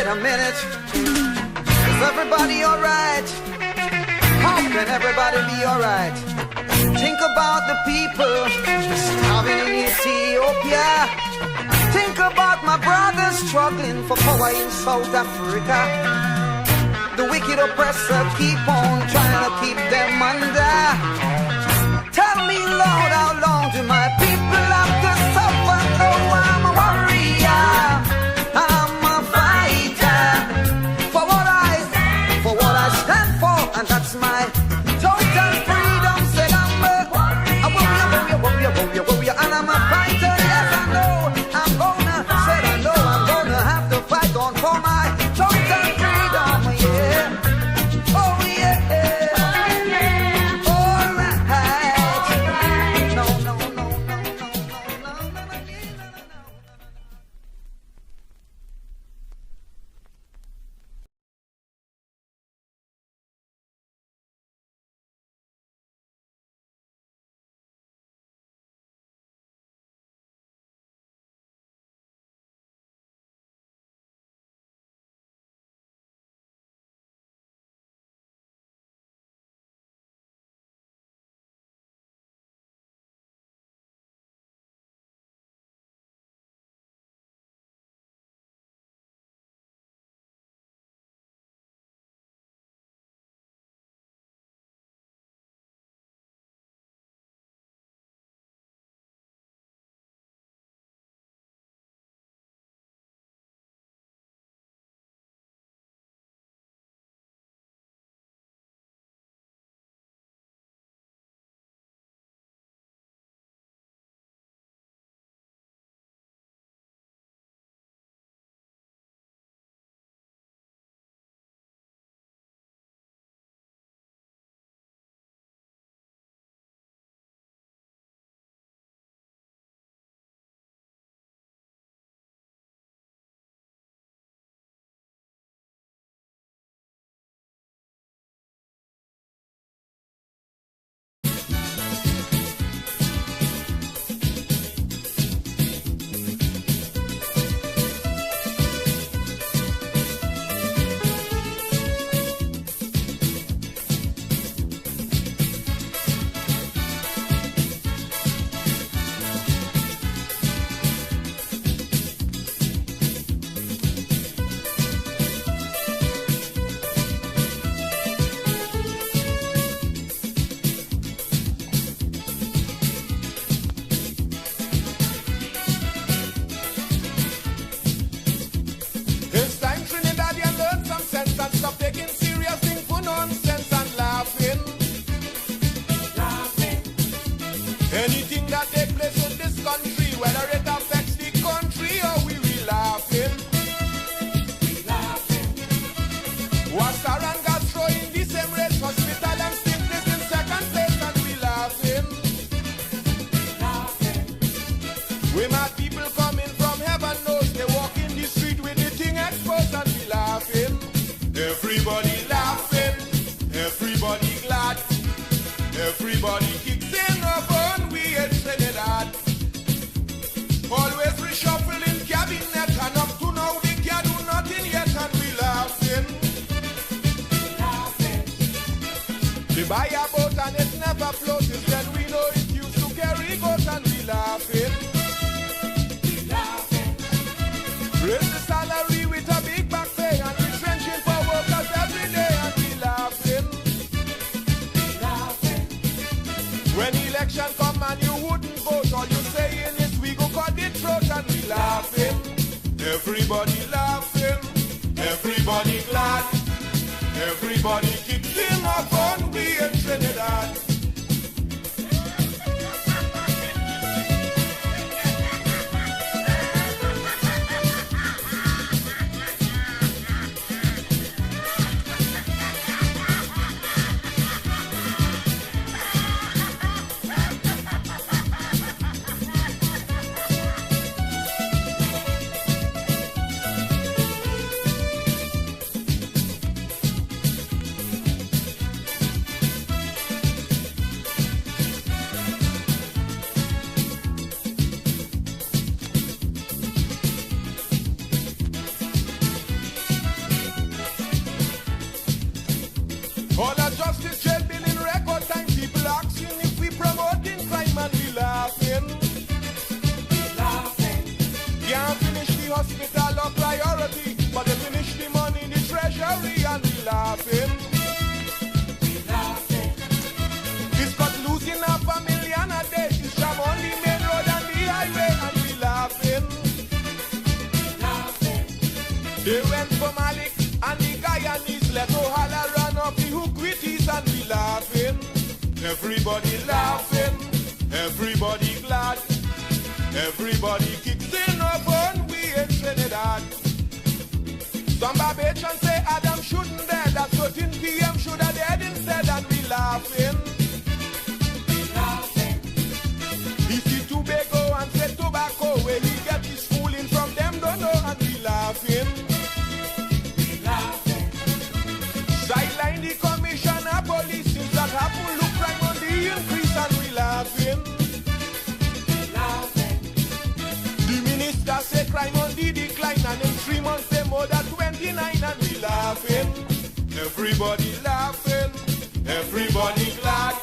wait a minute. Is everybody alright? How can everybody be alright? Think about the people starving in Ethiopia. Think about my brothers struggling for power in South Africa. The wicked oppressor keep on trying to keep them under. Tell me, Lord, how long do my people have to suffer? Oh, I'm a warrior, I'm a fighter for what I stand for, and that's my total freedom. Said I'm a warrior, and I'm a fighter. Yes, I know I'm gonna have to fight on for my total freedom. Yeah, oh yeah. Anything that takes place in this country, whether it affects the country or we laughing. We laughing. Wasser and gas throw in the same race, hospital and sickness in second place, and we laughing. We laughing. We mad people coming from heaven knows they walk in the street with the thing exposed, and we laughing. Everybody laughing, everybody glad, everybody kicks in a fun, we in Trinidad. Always reshuffling cabinet, and up to now they can't do nothing yet, and we laughing. Laughing. We buy a boat and it never floats, instead we know it used to carry boats, and we laughing. We laughing. Raise the salary with a big back pay, and retrenching for workers every day, and we laughing. When election come and you wouldn't vote, all you saying is we go cut the throat, and we laughing. Everybody laughing, everybody glad, everybody kicking up on we in Trinidad. All our justice jail bill in record time. People asking if we promoting crime and we laughing. Can't finish the hospital of priority, but they finish the money in the treasury and we laughing. This got losing $500,000 a day. This jam on the main road and the highway and we laughing. They went for Malik and the Guyanese, let Ohala run off the Hookwitties and we laughing. Everybody laughing, everybody glad, everybody kicks in up on we in Trinidad. Some Barbadians say Adam shouldn't dead, that 13 p.m. should have dead instead and we laughing. He see Tobago and say tobacco, where he get his fooling from them don't know and we laughing. Sideline the commissioner police since that happened, look crime on the increase and we laughing. The minister say crime on the decline and in 3 months they more than 29 and we laughing. Everybody laughing, everybody glad,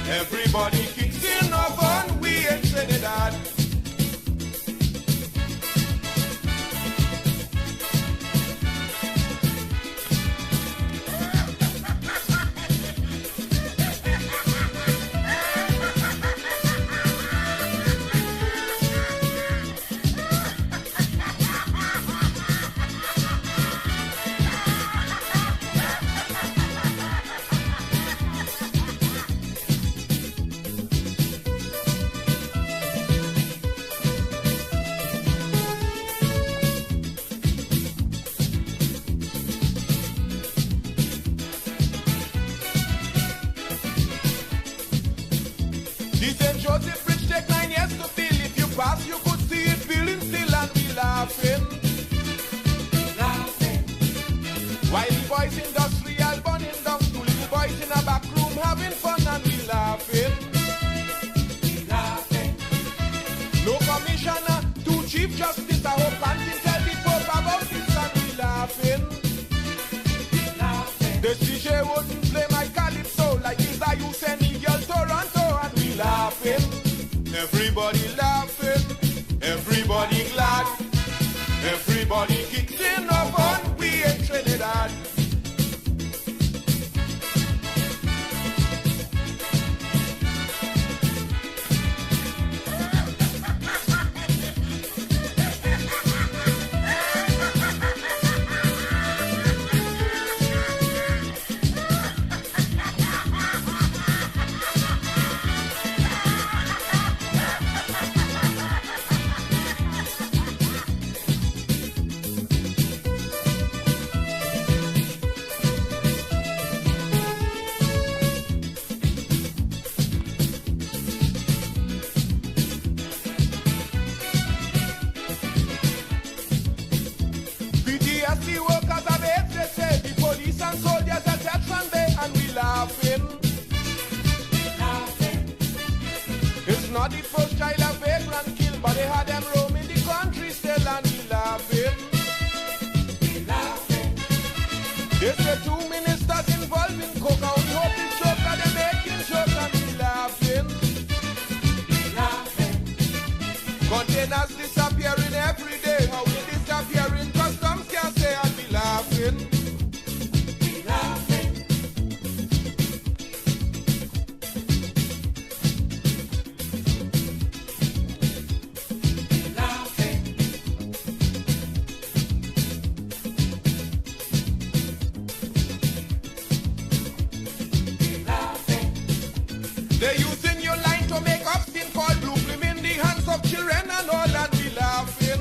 everybody kicks in up on we in Trinidad. Everybody laughing, everybody glad, everybody kicks in up on we in Trinidad. It's not the first child a vagrant kill, but they had them roaming the country still and we laughing. They say 2 ministers involved in coke, and we hope it's joke that they're making jokes and we laughing. Containers disappearing every day, how we disappearing, customs can't say and we laughing. They're using your line to make up sin called blue film in the hands of children and all and we laughing.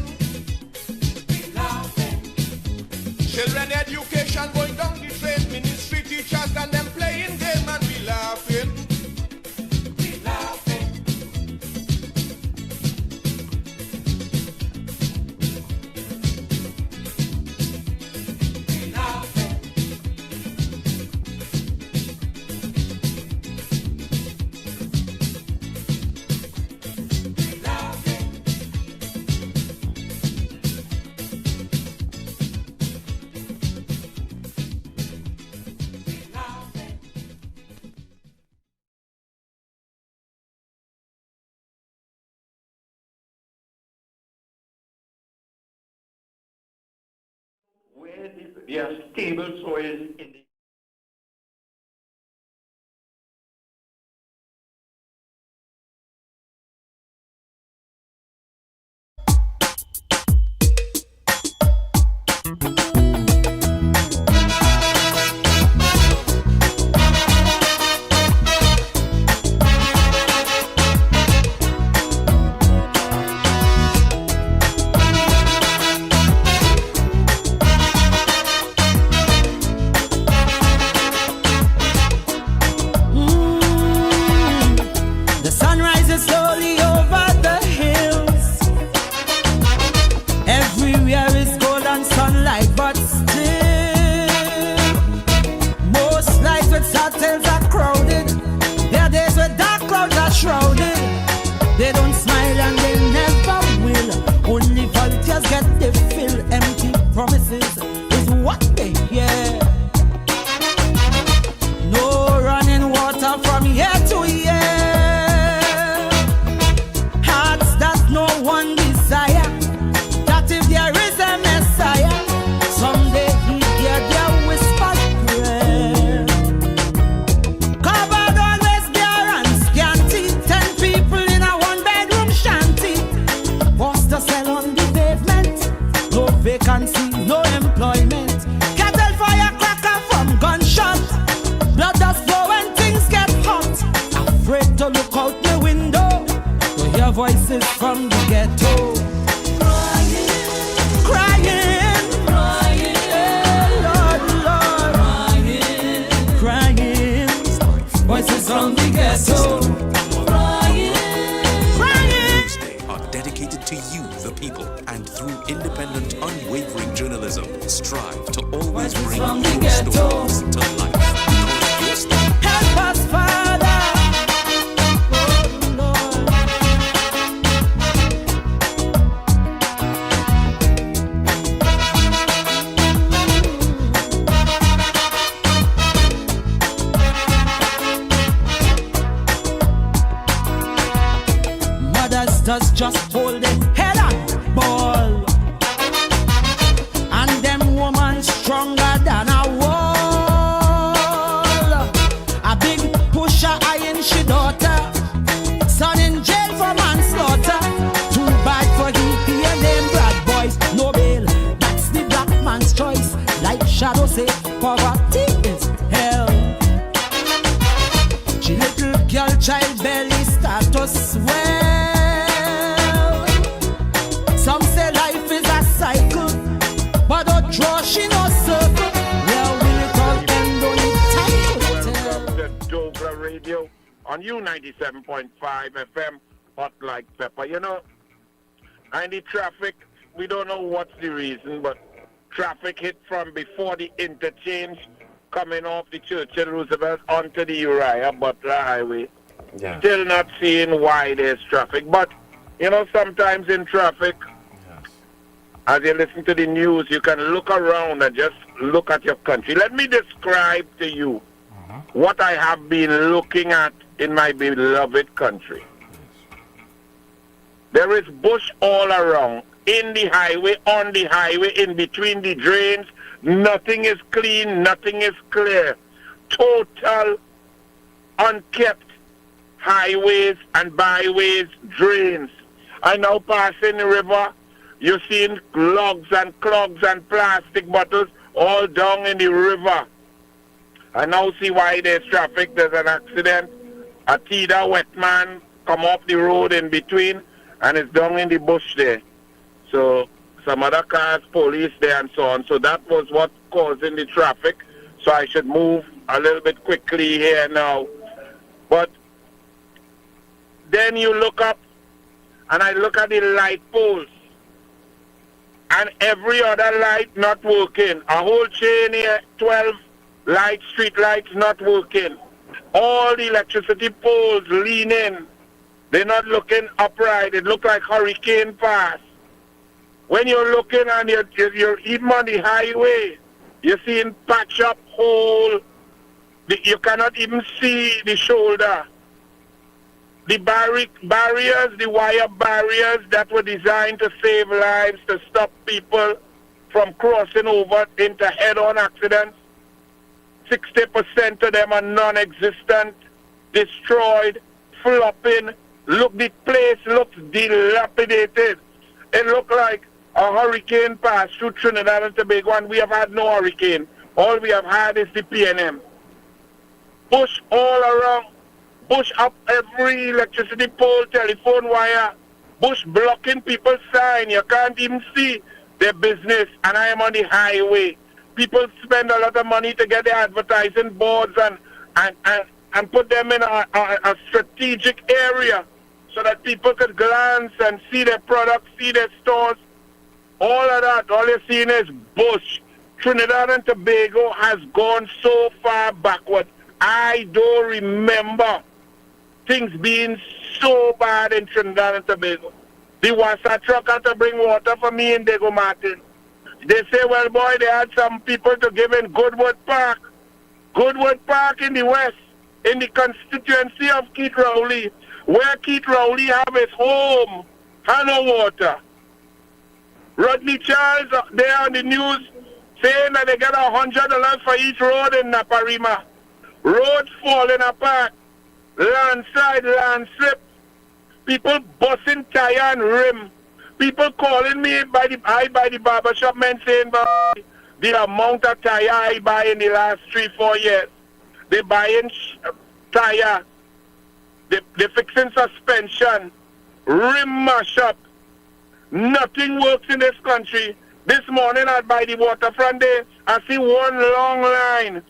We have stable soils in the The sun rises slowly over the hills. Everywhere is golden sunlight, but still, most lights with hotels are crowded. There are days where dark clouds are shrouded. They don't smile and they never will. Only volunteers get the fill. Empty promises is what they hear. No running water from year to year. Hearts that no one desire. That if there is a Messiah, someday he'd hear their whispered prayer. Covered always bare and scanty. 10 people in a one-bedroom shanty. Forced to sell on the pavement. No vacancy, no employment. Cattle firecracker from gunshot. Blood does flow when things get hot. Afraid to look out the window to hear voices from the ghetto. Crying, crying, hey, Lord, Lord, crying, crying. Voices from the ghetto. Crying, crying. Are dedicated to you, the people, and through independent, unwavering journalism, strive to always Voices bring from the your ghetto. stories to life. Because your story Help us, Father. Oh, Lord. Mothers does just hold it head and ball. And them woman stronger than a wall. A big pusher eyeing she daughter. Son in jail for manslaughter. Too bad for he a name bad boys. No bail, that's the black man's choice. Like Shadow say, poverty is hell. She little girl child belly start to swell. Some say life is a cycle, but don't draw she no circle. Where will it all end? Only time will tell. Welcome to douglAR Radio on U97.5 FM, hot like pepper. You know, and the traffic, we don't know what's the reason, but traffic hit from before the interchange coming off the Churchill Roosevelt onto the Uriah Butler Highway. yeah. Still not seeing why there's traffic, but you know, sometimes in traffic, as you listen to the news, you can look around and just look at your country. Let me describe to you what I have been looking at in my beloved country. There is bush all around, in the highway, on the highway, in between the drains. Nothing is clean, nothing is clear. Total unkept highways and byways, drains. I now passing the river. You're seeing logs and clogs and plastic bottles all down in the river. I now see why there's traffic. There's an accident. A Tida wet man come off the road in between and it's down in the bush there. So some other cars, police there and so on. So that was what causing the traffic. So I should move a little bit quickly here now. But then you look up and I look at the light poles. And every other light not working. A whole chain here, 12 lights, street lights not working. All the electricity poles leaning. They're not looking upright. It look like hurricane pass. When you're looking and you're even on the highway, you're seeing patch up hole. You cannot even see the shoulder. The barriers, the wire barriers that were designed to save lives, to stop people from crossing over into head-on accidents. 60% of them are non-existent, destroyed, flopping. Look, the place looks dilapidated. It looked like a hurricane passed through Trinidad and Tobago, and we have had no hurricane. All we have had is the PNM. Bush all around. Bush up every electricity pole, telephone wire. Bush blocking people's sign. You can't even see their business. And I am on the highway. People spend a lot of money to get their advertising boards and put them in a strategic area so that people could glance and see their products, see their stores. All of that, all you're seeing is Bush. Trinidad and Tobago has gone so far backward. I don't remember things being so bad in Trinidad and Tobago. The Wassa truck had to bring water for me in Diego Martin. They say, well, boy, they had some people to give in Goodwood Park. Goodwood Park in the west, in the constituency of Keith Rowley, where Keith Rowley have his home, had no water. Rodney Charles, they on the news saying that they get $100 for each road in Naparima. Roads falling apart, landslide, landslip, people busting tire and rim. People calling me by the barbershop man saying the amount of tire I buy in the last 3-4 years. They buying tire, they fixing suspension, rim mash up. Nothing works in this country. This morning I by the waterfront there, I see one long line.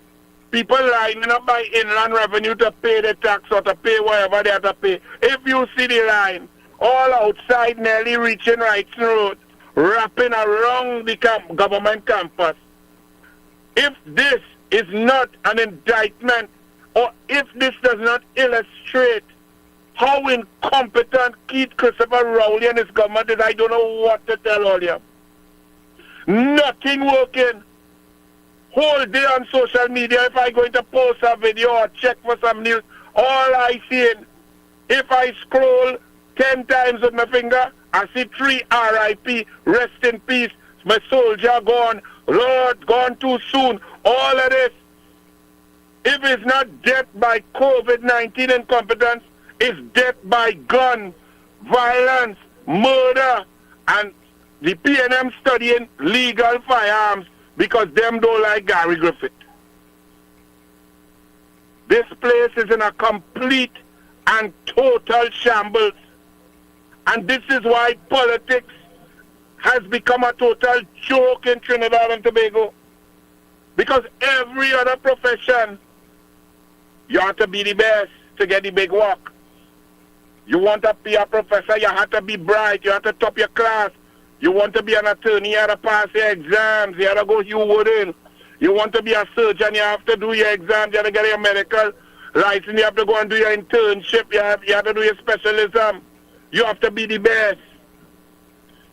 People lining up by Inland Revenue to pay the tax or to pay whatever they have to pay. If you see the line, all outside nearly reaching Wrights Road, wrapping around the government campus. If this is not an indictment, or if this does not illustrate how incompetent Keith Christopher Rowley and his government is, I don't know what to tell all you. Nothing working. Whole day on social media, if I go to post a video or check for some news, all I see, if I scroll 10 times with my finger, I see 3 RIP, rest in peace, my soldier gone, Lord, gone too soon, all of this. If it's not death by COVID-19 incompetence, it's death by gun, violence, murder, and the PNM studying legal firearms because them don't like Gary Griffith. This place is in a complete and total shambles. And this is why politics has become a total joke in Trinidad and Tobago. Because every other profession, you have to be the best to get the big work. You want to be a professor, you have to be bright, you have to top your class. You want to be an attorney, you have to pass your exams, you have to go Hugh Wooden. You want to be a surgeon, you have to do your exams, you have to get your medical license, you have to go and do your internship, you have to do your specialism. You have to be the best.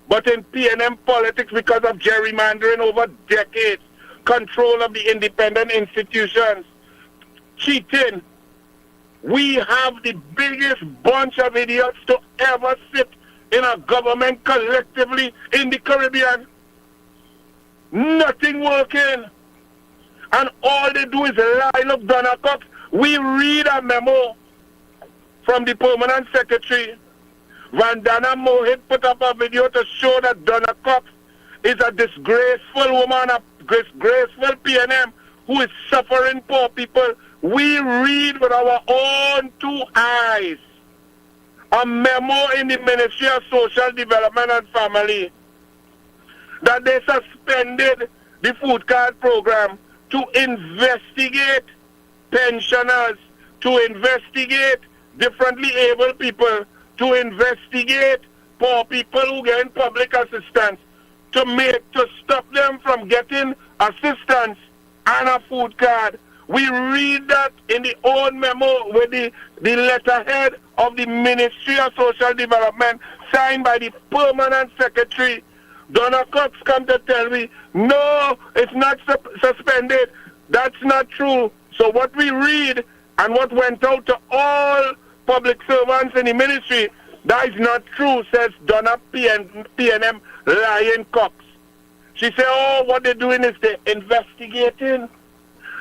But in PNM politics, because of gerrymandering over decades, control of the independent institutions, cheating, we have the biggest bunch of idiots to ever sit in a government collectively in the Caribbean. Nothing working. And all they do is lie. Look, Donna Cox, we read a memo from the permanent secretary. Vandana Mohit put up a video to show that Donna Cox is a disgraceful woman, a disgraceful PNM who is suffering poor people. We read with our own 2 eyes a memo in the Ministry of Social Development and Family that they suspended the food card program to investigate pensioners, to investigate differently able people, to investigate poor people who get public assistance, to stop them from getting assistance and a food card. We read that in the own memo with the letterhead of the Ministry of Social Development signed by the permanent secretary. Donna Cox come to tell me, no, it's not suspended. That's not true. So what we read and what went out to all public servants in the ministry, that is not true, says Donna PNM Lion Cox. She said, oh, what they're doing is they're investigating.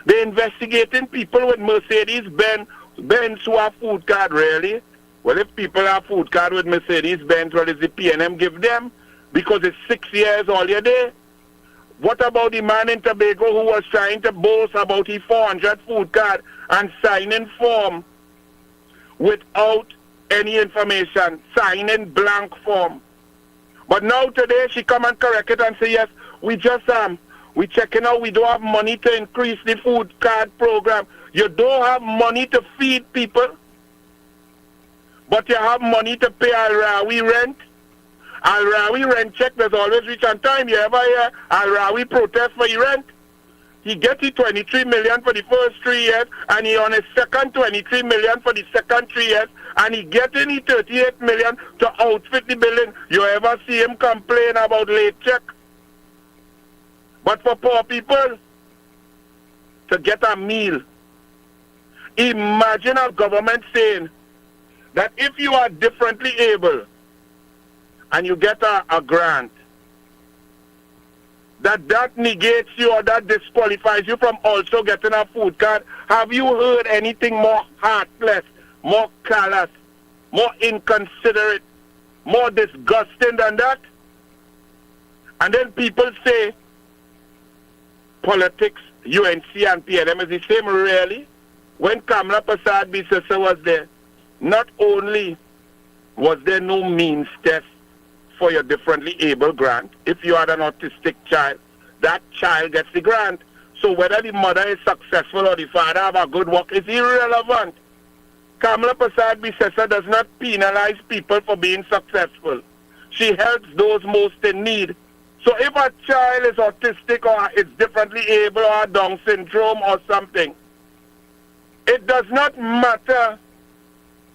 They're investigating people with Mercedes-Benz who have food card, really. Well, if people have food card with Mercedes-Benz, what does the PNM give them? Because it's 6 years all your day. What about the man in Tobago who was trying to boast about his 400 food card and signing form without any information, signing blank form? But now today she come and correct it and say, yes, we checking out, we don't have money to increase the food card program. You don't have money to feed people, but you have money to pay Al-Rawi rent. Al-Rawi rent check does always reach on time. You ever hear Al-Rawi protest for your rent? He gets the 23 million for the first 3 years, and he on his second 23 million for the second 3 years, and he getting the 38 million to outfit the building. You ever see him complain about late check? But for poor people to get a meal, imagine a government saying that if you are differently able and you get a grant, that negates you or that disqualifies you from also getting a food card. Have you heard anything more heartless, more callous, more inconsiderate, more disgusting than that? And then people say politics, UNC and PNM is the same. Really? When Kamla Prasad Bisesa was there, not only was there no means test for your differently able grant, if you had an autistic child, that child gets the grant. So whether the mother is successful or the father have a good work is irrelevant. Kamla Prasad Bisesa does not penalize people for being successful. She helps those most in need. So if a child is autistic or is differently able or Down syndrome or something, it does not matter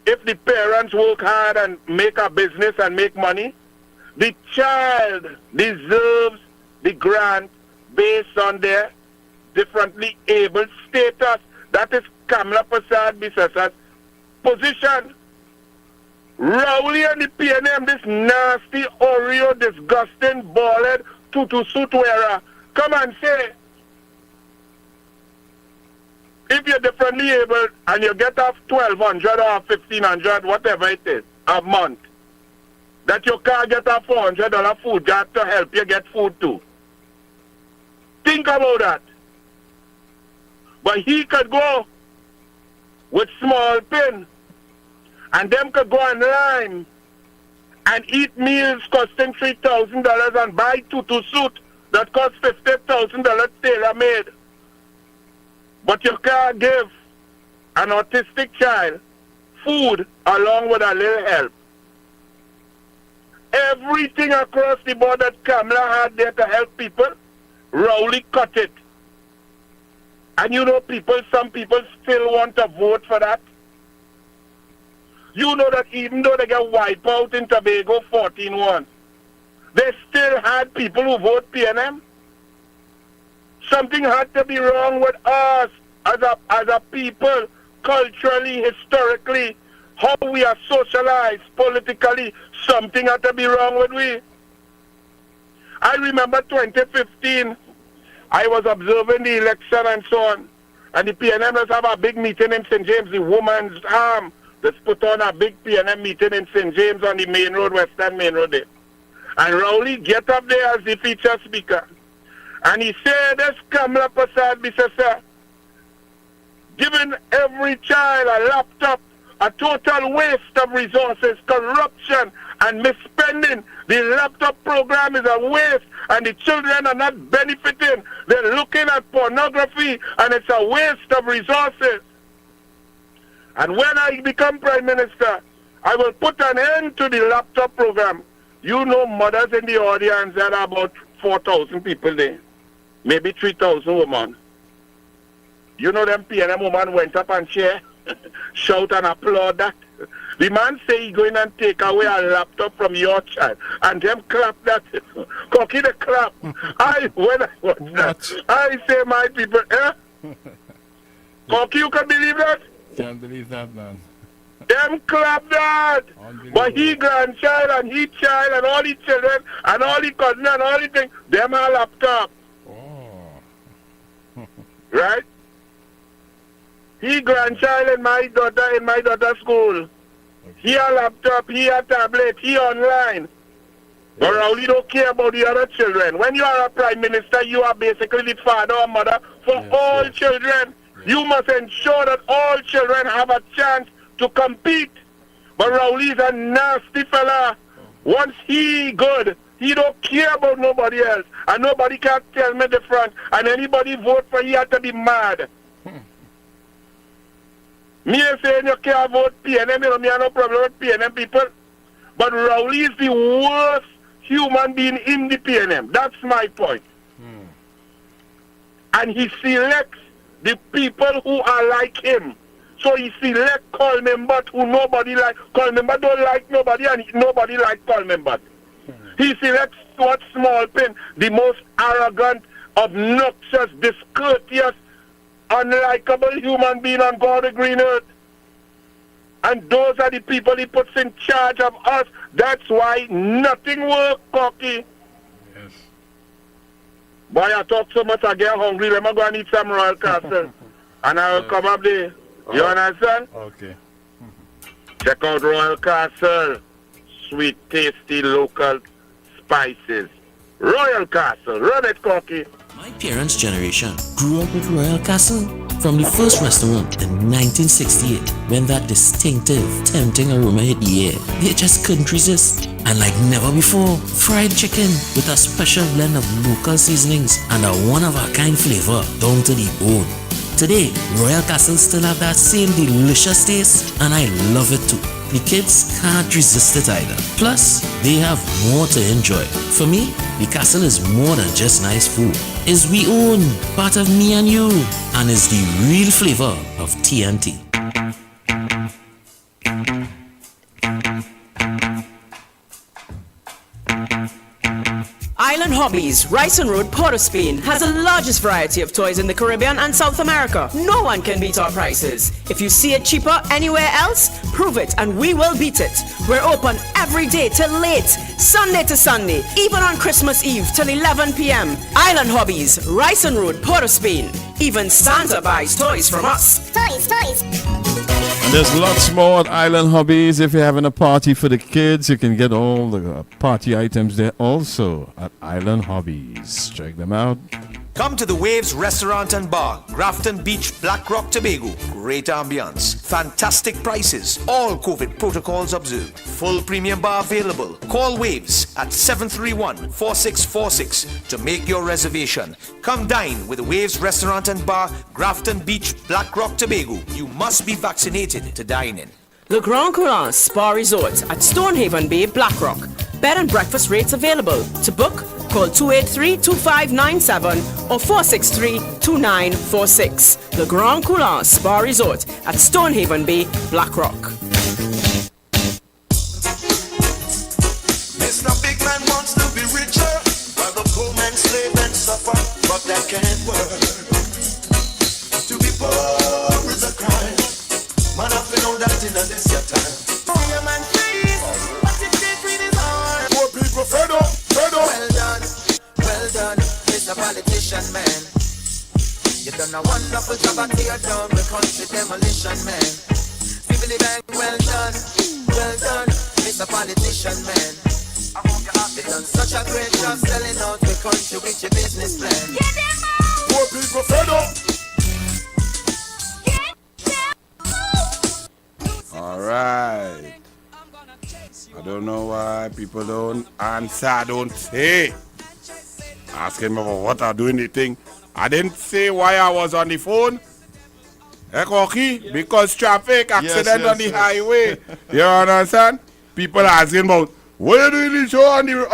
if the parents work hard and make a business and make money. The child deserves the grant based on their differently able status. That is Kamla Prasad Bisesa's position. Rowley and the PNM, this nasty, Oreo, disgusting, bald-head, tutu-suit wearer, come and say, if you're differently able and you get off 1,200 or 1,500, whatever it is, a month, that you can't get a $400 food card to help you get food too. Think about that. But he could go with small pin, and them could go online and eat meals costing $3,000 and buy tutu suit that cost $50,000 tailor-made. But you can't give an autistic child food along with a little help. Everything across the board that Kamla had there to help people, Rowley cut it. And you know some people still want to vote for that. You know that even though they get wiped out in Tobago 14-1, they still had people who vote PNM. Something had to be wrong with us as a people, culturally, historically, how we are socialized politically. Something had to be wrong with we. I remember 2015, I was observing the election and so on, and the PNM let's have a big meeting in St. James, the woman's arm. Let's put on a big PNM meeting in St. James on the main road, Western Main Road there. And Rowley get up there as the feature speaker. And he said, this Kamla Prasad Bisesa, giving every child a laptop, a total waste of resources, corruption, and misspending. The laptop program is a waste, and the children are not benefiting. They're looking at pornography, and it's a waste of resources. And when I become Prime Minister, I will put an end to the laptop program. You know, mothers in the audience, there are about 4,000 people there. Maybe 3,000 women. You know them PNM woman went up and shout and applaud that. The man say he going and take away a laptop from your child, and them clap that. Cocky the clap. When I watch that, I say, my people, Cocky, you can believe that? Can't believe that, man. Them clap that. But he grandchild and he child and all the children and all the cousin and all the things, them a laptop. Right? He grandchild in my daughter's school. He a laptop, he a tablet, he online. But Rowley don't care about the other children. When you are a prime minister, you are basically the father or mother for all children. You must ensure that all children have a chance to compete. But Rowley's a nasty fella. Once he good, he don't care about nobody else. And nobody can tell me different. And anybody vote for he have to be mad. Me saying you can't vote PNM, you know, me have no problem with PNM people. But Rowley is the worst human being in the PNM. That's my point. And he selects the people who are like him. So he select Colmembat who nobody like. Colmembat don't like nobody and nobody like Colmembat. He selects Stuart Smallpin, the most arrogant, obnoxious, discourteous, unlikable human being on God the green earth. And those are the people he puts in charge of us. That's why nothing works, Cocky. Yes. Boy, I talk so much I get hungry. Let me go and eat some Royal Castle. And I will come up there. You understand? Okay. Check out Royal Castle. Sweet, tasty, local spices. Royal Castle. Run it, Cocky. My parents' generation grew up with Royal Castle. From the first restaurant in 1968, when that distinctive, tempting aroma hit the air, they just couldn't resist. And like never before, fried chicken with a special blend of local seasonings and a one-of-a-kind flavor down to the bone. Today, Royal Castle still have that same delicious taste, and I love it too. The kids can't resist it either. Plus, they have more to enjoy. For me, the castle is more than just nice food. It's we own, part of me and you, and is the real flavor of TNT. Island Hobbies, Ryson Road, Port of Spain, has the largest variety of toys in the Caribbean and South America. No one can beat our prices. If you see it cheaper anywhere else, prove it and we will beat it. We're open every day till late, Sunday to Sunday, even on Christmas Eve till 11 p.m. Island Hobbies, Ryson Road, Port of Spain. Even Santa buys toys from us. Toys. And there's lots more at Island Hobbies. If you're having a party for the kids, you can get all the party items there also at Island Hobbies. Check them out. Come to the Waves Restaurant and Bar, Grafton Beach, Black Rock, Tobago. Great ambience, fantastic prices, all COVID protocols observed. Full premium bar available. Call Waves at 731-4646 to make your reservation. Come dine with the Waves Restaurant and Bar, Grafton Beach, Black Rock, Tobago. You must be vaccinated to dine in. Le Grand Coulon Spa Resort at Stonehaven Bay, Blackrock. Bed and breakfast rates available. To book, call 283-2597 or 463-2946. Le Grand Coulon Spa Resort at Stonehaven Bay, Blackrock. Mr. Big Man wants to be richer, while the poor man slave and suffer, but that can't work. To be poor is a crime. Man, I feel know that in this your time. Oh, yeah, man, please. What if they treat is hard? Poor people fed up. Well done, Mr. Politician, man. You done a wonderful job and tear down the country demolition, man. Bibbly bang, well done, Mr. Politician, man. You done such a great job selling out the country with your business plan. Poor people fed up. All right. I don't know why people don't answer, don't say. Asking me about what I do in the thing. I didn't say why I was on the phone. Hey, Cocky, because traffic accident on the highway. You understand? People asking about what you doing the show on the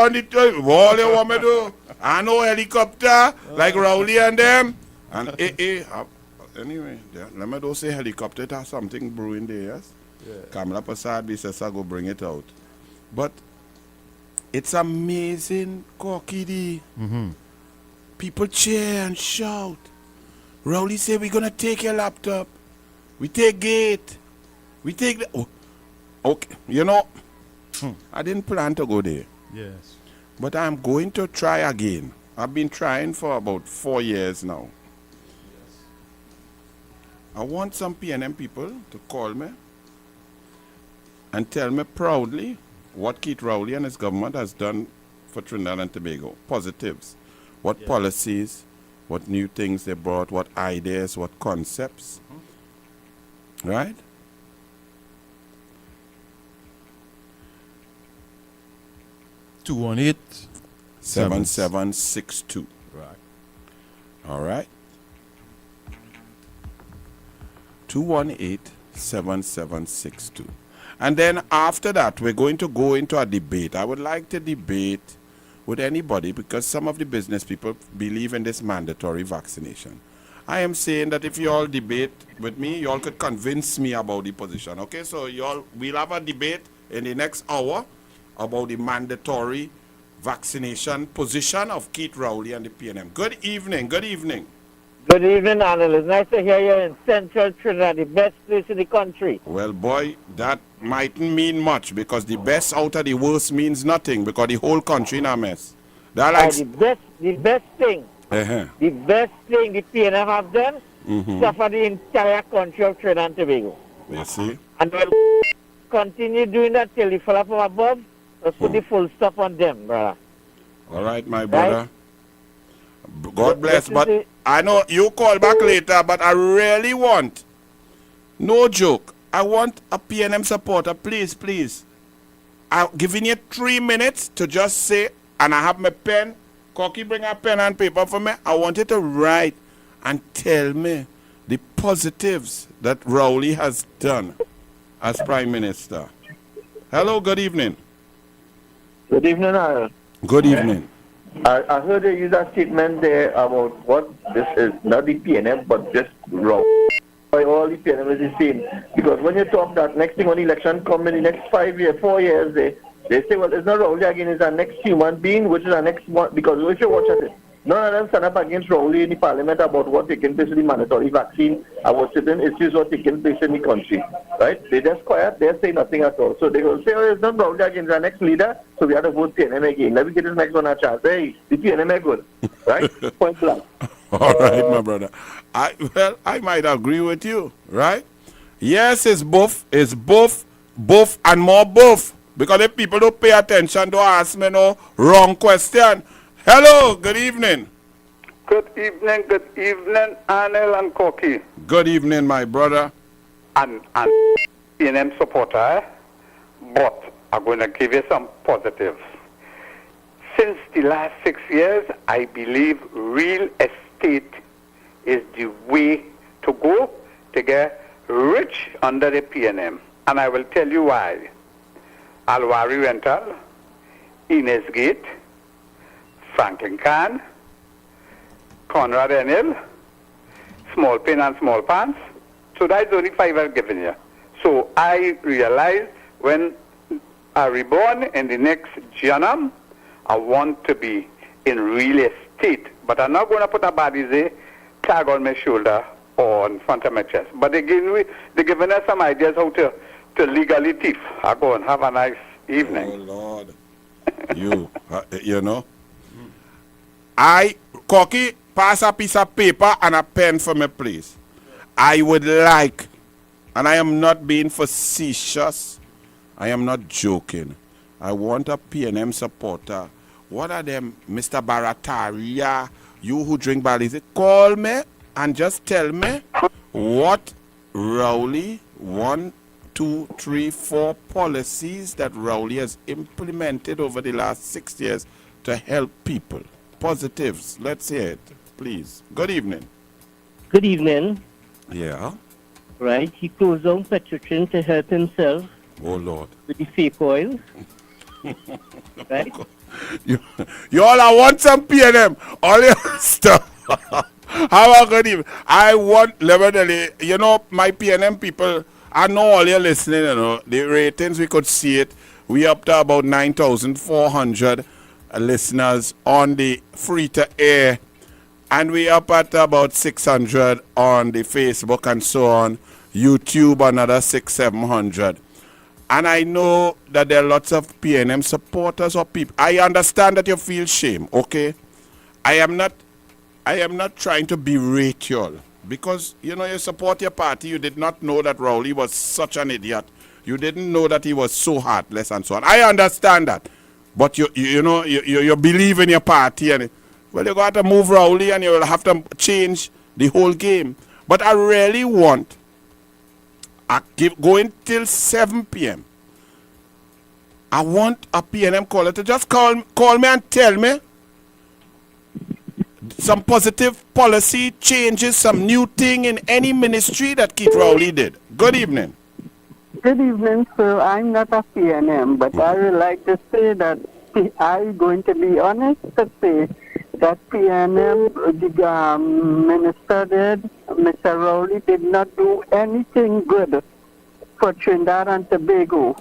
all you want me to do. I know helicopter like Rowley and them. And anyway, let me don't say helicopter. It has something brewing there, yes? Kamala Prasad says I go bring it out. But it's amazing, Cocky. People cheer and shout. Rowley say we're gonna take your laptop. We take gate. We take the Okay, you know, I didn't plan to go there, Yes. but I'm going to try again. I've been trying for about 4 years now. I want some PNM people to call me and tell me proudly what Keith Rowley and his government has done for Trinidad and Tobago. Positives. What policies, what new things they brought, what ideas, what concepts. Right? Two one eight 7762. Right. All right. 218-7762. And then after that, we're going to go into a debate. I would like to debate with anybody because some of the business people believe in this mandatory vaccination. I am saying that if you all debate with me, you all could convince me about the position. Okay, so we'll have a debate in the next hour about the mandatory vaccination position of Keith Rowley and the PNM. Good evening. Good evening. Good evening, Anil. It's nice to hear you in Central Trinidad, the best place in the country. Well, boy, that mightn't mean much because the best out of the worst means nothing because the whole country in a mess. That like The best thing the PNM have done, suffer the entire country of Trinidad and Tobago. You see? And we'll continue doing that till the fella from above. Let's put the full stop on them, brother. All right, my brother. God bless. This is But I know you call back later, but I really want, no joke, I want a PNM supporter, please, please. I'm giving you 3 minutes to just say, and I have my pen. Cocky, bring a pen and paper for me. I want you to write and tell me the positives that Rowley has done as Prime Minister. Hello, good evening. Good evening, Anil. Good evening. I heard you use a statement there about what this is, not the PNM, but just wrong. All the PNM is the same. Because when you talk that next thing when election come in the next 5 years, 4 years, they say, well, it's not Rowley again, it's our next human being, which is our next one. Because if you watch it, none of them stand up against Rowley in the parliament about what taking place with the mandatory vaccine, about certain issues what taking place in the country. Right? They just quiet, they say nothing at all. So they will say, oh, it's not Rowley again, it's our next leader, so we have to vote PNM again. Let me get this next one a chance. Hey, the PNM are good. Right? Point blank. All right, my brother. I might agree with you, right? Yes, it's both, and more both. Because if people don't pay attention, don't ask me no wrong question. Hello, good evening. Good evening, Anil and Cocky. Good evening, my brother. And PNM supporter, but I'm going to give you some positives. Since the last 6 years, I believe real estate is the way to go to get rich under the PNM. And I will tell you why. Alwari Rental, Ines Gate, Franklin Can, Conrad Enel, Small Pin and Small Pants. So that's only 5 I've given you. So I realize when I reborn in the next Janam, I want to be in real estate. But I'm not going to put a body tag on my shoulder or in front of my chest. But they're giving us some ideas how to legally thief. I go and have a nice evening. Oh, Lord. You know. Cocky, pass a piece of paper and a pen for me, please. I would like, and I am not being facetious, I am not joking. I want a PNM supporter. What are them, Mr. Barataria, you who drink barley, call me and just tell me what Rowley 1, 2, 3, 4 policies that Rowley has implemented over the last 6 years to help people. Positives. Let's hear it, please. Good evening. Good evening. Yeah. Right, he closed down Petrotrin to help himself Oh, Lord. with the fake oil. Right? You all I want some PNM. All your stuff. How about good evening? I want, you know, my PNM people, I know all you're listening, you know, the ratings, we could see it. We up to about 9,400 listeners on the free-to-air. And we up at about 600 on the Facebook and so on. YouTube, another 600-700. And I know that there are lots of PNM supporters or people. I understand that you feel shame, okay? I am not trying to berate you all. Because, you know, you support your party. You did not know that Rowley was such an idiot. You didn't know that he was so heartless and so on. I understand that. But you believe in your party. And, well, you got to move Rowley and you will have to change the whole game. But I really want, going till 7 p.m., I want a PNM caller to just call me and tell me some positive policy changes, some new thing in any ministry that Keith Rowley did. Good evening. Good evening, sir. I'm not a PNM, but I would like to say that I'm going to be honest to say that PNM, the minister did, Mr. Rowley, did not do anything good for Trinidad and Tobago.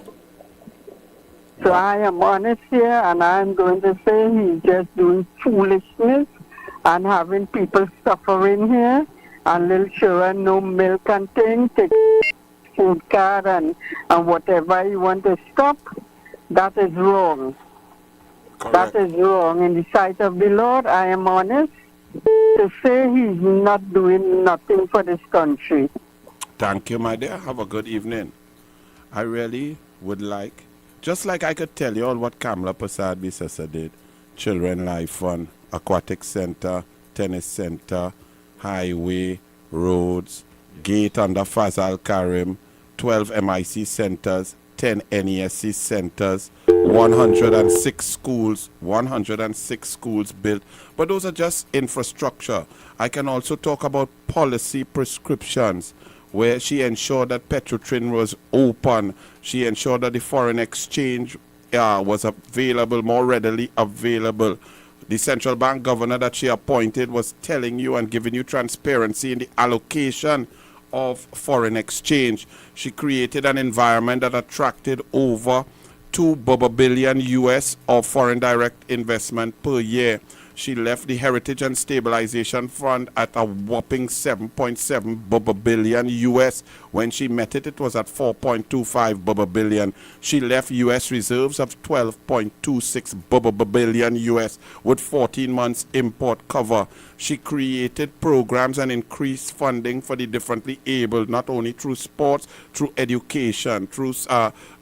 So I am honest here, and I'm going to say he's just doing foolishness and having people suffering here, and little children no milk and things, take food card and whatever you want to stop. That is wrong. Correct. That is wrong. In the sight of the Lord, I am honest to say he's not doing nothing for this country. Thank you, my dear. Have a good evening. I really would like, just like I could tell you all what Kamala Prasad Bisasa did, Children Life Fund, Aquatic Center, Tennis Center, Highway, Roads, Gate under Fazal Karim, 12 MIC centers, 10 NESC centers, 106 schools built. But those are just infrastructure. I can also talk about policy prescriptions, where she ensured that Petrotrin was open. She ensured that the foreign exchange was available, more readily available. The central bank governor that she appointed was telling you and giving you transparency in the allocation of foreign exchange. She created an environment that attracted over $2 billion US of foreign direct investment per year. She left the Heritage and Stabilization Fund at a whopping $7.7 billion US. When she met it, it was at $4.25 billion. She left US reserves of $12.26 billion US with 14 months import cover. She created programs and increased funding for the differently abled, not only through sports, through education, through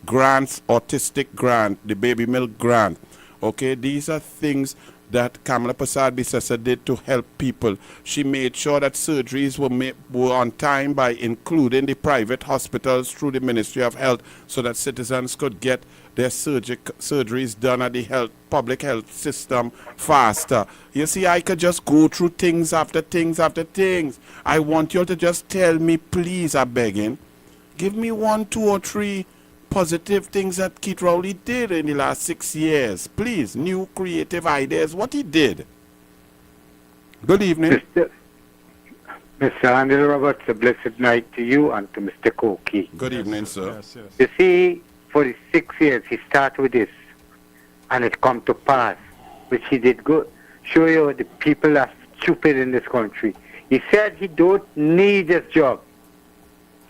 grants, autistic grant, the baby milk grant. Okay, these are things that Kamala Prasad Bisasa did to help people. She made sure that surgeries were on time by including the private hospitals through the Ministry of Health so that citizens could get their surgeries done at the public health system faster. You see, I could just go through things after things after things. I want you all to just tell me, please, I'm begging, give me 1, 2, or 3 positive things that Keith Rowley did in the last 6 years. Please, new creative ideas, what he did. Good evening. Mr. Anil Roberts, a blessed night to you and to Mr. Koki. Good evening, sir. Yes, yes. You see, for the 6 years, he started with this, and it come to pass, which he did good. Show you the people are stupid in this country. He said he don't need this job.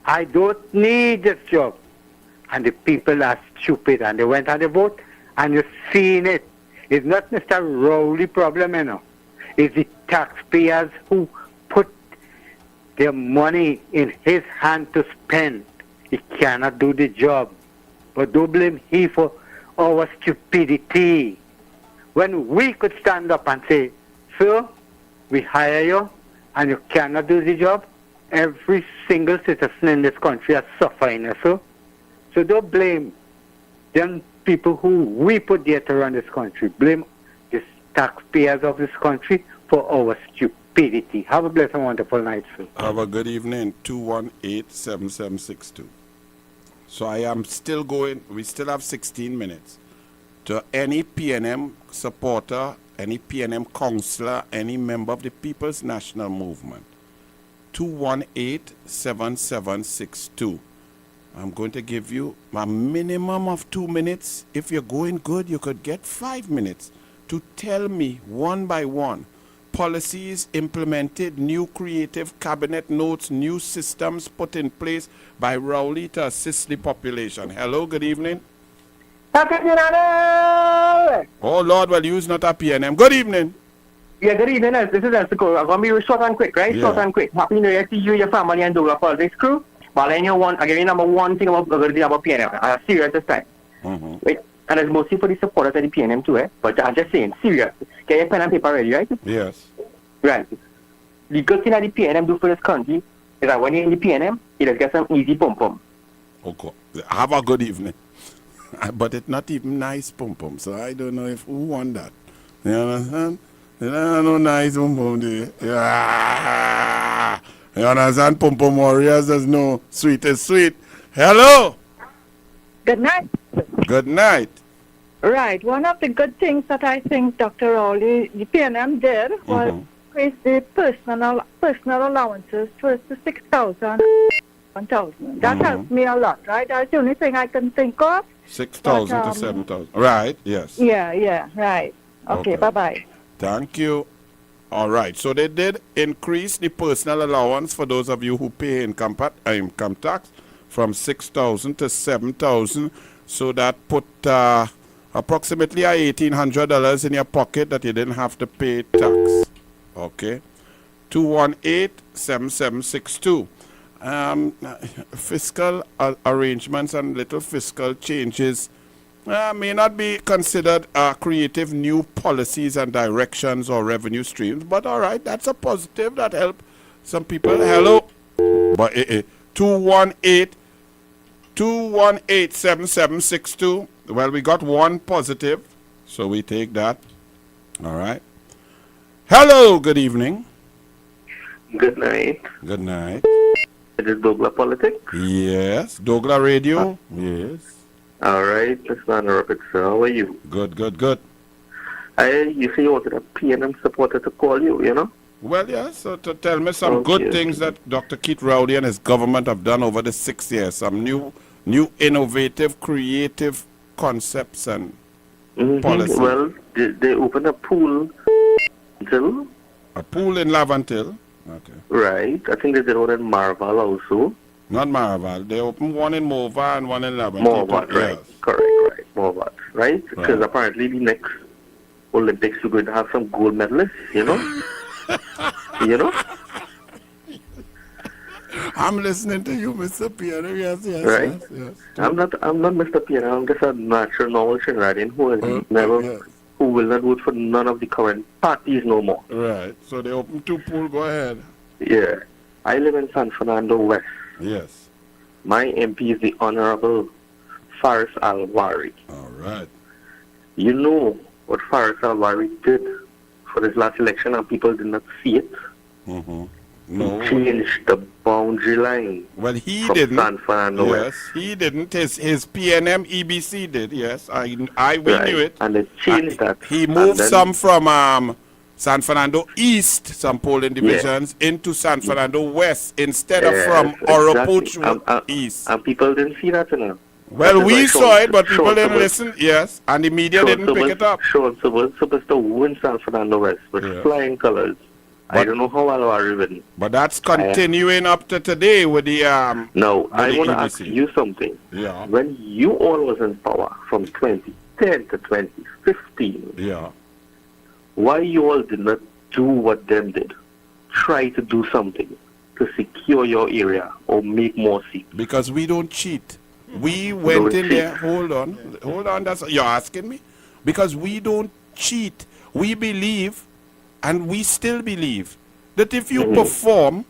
I don't need this job. And the people are stupid, and they went and they vote, and you're seeing it. It's not Mr. Rowley problem, you know. It's the taxpayers who put their money in his hand to spend. He cannot do the job. But don't blame he for our stupidity. When we could stand up and say, sir, we hire you, and you cannot do the job, every single citizen in this country is suffering, sir. So don't blame them people who we put there to run this country. Blame the taxpayers of this country for our stupidity. Have a blessed and wonderful night, sir. Have a good evening. 218-7762. So I am still going. We still have 16 minutes. To any PNM supporter, any PNM councillor, any member of the People's National Movement, 218-7762. I'm going to give you a minimum of 2 minutes. If you're going good, you could get 5 minutes to tell me one by one policies implemented, new creative cabinet notes, new systems put in place by Rowley to assist the population. Hello, good evening. Oh Lord, well, you's not a PNM. Good evening. Yeah, good evening. This is Elsico. I'm going to be short and quick, right? Yeah. Short and quick. Happy New Year to you, your family, and douglAR Politics crew. But I give you number one thing about PNM. I'm serious this time. Wait, and it's mostly for the supporters of the PNM too, eh? But I'm just saying, serious. Get your pen and paper ready, right? Yes. Right. The good thing that the PNM do for this country is that when you're in the PNM, you just get some easy pum-pum. Okay. Have a good evening. But it's not even nice pum-pum, so I don't know if who want that. You understand? No nice pum-pum there. Yeah. You understand? Pum-pum warriors, there's no sweet is sweet. Hello. Good night. Good night. Right. One of the good things that I think Dr. Rowley, the PNM did was increase the personal allowances first to 6,000, 1,000. That helped me a lot, right? That's the only thing I can think of. 6,000 to 7,000. Right, yes. Yeah, right. Okay, bye-bye. Thank you. All right, so they did increase the personal allowance for those of you who pay income tax from 6,000 to 7,000. So that put approximately $1,800 in your pocket that you didn't have to pay tax. Okay. 218-7762. Fiscal arrangements and little fiscal changes may not be considered creative new policies and directions or revenue streams, but all right, that's a positive that help some people. Hello. But 218-7762. Well, we got one positive, so we take that. All right. Hello, good evening. Good night. Good night. It is douglAR Politics? Yes. douglAR Radio? Yes. All right. This is Anil Roberts Jan. How are you? Good. You say you wanted a PNM supporter to call you, you know? Well, yes. So to tell me some good things that Dr. Keith Rowley and his government have done over the 6 years. Some new innovative, creative concepts and policies. Well, they opened a pool. A pool in Lavantil. Okay. Right. I think they did one in Marval also. Not Marval. They opened one in Mova and one in Lavantil. Mova, right. Yes. Correct, right. Mova, right? Because apparently the next Olympics you're going to have some gold medalists, you know? You know? I'm listening to you, Mr. Pierre. Yes. Right? Yes. I'm not Mr. Pierre. I'm just a natural, normal Trinidadian who has who will not vote for none of the current parties no more. Right. So they open two pools. Go ahead. Yeah. I live in San Fernando West. Yes. My MP is the Honorable Faris Alwari. All right. You know what Faris Alwari did for this last election and people did not see it? No. He changed the boundary line. Well, he from didn't. San Fernando West. Yes, he didn't. His PNM EBC did. Yes, we knew it. And they changed that. He moved some from San Fernando East, some polling divisions, into San Fernando West instead of from Oropouche East. And people didn't see that, you know. Well, we saw it, but people didn't listen. Yes, and the media didn't pick it up. Sean was supposed to win San Fernando West with flying colors. I don't know how Alwari win. But that's continuing up to today with the No, I want to ask you something. Yeah. When you all was in power from 2010 to 2015, why you all did not do what them did? Try to do something to secure your area or make more seats. Because we don't cheat. We went in there. Hold on. That's you're asking me? Because we don't cheat. We believe, and we still believe, that if you perform,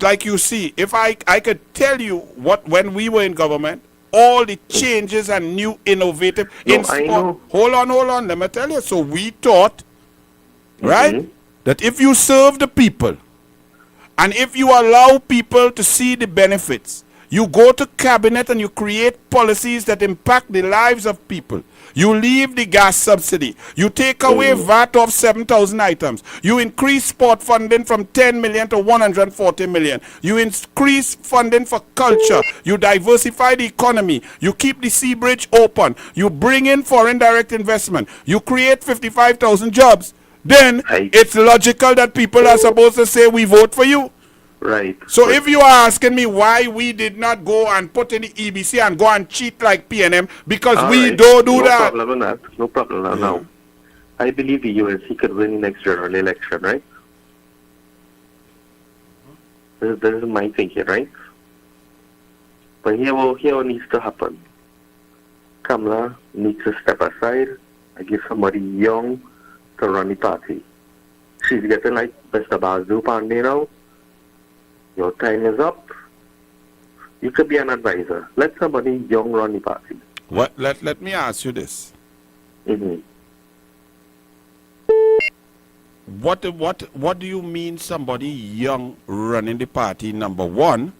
like you see, if I could tell you when we were in government, all the changes and new innovative hold on, let me tell you. So we thought, right, that if you serve the people and if you allow people to see the benefits, you go to cabinet and you create policies that impact the lives of people. You leave the gas subsidy. You take away VAT of 7,000 items. You increase sport funding from 10 million to 140 million. You increase funding for culture. You diversify the economy. You keep the sea bridge open. You bring in foreign direct investment. You create 55,000 jobs. then it's logical that people are supposed to say we vote for you. Right. So if you are asking me why we did not go and put in the EBC and go and cheat like PNM, because we don't do that. No problem on that. No problem on now. I believe the UNC could win the next general election, right? This is my thinking, right? But here what needs to happen. Kamala needs to step aside and give somebody young to run the party. She's getting like Mr. Bazu Pandey now. Your time is up. You could be an advisor. Let somebody young run the party. Let me ask you this. What do you mean somebody young running the party, number one?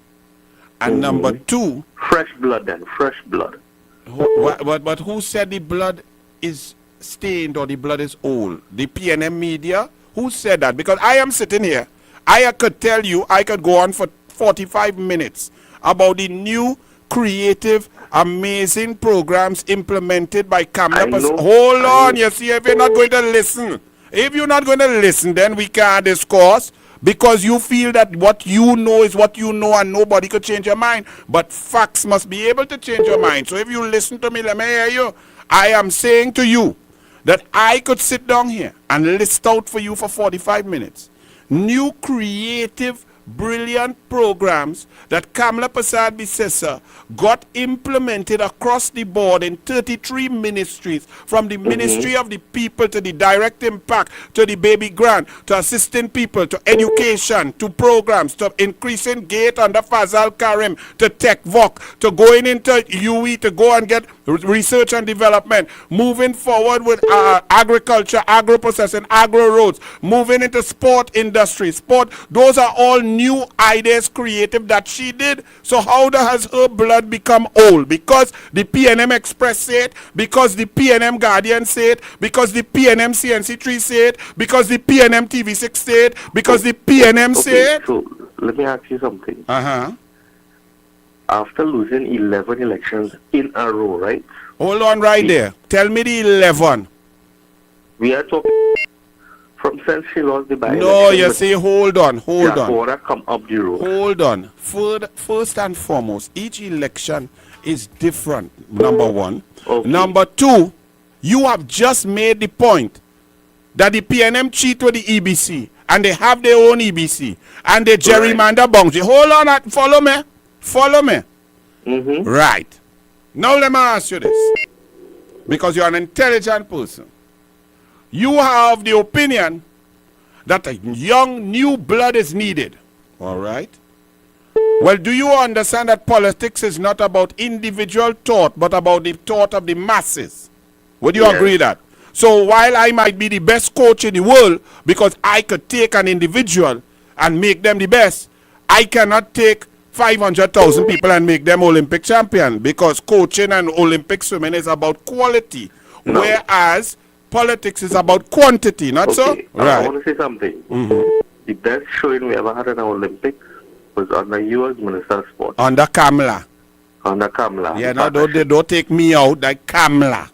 And number two? Fresh blood then, fresh blood. But who said the blood is stained or the blood is old? The PNM media? Who said that? Because I am sitting here. I could tell you, I could go on for 45 minutes about the new, creative, amazing programs implemented by Kamala. Hold on, you see, if you're not going to listen. If you're not going to listen, then we can't discuss, because you feel that what you know is what you know and nobody could change your mind. But facts must be able to change your mind. So if you listen to me, let me hear you. I am saying to you that I could sit down here and list out for you for 45 minutes new, creative, brilliant programs that Kamala Prasad Bissessa got implemented across the board in 33 ministries, from the Ministry of the People to the Direct Impact to the Baby Grant to assisting people to education to programs to increasing gate under Fazal Karim to Tech Voc to going into UE to go and get research and development, moving forward with agriculture, agro-processing, agro-roads, moving into sport industry, sport. Those are all new ideas, creative, that she did. So how has her blood become old? Because the PNM Express say it, because the PNM Guardian say it, because the PNM CNC3 say it, because the PNM TV6 say it, because the PNM say it. So let me ask you something. After losing 11 elections in a row, right? Hold on right there. Tell me the 11. We are talking from since she lost the by-election. No, you say hold on. Come up the road. Hold on. First and foremost, each election is different, number one. Number two, you have just made the point that the PNM cheat with the EBC, and they have their own EBC, and they gerrymander boundary. Hold on, follow me. Right. Now let me ask you this, because you're an intelligent person. You have the opinion that a young, new blood is needed. All right? Well, do you understand that politics is not about individual thought, but about the thought of the masses? Would you agree that? So while I might be the best coach in the world, because I could take an individual and make them the best, I cannot take 500,000 people and make them Olympic champion, because coaching and Olympic swimming is about quality, whereas politics is about quantity, not so? Right. I want to say something. The best showing we ever had in the Olympics was under you as Minister of Sport. Under Kamala. Yeah, no, don't take me out like Kamala.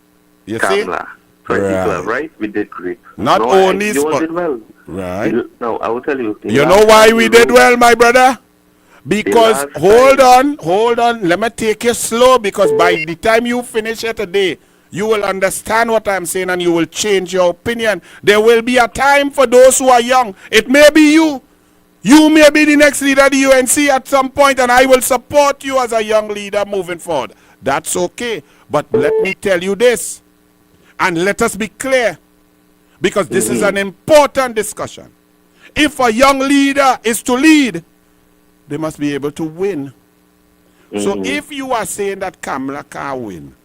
You Kamala. see? 2012, right? We did great. Not only you all did well. Right. No, I will tell you. You know why we did well, my brother? Because, hold on, let me take you slow, because by the time you finish here today, you will understand what I'm saying and you will change your opinion. There will be a time for those who are young. It may be you. You may be the next leader of the UNC at some point, and I will support you as a young leader moving forward. That's okay. But let me tell you this, and let us be clear, because this is an important discussion. If a young leader is to lead, they must be able to win. So if you are saying that Kamala can't win,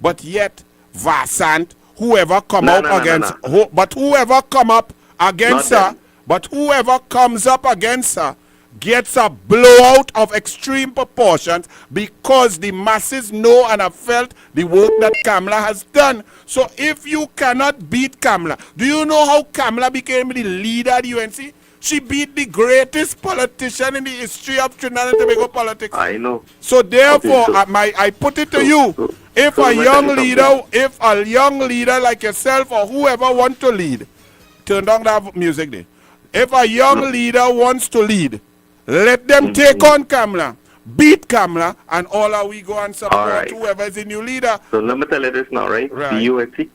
but yet Vasant, whoever come up against, but whoever come up against her, but whoever comes up against her gets a blowout of extreme proportions, because the masses know and have felt the work that Kamala has done. So if you cannot beat Kamala, do you know how Kamala became the leader of the UNC? She beat the greatest politician in the history of Trinidad and Tobago politics. I know. So therefore, I put it to you, if a young leader like yourself or whoever want to lead, turn down that music there. If a young leader wants to lead, let them take on Kamala, beat Kamala, and all are we go and support whoever is the new leader. So let me tell you this now, right? Right. The USC,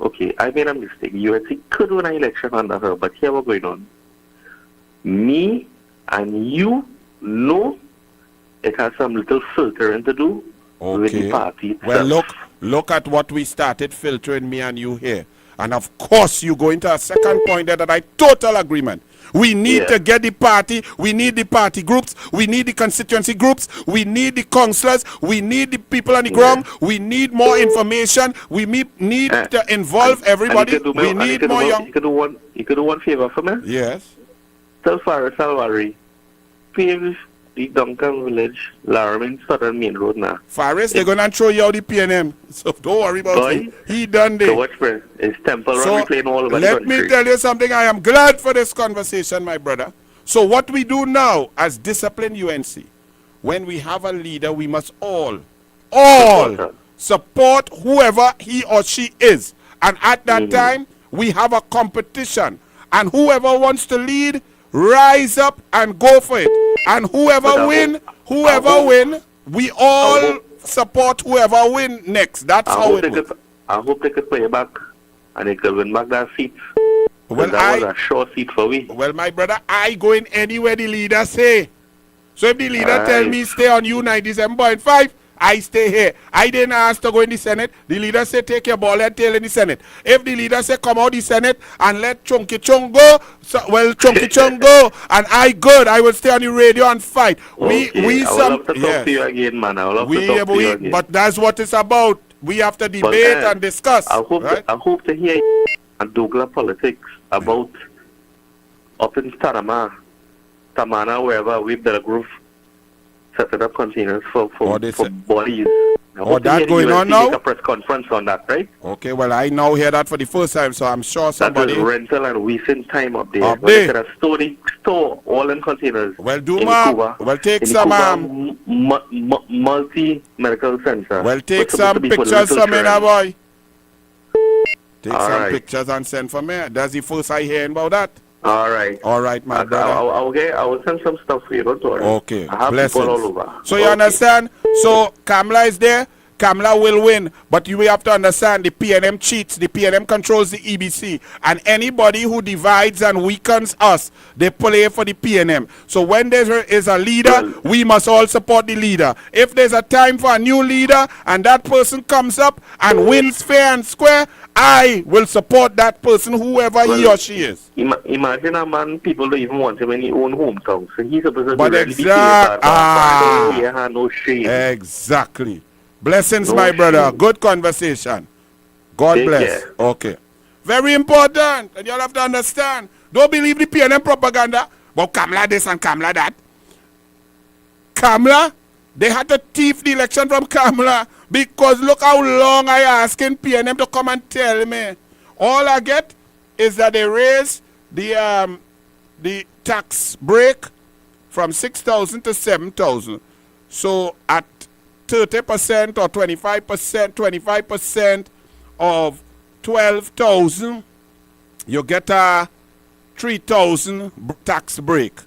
okay, I made a mistake. The USC could win an election under her, but here what's going on. Me and you know it has some little filtering to do with the party itself. Well, look at what we started filtering, me and you here. And of course, you go into a second point there that I total agreement. We need to get the party. We need the party groups. We need the constituency groups. We need the councillors. We need the people on the ground. We need more information. We need to involve everybody. We need more young. You could do one favor for me? Yes. Tell Faris Alwari, pave the Duncan Village, Laramie, Southern Main Road now. Faris, they're going to throw you out the PNM. So don't worry about it. He done there. So watch for it's Temple Run playing all over the country. Let me tell you something. I am glad for this conversation, my brother. So what we do now as disciplined UNC, when we have a leader, we must all support whoever he or she is. And at that time, we have a competition. And whoever wants to lead, rise up and go for it. And whoever win, we all support whoever win next. That's how it works. I hope they could play back and they could win back that seat. Well, that was a sure seat for we. Well, my brother, I go in anywhere the leader say. So if the leader tell me stay on U97.5, I stay here. I didn't ask to go in the Senate. The leader say take your ball and tail in the Senate. If the leader say come out the Senate and let Chunky Chung go, Chunky Chung go, and I good. I will stay on the radio and fight. I would love to talk to you again, man. I would love to talk to you again. But that's what it's about. We have to debate and discuss. I hope to hear and douglAR politics about up in Tamana, wherever we've done a group setting up containers for bodies. That going on now? Make a press conference on that, right? Okay, well, I now hear that for the first time, so I'm sure somebody... That is rental and wasting time up there. They could have store all in containers. Well, take some... multi-medical center. Well, take some pictures for me now, boy. Take some pictures and send for me. That's the first I hear about that. All right, my brother. I will send some stuff for you, don't worry. Okay, I have blessings. people all over. So you understand? So Kamala is there. Kamala will win, but you have to understand the PNM cheats, the PNM controls the EBC, and anybody who divides and weakens us, they play for the PNM. So when there is a leader, we must all support the leader. If there's a time for a new leader and that person comes up and wins fair and square, I will support that person, whoever he or she is. Imagine a man, people don't even want him in his own hometown, so he's supposed to but be no shame. Exactly. Blessings, my brother. Good conversation. God bless. Care. Okay. Very important. And you all have to understand. Don't believe the PNM propaganda. But Kamala this and Kamala that. Kamala, they had to thief the election from Kamala. Because look how long I asking PNM to come and tell me. All I get is that they raise the tax break from 6,000 to 7,000. So at 30% or 25% of 12,000, you get a 3,000 tax break.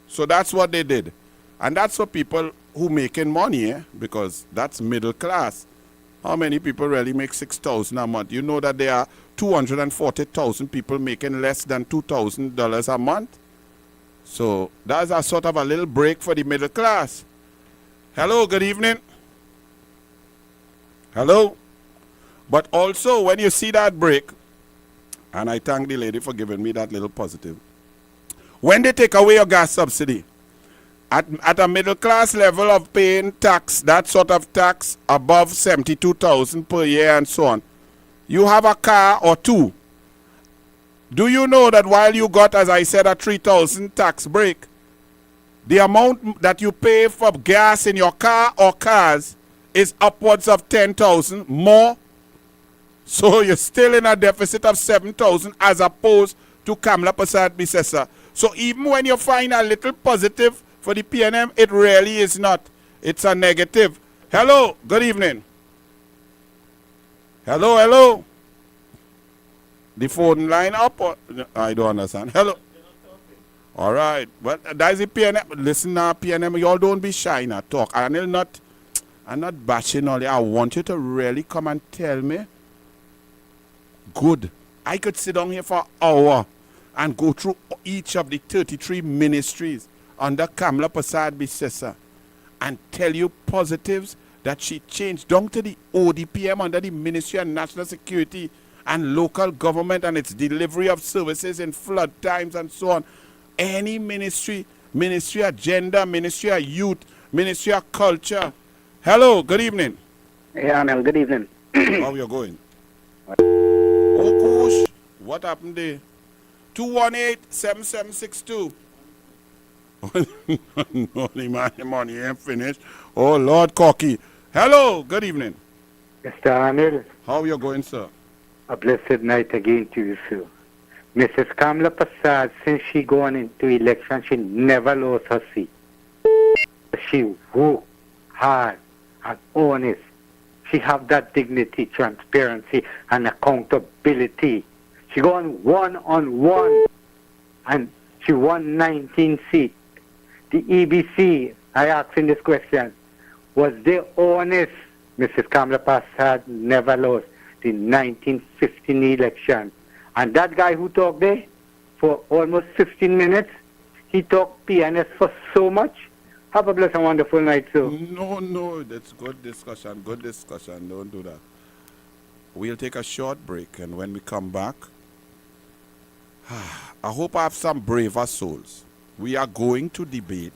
So that's what they did. And that's for people who making money, because that's middle class. How many people really make 6,000 a month? You know that there are 240,000 people making less than $2,000 a month. So that's a sort of a little break for the middle class. Hello, good evening. Hello. But also, when you see that break, and I thank the lady for giving me that little positive, when they take away your gas subsidy, at a middle class level of paying tax, that sort of tax above 72,000 per year and so on, you have a car or two. Do you know that while you got, as I said, a 3,000 tax break, the amount that you pay for gas in your car or cars is upwards of 10,000 more? So you're still in a deficit of 7,000 as opposed to Kamala Prasad Bisesa. So even when you find a little positive for the PNM, it really is not. It's a negative. Hello, good evening. Hello, hello. The phone line up or I don't understand. Hello. All right. Well, that's the PNM. Listen now, PNM, y'all don't be shy now. Talk. I'm not bashing all you. I want you to really come and tell me. Good. I could sit down here for an hour and go through each of the 33 ministries under Kamala Prasad Bisesa and tell you positives that she changed down to the ODPM under the Ministry of National Security and local government and its delivery of services in flood times and so on. Any ministry, Ministry of Gender, Ministry of Youth, Ministry of Culture. Hello, good evening. Yeah, Anil, good evening. How you going? Oh, gosh. What happened there? 218-7762. No, the money ain't finished. Oh, Lord Cocky. Hello, good evening. Mr. Anil. How you going, sir? A blessed night again to you, sir. Mrs. Kamala Prasad, since she gone into election, she never lost her seat. She worked hard and honest. She have that dignity, transparency, and accountability. She gone one-on-one, and she won 19 seats. The EBC, I asking this question, was they honest? Mrs. Kamala Prasad never lost the 1915 election. And that guy who talked there for almost 15 minutes, he talked PNS for so much. Have a blessed and wonderful night, sir. No, that's good discussion. Don't do that. We'll take a short break, and when we come back, I hope I have some braver souls. We are going to debate.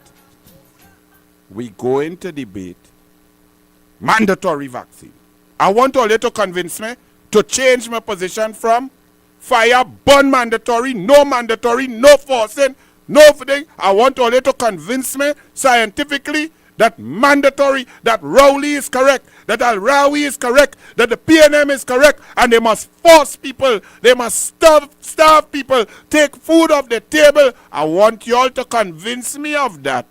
We're going to debate mandatory vaccine. I want all you to convince me to change my position from fire, burn mandatory, no forcing, no thing. I want all you to convince me scientifically that mandatory, that Rowley is correct, that Al-Rawi is correct, that the PNM is correct, and they must force people, they must starve people, take food off the table. I want you all to convince me of that.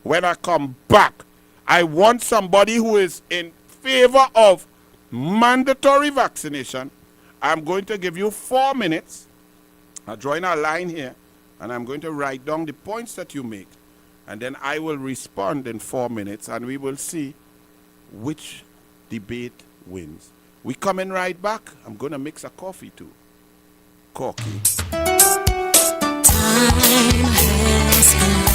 When I come back, I want somebody who is in favor of mandatory vaccination. I'm going to give you 4 minutes. I'll join a line here, and I'm going to write down the points that you make. And then I will respond in 4 minutes, and we will see which debate wins. We coming right back. I'm going to mix a coffee too. Coffee. Time has come.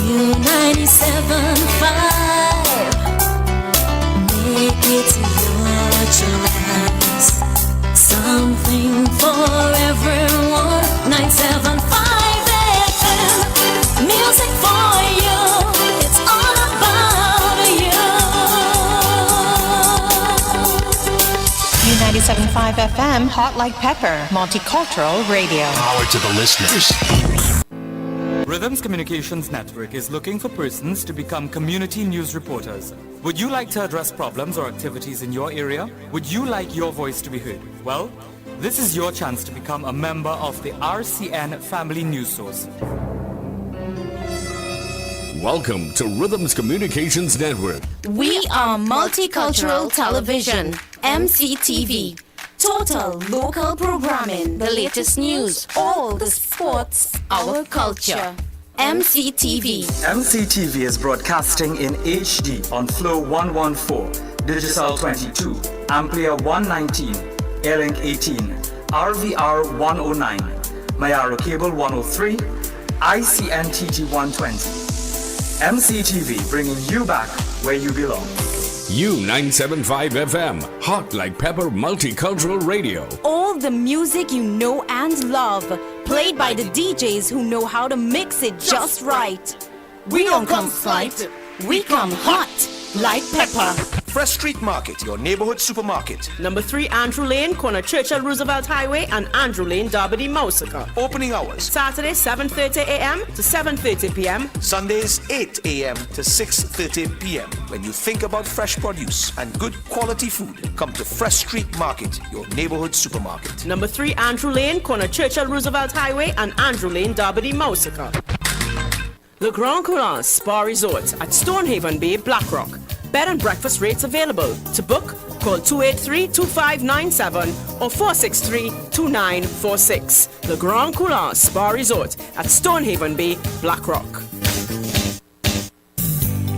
New 97.5. Make it your choice. Something for everyone. 975 FM. Music for you. It's all about you. New 97.5 FM, hot like pepper, multicultural radio. Power to the listeners. Rhythms Communications Network is looking for persons to become community news reporters. Would you like to address problems or activities in your area? Would you like your voice to be heard? Well, this is your chance to become a member of the RCN Family News Source. Welcome to Rhythms Communications Network. We are Multicultural Television, MCTV. Total local programming, the latest news, all the sports, our culture. MCTV. MCTV is broadcasting in HD on Flow 114, Digital 22, Amplia 119, Airlink 18, RVR 109, Mayaro Cable 103, ICNTT 120. MCTV bringing you back where you belong. U975 FM, hot like pepper multicultural radio. All the music you know and love, played by the DJs who know how to mix it just right. We don't come slight, we come hot like pepper. Fresh Street Market, your neighborhood supermarket. Number 3 Andrew Lane, corner Churchill Roosevelt Highway and Andrew Lane, Derby, Mousica. Opening hours. Saturday 7:30 a.m. to 7:30 p.m. Sundays 8 a.m. to 6:30 p.m. When you think about fresh produce and good quality food, come to Fresh Street Market, your neighborhood supermarket. Number 3 Andrew Lane, corner Churchill Roosevelt Highway and Andrew Lane, Derby, Mousica. The Grand Coulant Spa Resort at Stonehaven Bay, Blackrock. Bed and breakfast rates available. To book, Call 283-2597 or 463-2946. The Grand Couloir Spa Resort at Stonehaven Bay, Blackrock.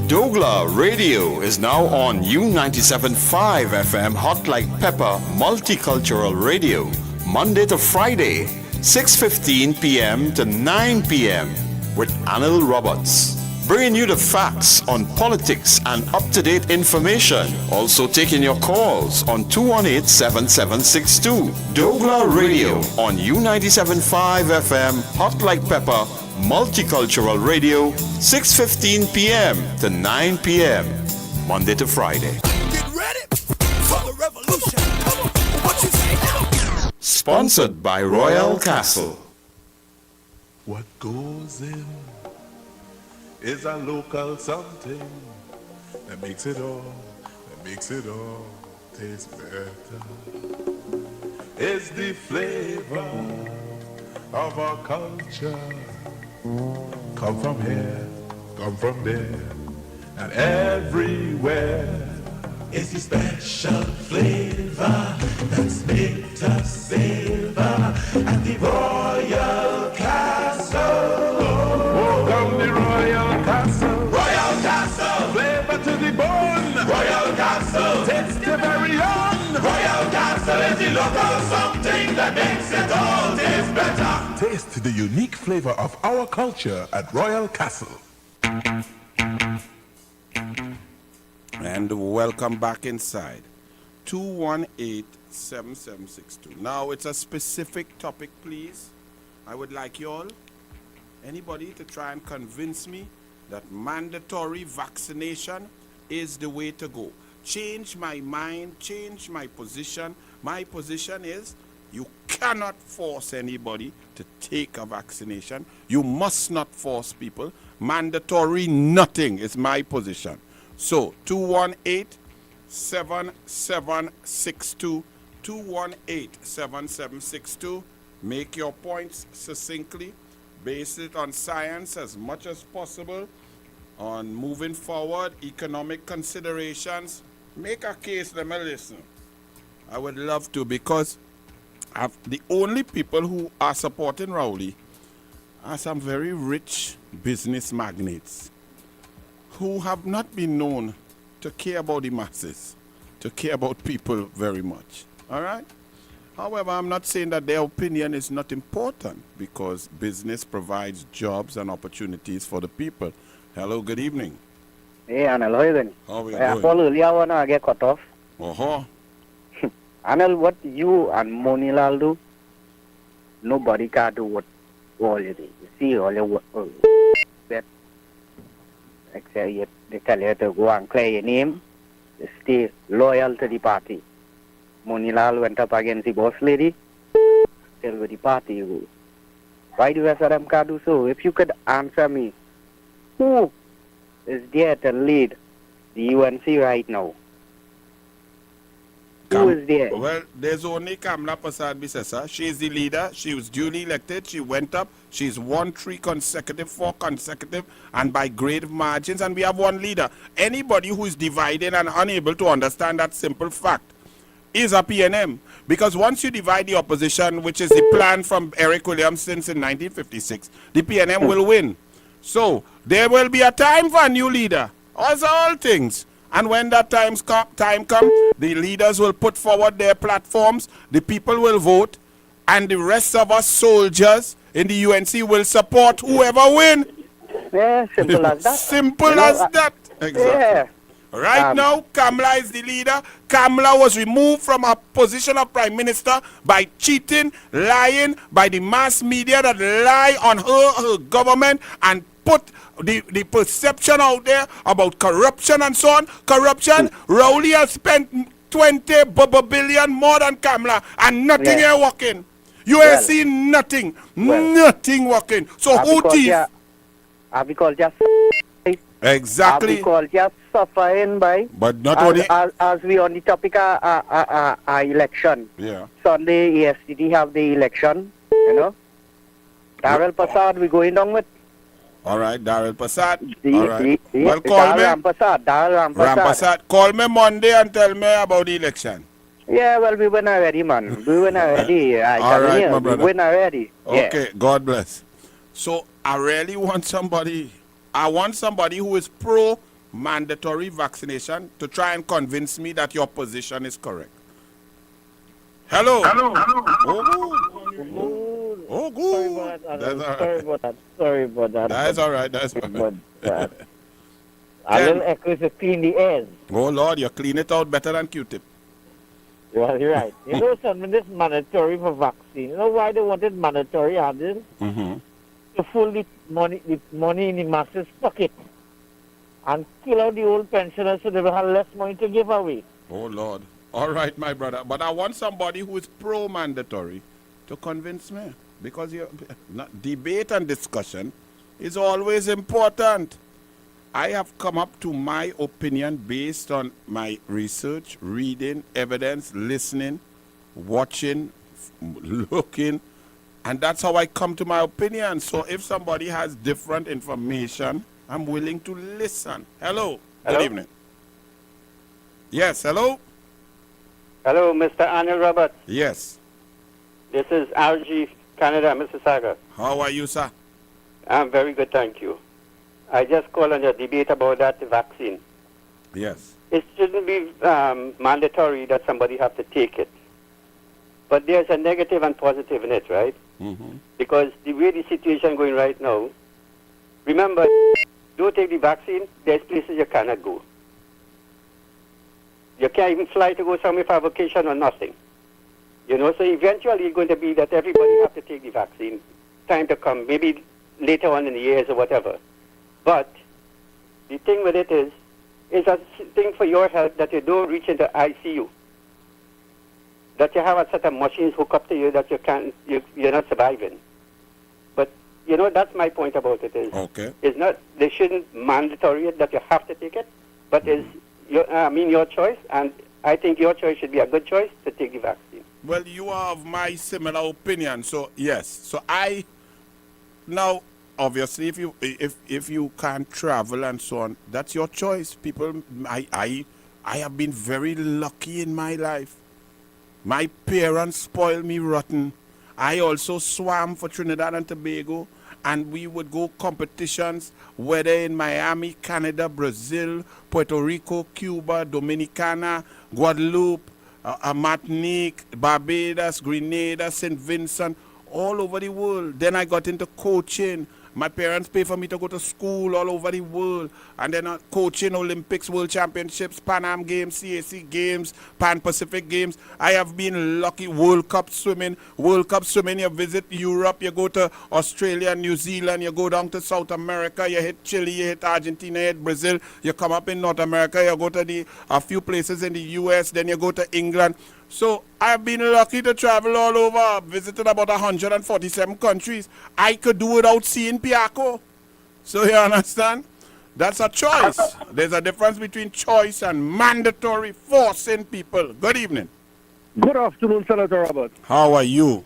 douglAR Radio is now on U97.5 FM Hot Like Pepper Multicultural Radio, Monday to Friday, 6:15 p.m. to 9 p.m. with Anil Roberts, bringing you the facts on politics and up-to-date information. Also taking your calls on 218-7762. douglAR Radio on U97.5 FM Hot Like Pepper Multicultural Radio, 6:15 p.m. to 9 p.m. Monday to Friday. Get ready for the revolution. What you say? Sponsored by Royal Castle. What goes in is a local something that makes it all taste better. It's the flavor of our culture. Come from here, come from there, and everywhere. It's the special flavor that's made us savor at the Royal Castle. Welcome the Royal Castle. Royal Castle. Flavor to the bone. Royal Castle. Taste the very own. Royal Castle is the local something that makes it all taste better. Taste the unique flavor of our culture at Royal Castle. And welcome back inside. 218-7762. Now it's a specific topic, please. I would like you all, anybody, to try and convince me that mandatory vaccination is the way to go. Change my mind, change my position. My position is you cannot force anybody to take a vaccination. You must not force people. Mandatory nothing is my position. So 218-7762, 218-7762. Make your points succinctly. Base it on science as much as possible. On moving forward, economic considerations. Make a case, let me listen. I would love to, because the only people who are supporting Rowley are some very rich business magnates who have not been known to care about the masses, to care about people very much. All right? However, I'm not saying that their opinion is not important, because business provides jobs and opportunities for the people. Hello, good evening. Hey, Anil, how are you doing? How are you I called earlier when I get cut off. Uh-huh. Anil, what you and Monilal do, nobody can do what all you do. You see all your work. Except they tell you to go and clear your name, to stay loyal to the party. Monilal went up against the boss lady, tell with the party you go. Why do the rest of them can't do so? If you could answer me, who is there to lead the UNC right now? Who is there? Well, there's only Kamla Prasad Bisesa. She is the leader. She was duly elected. She went up. She's won 4 consecutive, and by great margins. And we have one leader. Anybody who is divided and unable to understand that simple fact is a PNM. Because once you divide the opposition, which is the plan from Eric Williams since in 1956, the PNM will win. So there will be a time for a new leader. As all things. And when that time comes, the leaders will put forward their platforms, the people will vote, and the rest of us soldiers in the UNC will support whoever wins. Yeah, simple as that. Simple as that. Exactly. Yeah. Right now, Kamla is the leader. Kamla was removed from her position of prime minister by cheating, lying, by the mass media that lie on her government and put the perception out there about corruption and so on. Corruption, Rowley has spent 20 billion more than Kamla, and nothing here working. You ain't seen nothing. Nothing working. So who thief? Agriculture. Exactly. Agriculture suffering by. But not only. As we on the topic of election. Yeah. Sunday, ESTD have the election, you know. Darrell Prasad, we going down with. All right, Daryl Passat. All right. Well, call Daryl me. Rampasat. Call me Monday and tell me about the election. Yeah, well, we win already, man. We win already. All right, my brother. We win already. Okay, God bless. So I really want somebody. I want somebody who is pro mandatory vaccination to try and convince me that your position is correct. Hello. Oh, good. Sorry about that. That's all right. That's all right. A little echo to clean the air. Oh, Lord, you clean it out better than Q-tip. Well, you're right. You know something, this mandatory for vaccine. You know why they wanted mandatory, Adil? To fool the money in the masses' pocket and kill out the old pensioners so they will have less money to give away. Oh, Lord. All right, my brother. But I want somebody who is pro-mandatory to convince me. Because debate and discussion is always important. I have come up to my opinion based on my research, reading, evidence, listening, watching, looking, and that's how I come to my opinion. So if somebody has different information, I'm willing to listen. Hello. Good evening. Yes, hello. Hello, Mr. Anil Roberts. Yes. This is RG, Canada, Mississauga. How are you, sir? I'm very good, thank you. I just called on your debate about that vaccine. Yes. It shouldn't be mandatory that somebody have to take it. But there's a negative and positive in it, right? Because the way the situation going right now, remember, don't take the vaccine, there's places you cannot go. You can't even fly to go somewhere for a vacation or nothing. You know, so eventually it's going to be that everybody have to take the vaccine. Time to come, maybe later on in the years or whatever. But the thing with it is a thing for your health that you don't reach into ICU. That you have a set of machines hooked up to you that you're not surviving. But, you know, that's my point about it is. Okay. It's not, they shouldn't mandatory it that you have to take it, but it's your choice, and I think your choice should be a good choice to take the vaccine. Well, you have my similar opinion, so yes. So now, obviously, if you can't travel and so on, that's your choice. People, I have been very lucky in my life. My parents spoiled me rotten. I also swam for Trinidad and Tobago, and we would go competitions, whether in Miami, Canada, Brazil, Puerto Rico, Cuba, Dominicana, Guadeloupe, Martinique, Barbados, Grenada, St. Vincent, all over the world. Then I got into coaching. My parents paid for me to go to school all over the world. And then coaching, Olympics, World Championships, Pan Am Games, CAC Games, Pan Pacific Games. I have been lucky. World Cup swimming. You visit Europe, you go to Australia, New Zealand, you go down to South America, you hit Chile, you hit Argentina, you hit Brazil, you come up in North America, you go to a few places in the US, then you go to England. So I've been lucky to travel all over, visited about 147 countries. I could do without seeing Piaco. So you understand? That's a choice. There's a difference between choice and mandatory forcing people. Good evening. Good afternoon, Senator Robert. How are you?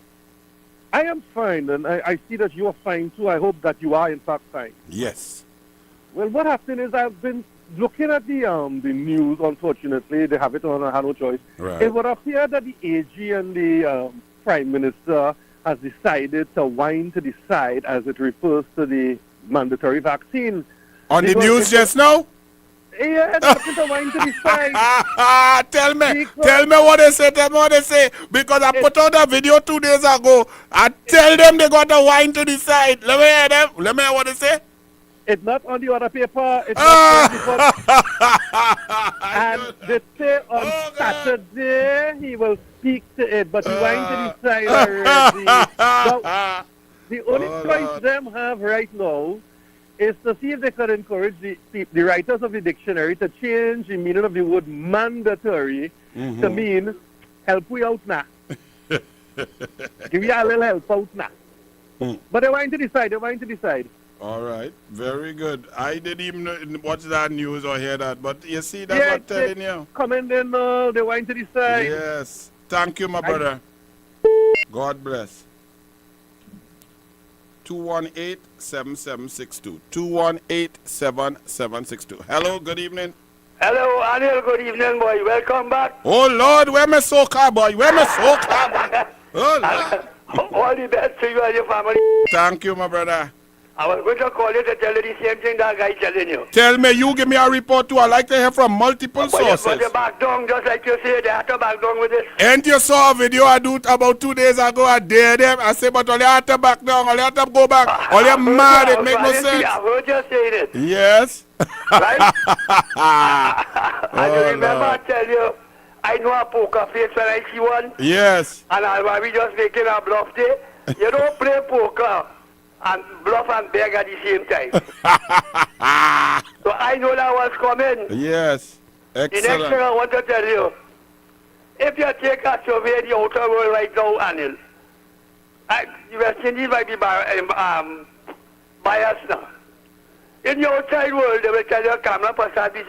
I am fine, and I see that you are fine too. I hope that you are in fact fine. Yes. Well, what happened is I've been looking at the news. Unfortunately, they have it on. I had no choice. Right. It would appear that the AG and the Prime Minister has decided to wind to the side as it refers to the mandatory vaccine. On the news just now? Yeah, they're looking to wind to the side. Tell me what they say. Because I put out a video 2 days ago. I tell them they got to wind to the side. Let me hear them. Let me hear what they say. It's not on the other paper. It's not on the and they say on Saturday he will speak to it, but he went to the side already. Now, the only choice them have right now is to see if they can encourage the writers of the dictionary to change the meaning of the word mandatory to mean help we out now. Give you a little help out now. But they want to decide. All right, very good. I didn't even watch that news or hear that, but you see, that's what I'm telling you. Coming in, they want to decide. Yes. Thank you, my brother. God bless. 218-7762. 218-7762. Hello, good evening. Hello, Anil. Good evening, boy. Welcome back. Oh, Lord, where my soca, boy? Where my soca, boy? Oh, Lord. All the best to you and your family. Thank you, my brother. I was going to call you to tell you the same thing that guy telling you. Tell me, you give me a report too. I like to hear from multiple sources. But you back down, just like you say, they have to back down with this. And you saw a video I do about 2 days ago. I dare them. I say, but all you have to back down. All you have to go back. All you mad. It make no sense. I heard you saying it. Yes. Right? And you remember I tell you, I know a poker face when I see one. Yes. And we just making a bluff day. You don't play poker and bluff and beg at the same time. So I know that was coming. Yes. The next Excellent. thing I want to tell you, if you take a survey in the outer world right now, Anil, the West Indies might be biased now. In the outside world, they will tell you Kamala Prasad is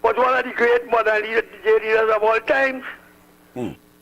was one of the great modern leaders of all times.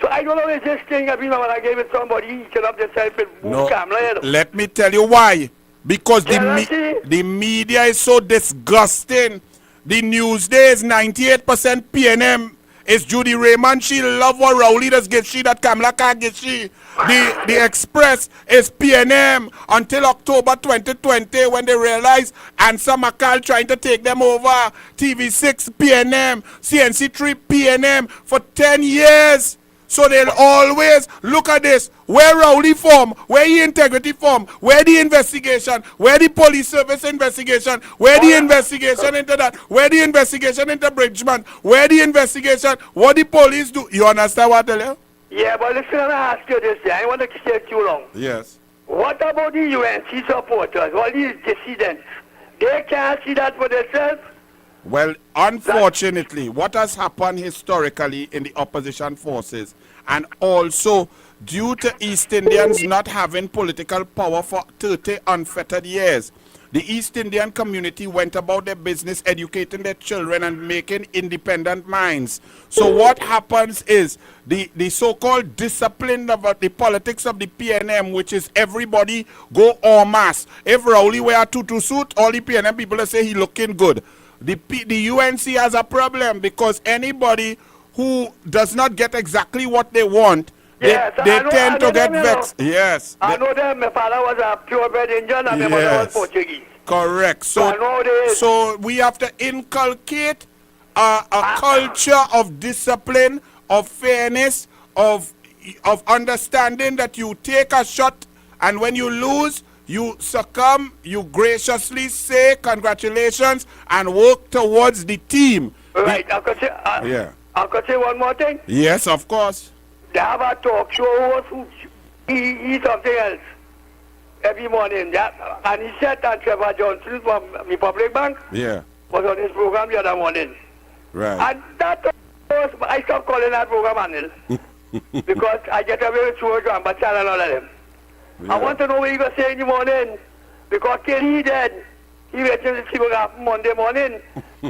So I don't know if this thing, I mean, when I gave it somebody, he can up yourself and No, Kamala, you know. let me tell you why. Because the media is so disgusting. The Newsday is 98% PNM. It's Judy Raymond. She love what Rowley does get she that Kamala can't get she. The Express is PNM until October 2020 when they realize Ansa Makal trying to take them over. TV6 PNM, CNC3 PNM for 10 years. So they'll always look at this. Where Rowley form, where the integrity form, where the investigation, where the police service investigation, where the investigation into that, where the investigation into Bridgman, where the investigation, what the police do. You understand what I tell you? Yeah, but listen, I ask you this, I want to stay too long. Yes. What about the UNC supporters, all these dissidents? They can't see that for themselves? Well, unfortunately, what has happened historically in the opposition forces, and also due to East Indians not having political power for 30 unfettered years, the East Indian community went about their business educating their children and making independent minds. So what happens is the so-called discipline of the politics of the PNM, which is everybody go en masse. If Rowley wear a tutu suit, all the PNM people will say he looking good. The UNC has a problem because anybody who does not get exactly what they want, yes, they tend to get vexed. Yes. I know them. My father was a purebred Indian and my mother was Portuguese. Correct. So we have to inculcate a culture of discipline, of fairness, of understanding that you take a shot and when you lose, you succumb, you graciously say congratulations and work towards the team. Right. I could say one more thing. Yes, of course. They have a talk show host who eat something else every morning. And he said that Trevor Johnson from Republic Bank was on his program the other morning. Right. And that was, I stopped calling that program Anil because I get away with George and Bachal and all of them. I want to know what he was saying in the morning because till he dead, he waited to see what happened Monday morning.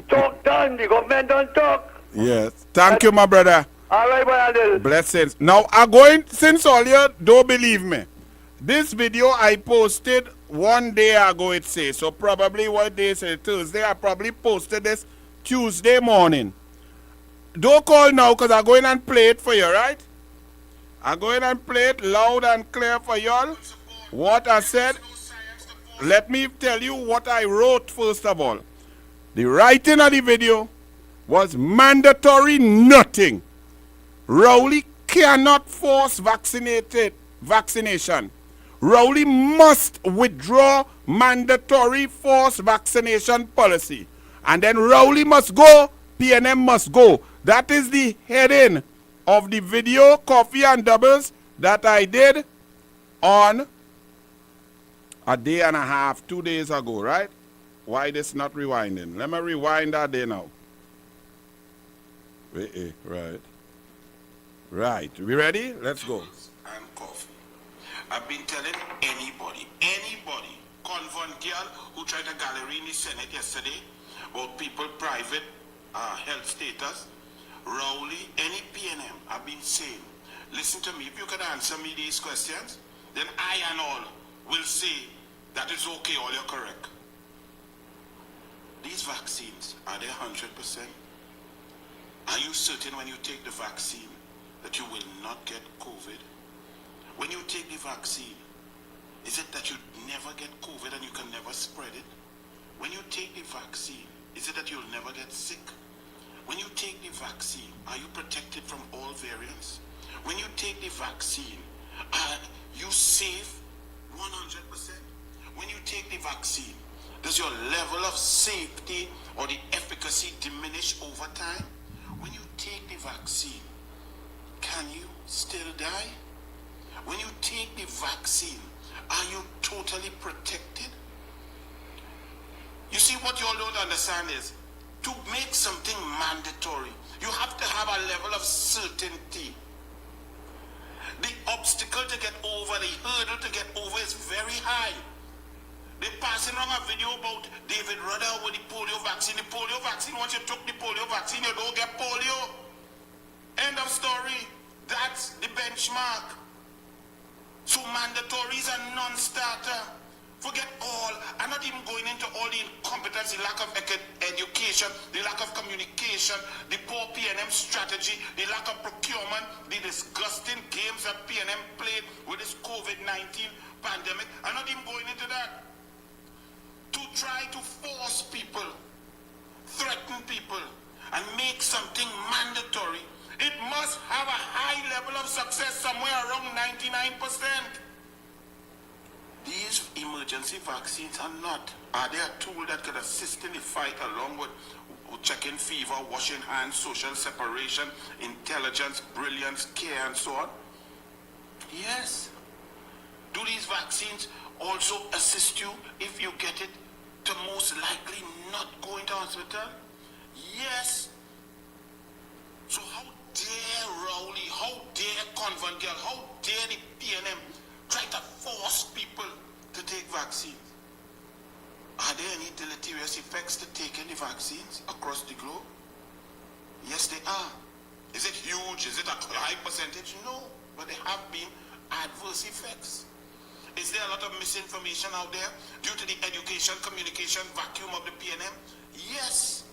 Talk done, the government don't talk. Yes. Thank you, my brother. All right, brother. Blessings. Now, I'm going, since all you don't believe me, this video I posted 1 day ago, it says. So probably what day is it? Thursday. I probably posted this Tuesday morning. Don't call now because I'm going and play it for you, right? I'm going and play it loud and clear for y'all. What I said. Let me tell you what I wrote first of all. The writing of the video was mandatory nothing. Rowley cannot force vaccination. Rowley must withdraw mandatory forced vaccination policy. And then Rowley must go, PNM must go. That is the heading of the video, Coffee and Doubles, that I did on a day and a half, 2 days ago, right? Why this not rewinding? Let me rewind that day now. Right. Right. We ready? Let's go. And coffee. I've been telling anybody, convent girl who tried to gallery in the Senate yesterday about people private health status, Rowley, any PNM, I've been saying, listen to me, if you can answer me these questions, then I and all will say that it's okay, all you're correct. These vaccines, are they 100%? Are you certain when you take the vaccine that you will not get COVID? When you take the vaccine, is it that you never get COVID and you can never spread it? When you take the vaccine, is it that you'll never get sick? When you take the vaccine, are you protected from all variants? When you take the vaccine, are you safe 100%? When you take the vaccine, does your level of safety or the efficacy diminish over time? When you take the vaccine, can you still die? When you take the vaccine, are you totally protected? You see, what you all don't understand is, to make something mandatory, you have to have a level of certainty. The obstacle to get over, the hurdle to get over is very high. They're passing around a video about David Rudder with the polio vaccine. The polio vaccine, once you took the polio vaccine, you don't get polio. End of story. That's the benchmark. So mandatories are non-starter. Forget all. I'm not even going into all the incompetence, the lack of education, the lack of communication, the poor PNM strategy, the lack of procurement, the disgusting games that PNM played with this COVID-19 pandemic. I'm not even going into that. To try to force people, threaten people, and make something mandatory, it must have a high level of success, somewhere around 99%. These emergency vaccines are not. Are they a tool that could assist in the fight along with checking fever, washing hands, social separation, intelligence, brilliance, care, and so on? Yes. Do these vaccines also assist you if you get it to most likely not go into hospital? Yes. So how dare Rowley, how dare Convent Girl, how dare the PNM try to force people to take vaccines? Are there any deleterious effects to taking the vaccines across the globe? Yes, they are. Is it huge? Is it a high percentage? No, but there have been adverse effects. Is there a lot of misinformation out there due to the education, communication vacuum of the PNM? Yes.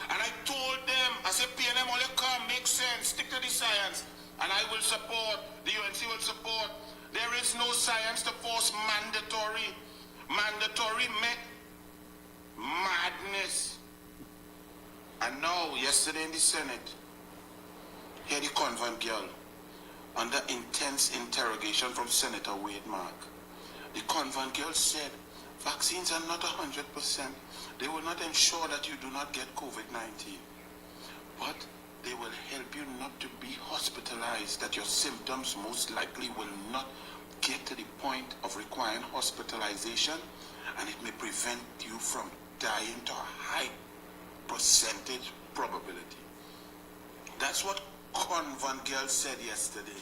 And I told them, I said, PNM, all you come, make sense, stick to the science. And I will support, the UNC will support. There is no science to force mandatory. Mandatory madness. And now, yesterday in the Senate, here the Convent Girl, under intense interrogation from Senator Wade Mark. The Convent Girl said, vaccines are not 100%. They will not ensure that you do not get COVID-19. But they will help you not to be hospitalized, that your symptoms most likely will not get to the point of requiring hospitalization, and it may prevent you from dying to a high percentage probability. That's what Convent Girl said yesterday.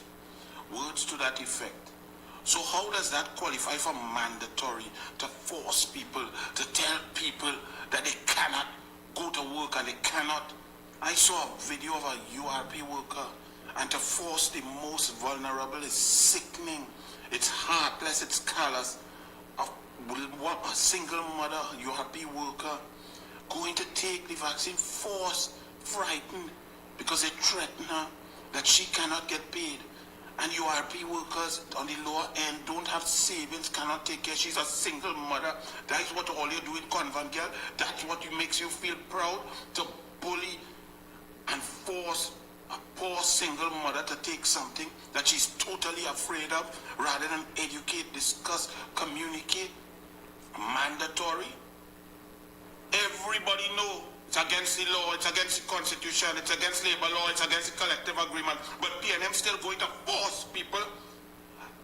Words to that effect. So how does that qualify for mandatory, to force people, to tell people that they cannot go to work and they cannot? I saw a video of a URP worker, and to force the most vulnerable is sickening. It's heartless, it's callous. A single mother, URP worker, going to take the vaccine, forced, frightened, because they threaten her that she cannot get paid. And URP workers on the lower end don't have savings, cannot take care. She's a single mother. That is what all you do in Convent Girl. That's what makes you feel proud, to bully and force a poor single mother to take something that she's totally afraid of, rather than educate, discuss, communicate. Mandatory. Everybody know it's against the law, it's against the constitution, it's against labor law, it's against the collective agreement. But PNM still going to force people.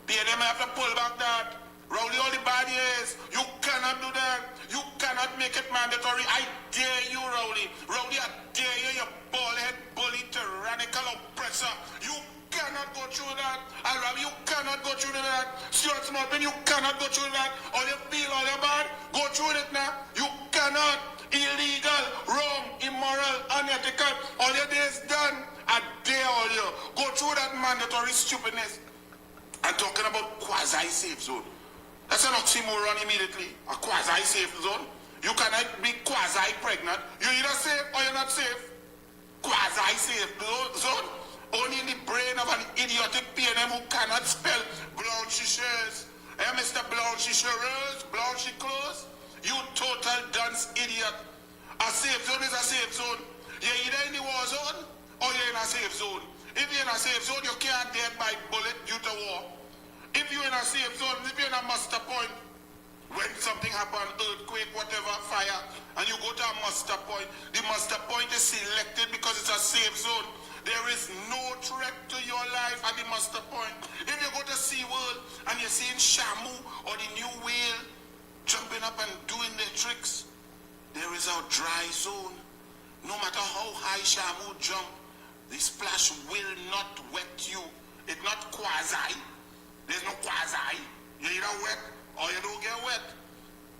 PNM have to pull back that. Rowley, all the bad years. You cannot do that. You cannot make it mandatory. I dare you, Rowley. Rowley, I dare you, you bald-head, bully, tyrannical oppressor. You cannot go through that. Arabi, you cannot go through that. Stuart Smallpin, you cannot go through that. All you feel, all you bad, go through it now. You cannot. Illegal, wrong, immoral, unethical. All your days done. I dare all you. Go through that mandatory stupidness. I'm talking about quasi-safe zone. That's an oxymoron immediately. A quasi-safe zone. You cannot be quasi-pregnant. You're either safe or you're not safe. Quasi-safe zone. Only in the brain of an idiotic PNM who cannot spell Blanchichers. Mr. Blanchichers, Blanchiclos. You total dunce idiot. A safe zone is a safe zone. You're either in the war zone or you're in a safe zone. If you're in a safe zone, you can't dead by bullet due to war. If you're in a safe zone, if you're in a muster point, when something happens, earthquake, whatever, fire, and you go to a muster point, the muster point is selected because it's a safe zone. There is no threat to your life at the muster point. If you go to SeaWorld and you're seeing Shamu or the new whale jumping up and doing their tricks, there is a dry zone. No matter how high Shamu jump, the splash will not wet you. It's not quasi. There's no quasi. You're either wet or you don't get wet.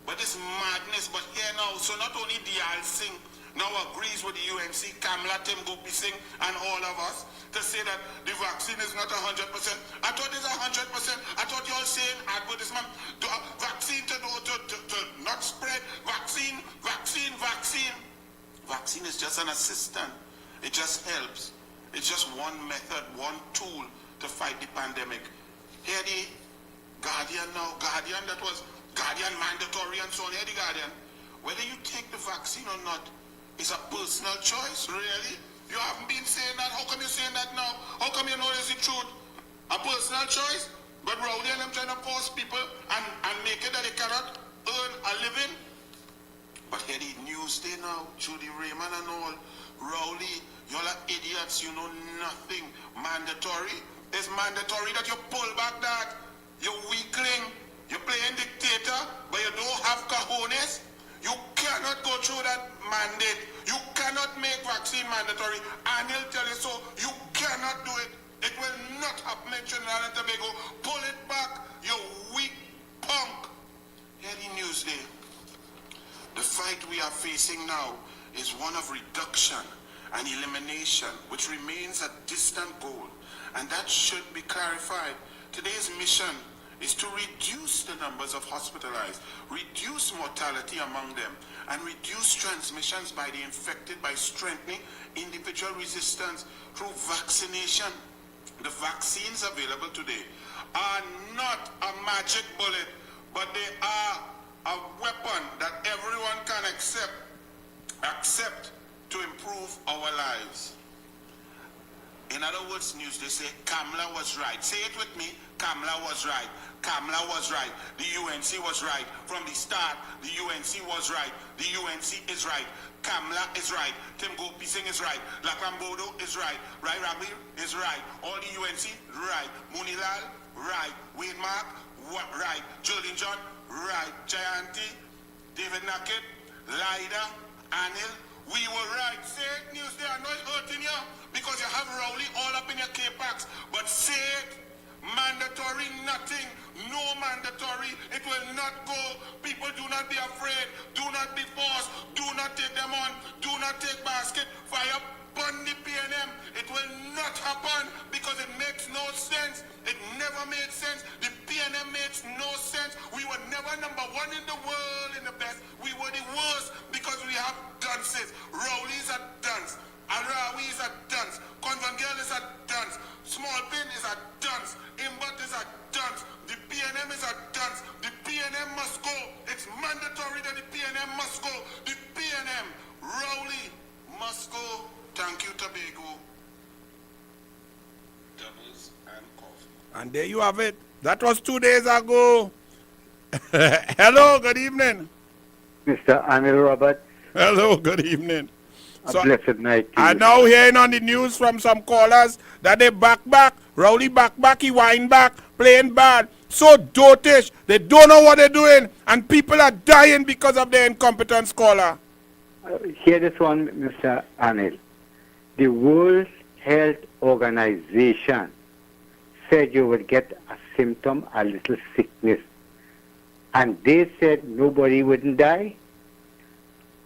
But it's madness. But here now, so not only Dial Singh now agrees with the UNC, Kamla, Tim Gopi Singh, and all of us to say that the vaccine is not 100%. I thought it's 100%. I thought you all saying advertisement, vaccine to not spread, vaccine. Vaccine is just an assistant. It just helps. It's just one method, one tool to fight the pandemic. Here the Guardian now, Guardian that was Guardian mandatory and so on. Here the Guardian. Whether you take the vaccine or not is a personal choice, really. You haven't been saying that. How come you're saying that now? How come you know it's the truth? A personal choice? But Rowley and them trying to force people and make it that they cannot earn a living. But here the Newsday now, Judy Raymond and all, Rowley, y'all are idiots, you know nothing. Mandatory? It's mandatory that you pull back that. You weakling. You're playing dictator, but you don't have cojones. You cannot go through that mandate. You cannot make vaccine mandatory. Anil tell you so. You cannot do it. It will not happen in Trinidad and Tobago. Pull it back, you weak punk. Here the Newsday. The fight we are facing now is one of reduction and elimination, which remains a distant goal, and that should be clarified. Today's mission is to reduce the numbers of hospitalized, reduce mortality among them, and reduce transmissions by the infected by strengthening individual resistance through vaccination. The vaccines available today are not a magic bullet, but they are a weapon that everyone can accept to improve our lives. In other words, news, they say Kamla was right. Say it with me. Kamla was right. Kamla was right. The UNC was right. From the start, the UNC was right. The UNC is right. Kamla is right. Tim Gopi Singh is right. Lakrambodo is right. Rai Ragbi is right. All the UNC, right. Munilal, right. Wayne Mark, right. Jolene John, right. Jayanti, David Nakit, Lida, Anil, we were right. Say it, news, they are not hurting you because you have Rowley all up in your K-Packs. But say it, mandatory, nothing, no mandatory, it will not go. People, do not be afraid, do not be forced, do not take them on, do not take basket, fire upon the PNM. It will not happen because it makes no sense. It never made sense. The PNM makes no sense. We were never number one in the world in the best. We were the worst because we have dunces. Rowley's a dunce. Arawi is a dunce. Convent Girl is a dunce. Small Pin is a dunce. Imbot is a dunce. The PNM is a dunce. The PNM must go. It's mandatory that the PNM must go. The PNM, Rowley, must go. Thank you, Tobago. Doubles and coffee. And there you have it. That was 2 days ago. Hello, good evening. Mr. Anil Roberts. Hello, good evening. A blessed night to I you. now hearing on the news from some callers that they back, Rowley back, he wind back, playing bad, so dotish, they don't know what they're doing, and people are dying because of their incompetence, caller. Hear this one, Mr. Anil. The World Health Organization said you would get a symptom, a little sickness, and they said nobody wouldn't die.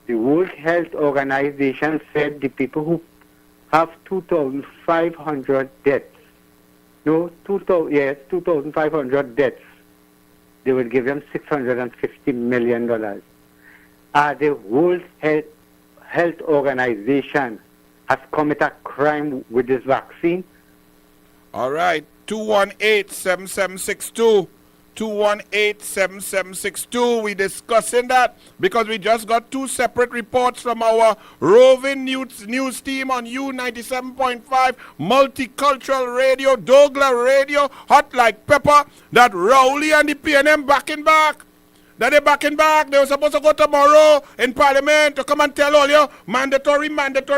The World Health Organization said the people who have 2,500 deaths, 2,500 deaths they will give him $650 million. The World Health Organization has committed a crime with this vaccine. All right, 218-7762. 218-7762. We discussing that because we just got two separate reports from our roving news team on U97.5 multicultural radio, douglAR radio, hot like pepper, that Rowley and the PNM backing back. That they backing back. They were supposed to go tomorrow in Parliament to come and tell all you mandatory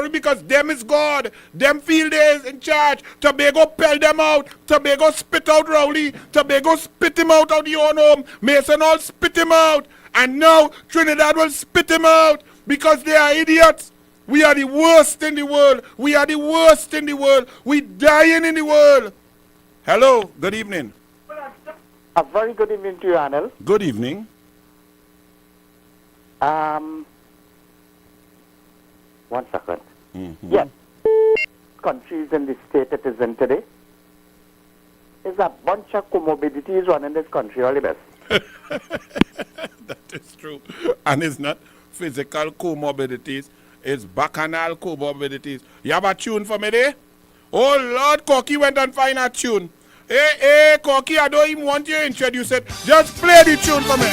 because them is God. Them feel they is in charge. Tobago pell them out. Tobago spit out Rowley. Tobago spit him out of the own home. Mason all spit him out. And now Trinidad will spit him out because they are idiots. We are the worst in the world. We are the worst in the world. We dying in the world. Hello. Good evening. A very good evening to you, Anil. Good evening. One second. Mm-hmm. Yes. Countries in the state it is in today. There's a bunch of comorbidities running this country, all the best. That is true. And it's not physical comorbidities, it's bacchanal comorbidities. You have a tune for me there? Oh Lord, Corky went and find a tune. Hey, Corky, I don't even want you to introduce it. Just play the tune for me.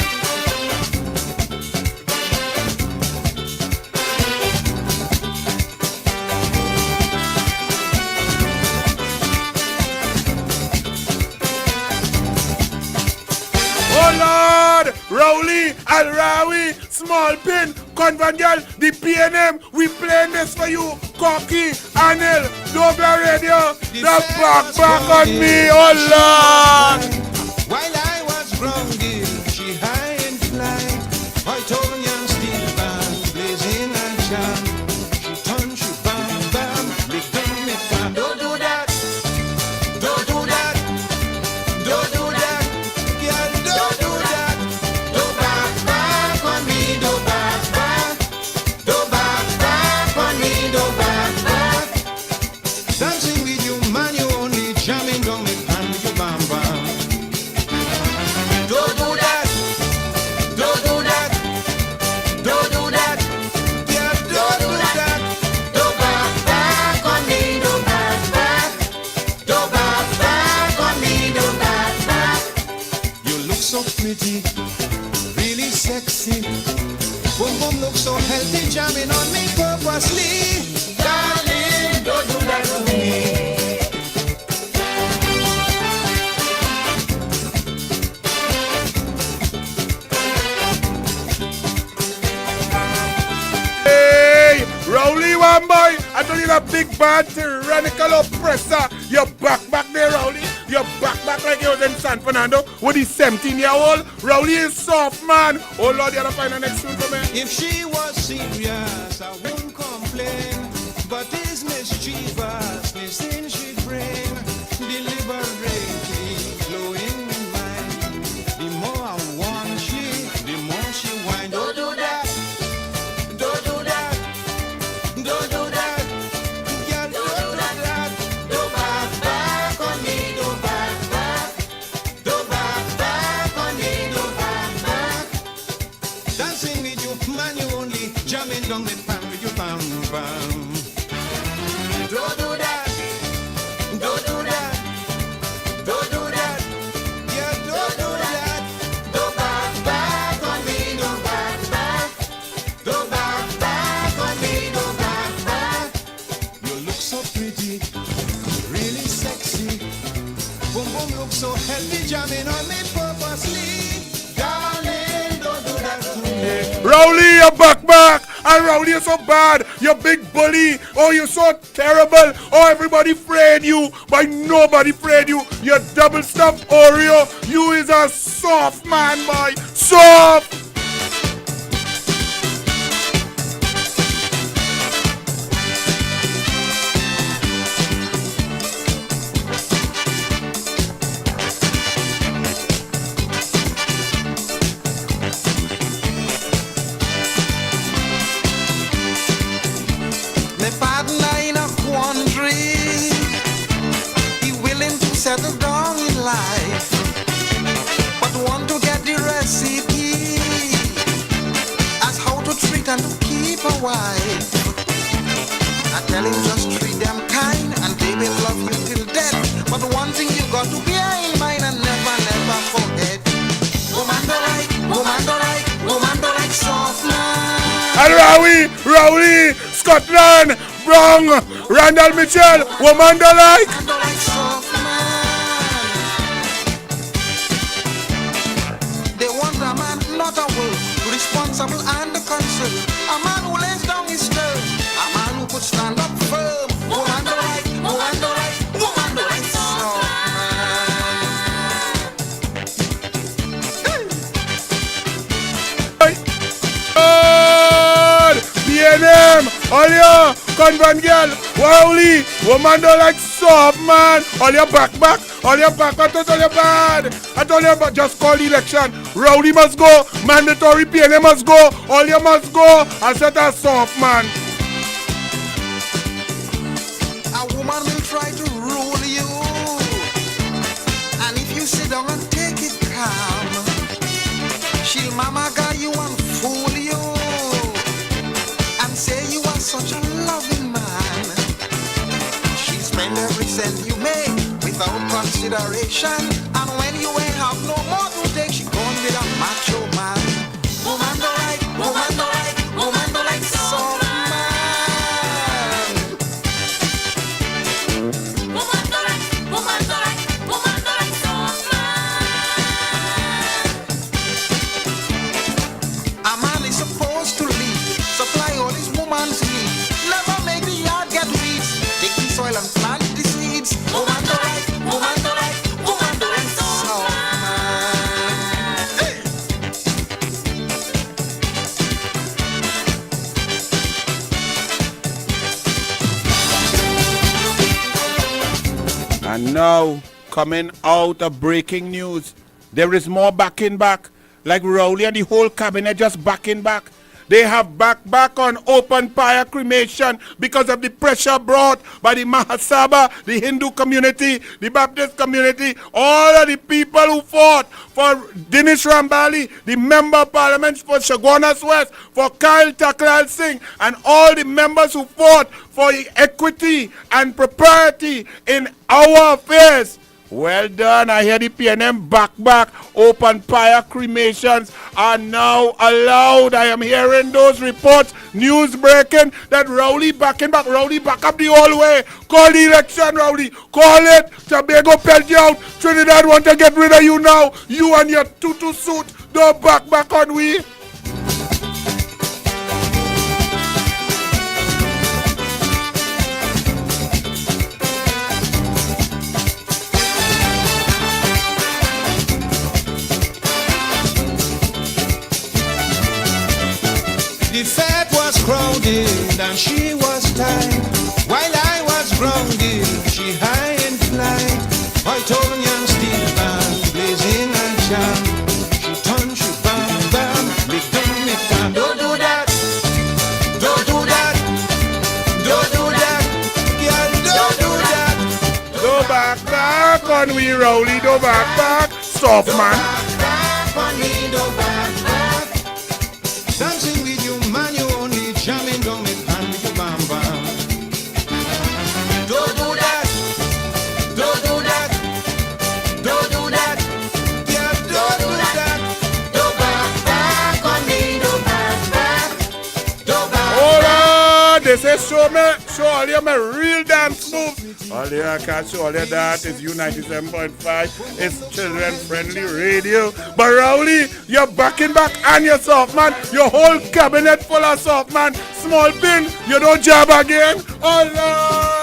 Lord, Rowley, Al-Rawi, Small Pin, Convent Girl, the PNM, we playing this for you. Corky, Anil, douglAR Radio, the back on me, oh Lord. While I was grounded, she high and fly. I told young steel band, blazing and charm. She turned, she bam, bam, big bam, big bam. Don't do that, don't do that, don't do that. Really sexy. Boom boom look so healthy, jamming on me purposely. Darling, don't do that to me. Hey, Rowley, one boy. I told you that big bad tyrannical oppressor. You're back there, Rowley. You're back like you was in San Fernando with the 17-year-old. Rowley is soft, man. Oh, Lord, you gotta find the next tune for me. If she was serious, I wouldn't complain. But this mischievous, this thing she bring, deliberating, blowing my mind. The more I want she, the more she whine. Don't do that, don't do that, don't do that. Girl, don't do that. Don't back on me, don't back. Don't back on me, don't back. Dancing with you, man, you only jamming down the pan with your bam, bam. Don't do that, don't do that, don't do that. Yeah, don't do that. Don't back on me, don't back. Don't back on me, don't back. You look so pretty, really sexy. Boom boom look so healthy, jamming on me purposely. Darling, don't do that to me. Rowley, you're back. And Rowley, you're so bad. You're big bully. Oh, you're so terrible. Oh, everybody afraid you, but nobody afraid you. You're double stuffed Oreo. You is a soft man, boy. Soft. Settle down in life, but want to get the recipe as how to treat and to keep a wife. I tell him just treat them kind and they will love you till death. But one thing you got to bear in mind and never, never forget. Woman don't like, woman don't like, woman don't like soft man. And Rowley, Scotland, Brown, Randall Mitchell, woman don't like. Woman don't like soft man. They want a man, not a wolf, responsible and concerned. A man who lays down his nerve, a man who could stand up firm. Woman don't like, woman don't like, woman don't like soft man. BNM, all your convent girl, Wowly, woman don't like soft man. All your back, all your back, I told you bad. I told you about just call the election. Rowdy must go, mandatory PNM must go, all you must go. I said a soft man. A woman will try to rule you, and if you sit down and take it calm, she'll mamaga you and fool you, and say you are such a loving man. She'll spend every cent you make without consideration, and when you ain't have no more to take, she gone with a macho man. Woman don't like, woman don't like, woman don't like soft man. Woman don't like, woman don't like, woman don't like soft man. A man is supposed to lead, supply all his woman's needs, never make the yard get weeds, take the soil and plant the seeds. Woman don't like, woman don't like, woman don't like soft man. Hey. And now, coming out of breaking news, there is more backing back. Like Rowley and the whole cabinet just backing back. They have back on open fire cremation because of the pressure brought by the Mahasabha, the Hindu community, the Baptist community, all of the people who fought for Dinesh Rambali, the member of parliament for Chaguanas West, for Kyle Taklal Singh, and all the members who fought for equity and propriety in our affairs. Well done. I hear the PNM back, open fire cremations are now allowed. I am hearing those reports, news breaking, that Rowley backing back. Rowley back up the whole way. Call the election, Rowley. Call it. Tobago pelt you out. Trinidad want to get rid of you now. You and your tutu suit. Don't back on we. The fat was crowded and she was tight, while I was grounded, she high and fly. I told young steel band, blazing and charm. She turned, she bam, big done, me can. Don't do that, don't do that, don't do that, girl, don't do that. Go back on we, Rowley, go back, soft man. Back on me, go back. Dancing with you, man, you only jamming, don't make hand with your bam bam. Don't do that, don't do that, don't do that, yeah, don't do that. Go back on me, go back, go back. Hold on, this is show all you my real dance moves. All you can show all you that is U97.5. It's children friendly radio. But Rowley, you're backing back and you're soft man. Your whole cabinet full of soft man. Small pin, you don't jab again. Oh Lord!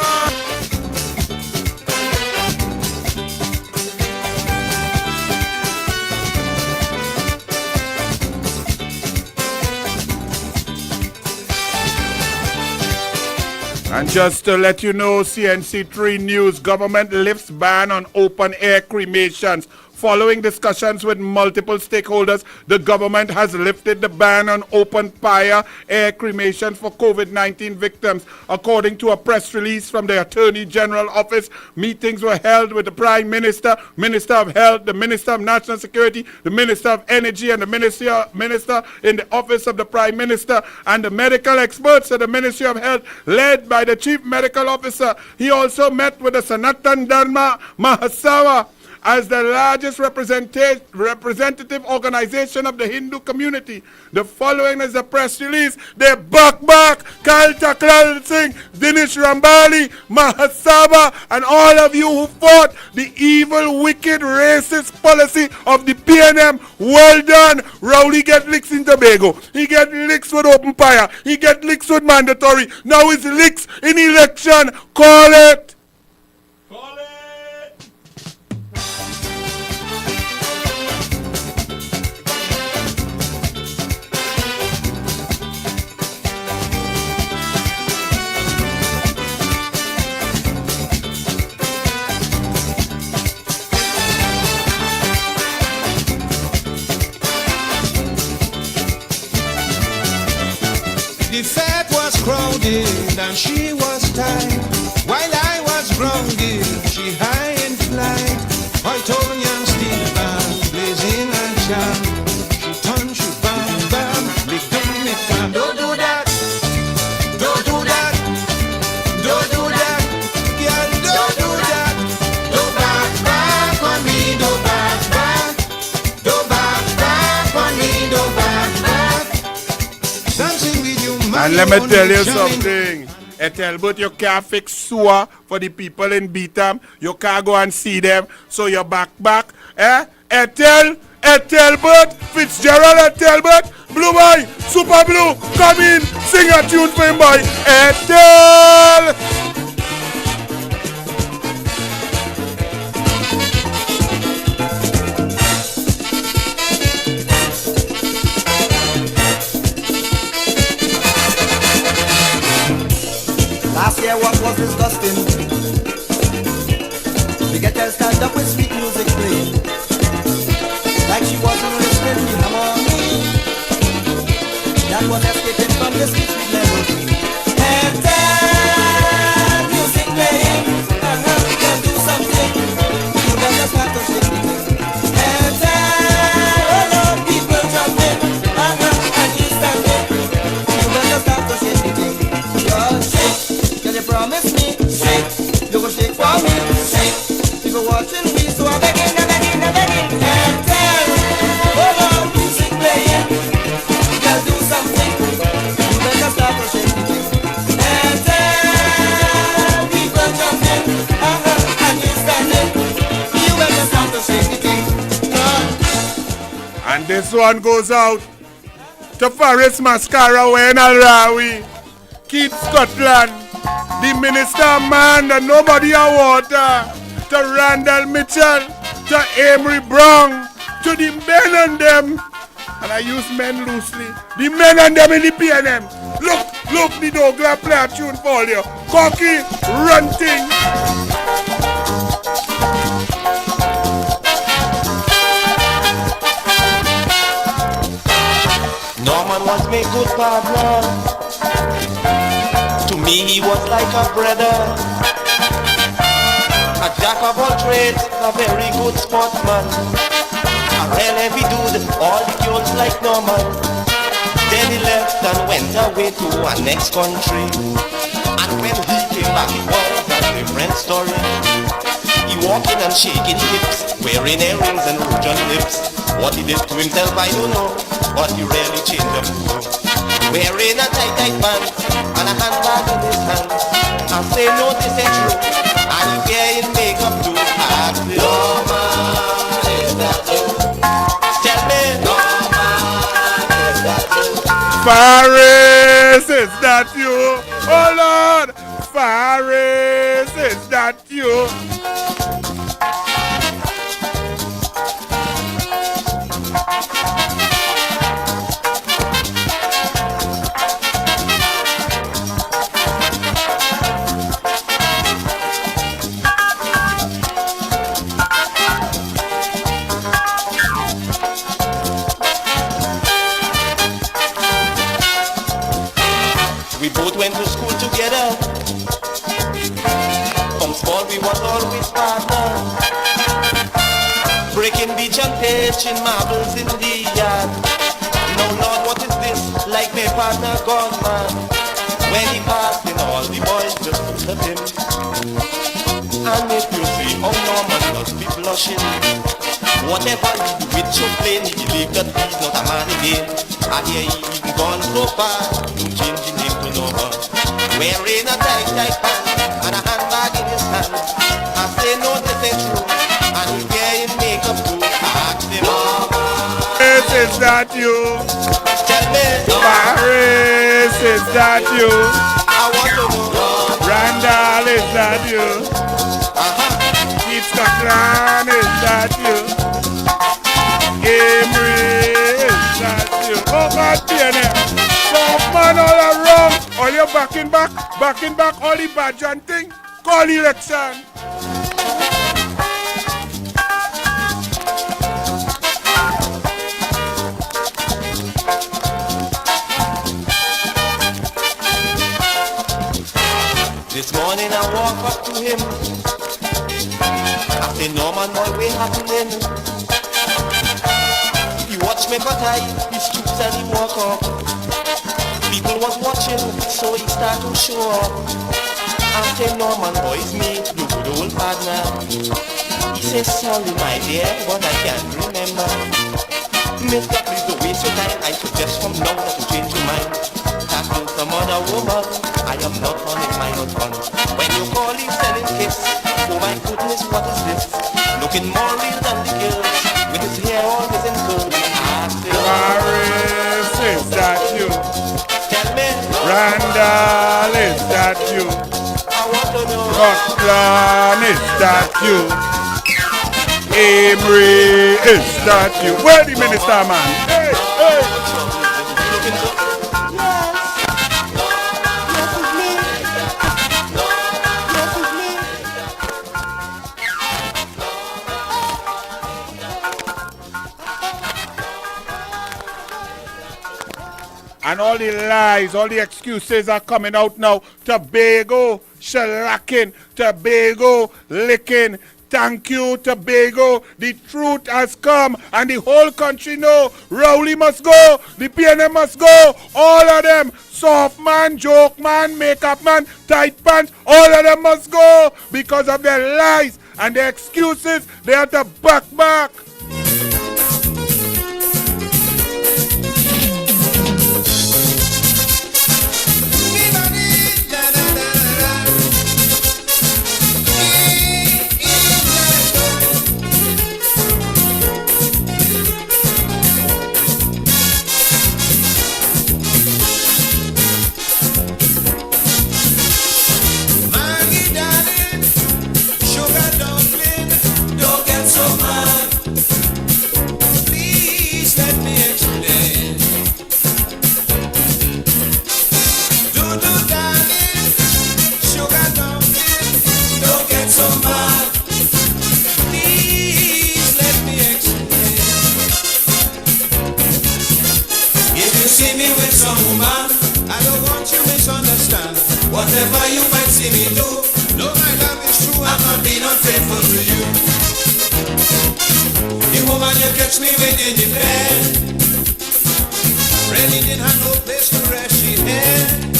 And just to let you know, CNC3 News, government lifts ban on open air cremations. Following discussions with multiple stakeholders, the government has lifted the ban on open fire air cremation for COVID-19 victims. According to a press release from the Attorney General Office, meetings were held with the Prime Minister, Minister of Health, the Minister of National Security, the Minister of Energy, and the Minister in the Office of the Prime Minister, and the medical experts of the Ministry of Health, led by the Chief Medical Officer. He also met with the Sanatan Dharma Mahasabha as the largest representative organization of the Hindu community. The following is a press release. They back Kal Takral Singh, Dinesh Rambali, Mahasabha, and all of you who fought the evil, wicked, racist policy of the PNM. Well done. Rowley get licks in Tobago. He get licks with open fire. He get licks with mandatory. Now it's licks in election. Call it. The fat was crowded and she was tight. While I was grounded, she high in flight. I told young Steve, blazing and charm. She turned, she bam, bam, lick down. Don't do that, don't do that, don't do that, girl, don't do that. Don't back on me, don't back, don't back on me, don't back. Dancing with you. And let me tell you something. Ethelbert, you can't fix sewer for the people in Beetham. You can't go and see them. So you back. Ethelbert, Fitzgerald Ethelbert, Blue Boy, Super Blue, come in, sing a tune for him, boy. Ethel! Last year what was disgusting? The girl stand up with sweet music playing, like she wasn't listening to harmony. That was escaping from the sweet melody. And then music playing, we can do something. You better start to shake the thing. And then all the people jumping, and you standing. You better start to shake the thing. Just shake. You promise me, shake, you go shake for me, shake. People watching me, so I'm begging, and tell. Oh no, music playing, girl do something. You better start to shake the thing. And tell people jumping, and you standing. You better start to shake the thing. And this one goes out to Faris Mascara when Alrawi, Keith Scotland, the Minister of Man that nobody a water, to Randall Mitchell, to Amory Brown, to the men and them, and I use men loosely, the men and them in the PNM. Look, the douglAR play a tune for you. Cocky, runting. Norman was my good partner. To me he was like a brother, a jack of all trades, a very good sportsman, a real heavy dude, all the girls like Norman. Then he left and went away to our next country, and when he came back it was a different story. He walking and shaking hips, wearing earrings and rouge on lips. What he did to himself I don't know, but he really changed up too. Wearing a tight band and a handbag in his hand. I say no, this ain't true. And he wearing makeup too. Norman, is that true? Tell me, Norman, is that true? Faris, is that you? Oh Lord, Faris, is that you? breaking beach and pitching marbles in the yard. Now Lord, what is this? Like my partner gone man. When he passed in, all the boys just look at him. And if you see how Norman must be blushing, whatever he do with your plane, he believe that he's not a man again. I hear he even gone so far, to change his name to Norman. Wearing a tight pants and a handbag in his hand. I say no, this ain't true. And he wearing makeup too. I ask him, Paris, is that you? Tell me, Paris, is that you? I want to know. Randall, is that you? Keith Scotland, is that you? Amory, is that you? Oh God, PNM. Soft man all around. All your backing back, all the badge and thing. Call election. This morning I walk up to him. I say, Norman, boy, what happening? He watch me cut eye, he stoops and he walk up. People was watching, so he start to show up. I say, Norman, boy, it's me, your good old partner. He says, sorry, my dear, but I can't remember. Mister, please don't waste your time. I suggest from now that you change your mind. Tackle some other woman. I am not on it, my husband. When you call him selling kiss, oh my goodness, what is this? Looking more real than the girls, with his hair always in curls. Paris, is that you? Tell me, Randall, is that you? I want to know. Scotland, is that you? Amory, is that you? Where the minister, man? Hey, hey. And all the lies, all the excuses are coming out now. Tobago, shellacking, Tobago, licking. Thank you, Tobago. The truth has come and the whole country know. Rowley must go, the PNM must go. All of them, soft man, joke man, makeup man, tight pants, all of them must go because of their lies and their excuses. They have to back. See me with some woman, I don't want you to misunderstand. Whatever you might see me do, no, my love is true, I'm not being unfaithful to you. The woman you catch me with in the bed, really didn't have no place to rest she had.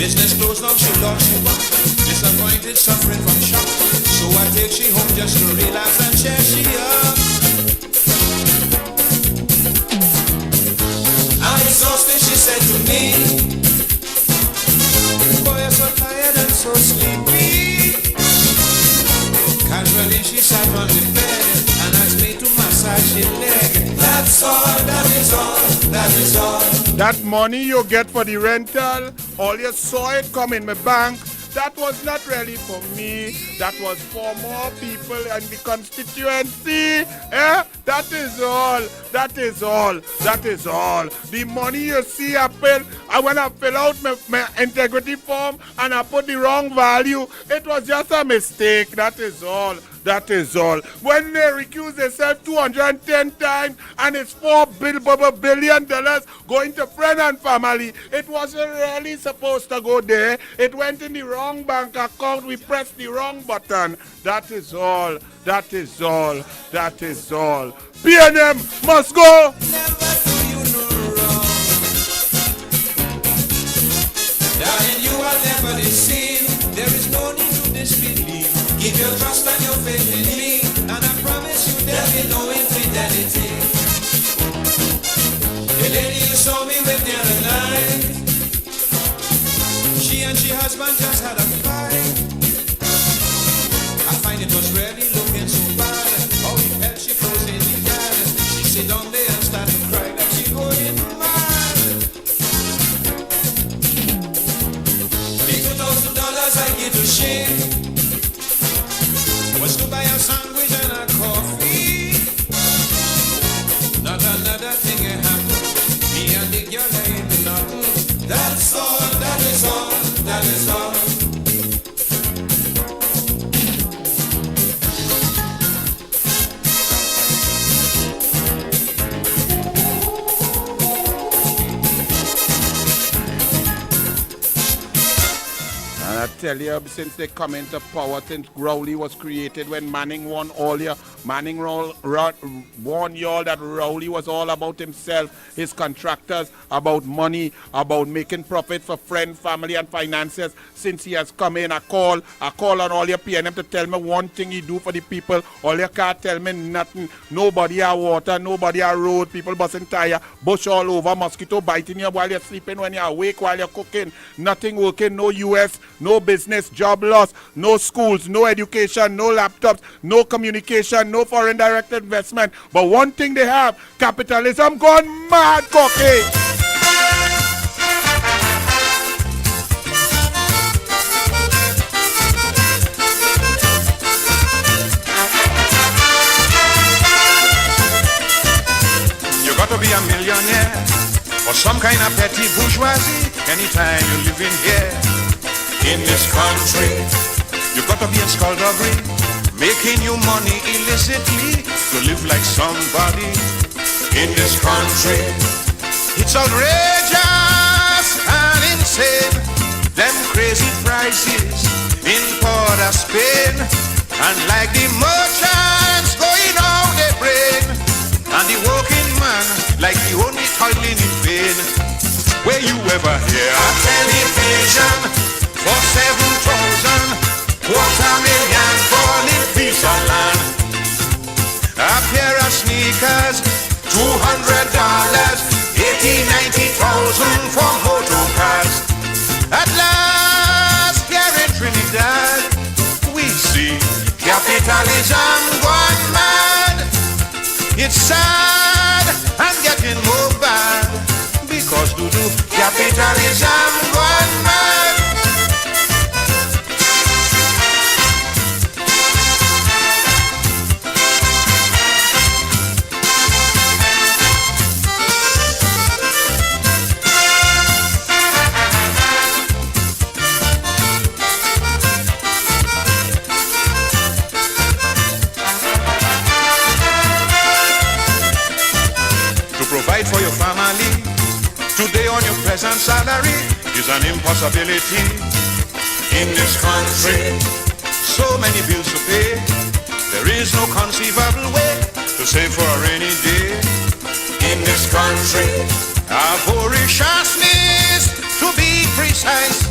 Business closed now, she lost she won. Disappointed, suffering from shock. So I take she home just to relax and share she up. I'm exhausted, she said to me. Boy, you're so tired and so sleepy. Casually she sat on the bed and asked me to massage her leg. That's all, that is all, that is all. That money you get for the rental, all you saw it come in my bank, that was not really for me. That was for more people in the constituency. That is all. That is all. That is all. The money you see I when I fill out my integrity form and I put the wrong value, it was just a mistake. That is all. That is all. When they recuse themselves 210 times and it's $4 billion going to friend and family, it wasn't really supposed to go there. It went in the wrong bank account. We pressed the wrong button. That is all. That is all. That is all. PNM must go. Darling, you are never deceived. There is no need to disbelieve. Give your trust and your faith in me, and I promise you there'll be no infidelity. The lady you saw me with the other night, she and her husband just had a fight. I find it was really looking so bad. How he felt she closed in the yard. She sit down there and start to cry like she going mad. The $2,000 I give to she was to buy a sandwich and a coffee. Not another thing happened. Me and the girl ain't nothing. That's all, that is all, that is all. I tell you, since they come into power, since Rowley was created, when Manning won all year, Manning warned y'all that Rowley was all about himself, his contractors, about money, about making profit for friends, family, and finances. Since he has come in, I call on all your PNM to tell me one thing he do for the people. All you can't tell me nothing. Nobody have water, nobody have road, people busting tire, bush all over, mosquito biting you while you're sleeping, when you're awake, while you're cooking. Nothing working, no US, no business, job loss, no schools, no education, no laptops, no communication, no foreign direct investment. But one thing they have, capitalism gone mad, cocky. You got to be a millionaire or some kind of petty bourgeoisie anytime you live in here. In this country, you got to be in skullduggery, making you money illicitly to live like somebody. In this country, it's outrageous and insane. Them crazy prices in Port of Spain, and like the merchants going out their brain, and the working man like the only toiling in vain. Where you ever hear a television for 7,000, $250,000 for the piece of land? A pair of sneakers, $200, 80,000-90,000 for motor cars. At last, here in Trinidad, we see capitalism gone mad. It's sad and getting more bad, because capitalism gone mad. Provide for your family today on your present salary is an impossibility. In this country, so many bills to pay, there is no conceivable way to save for a rainy day. In this country, avariciousness, to be precise,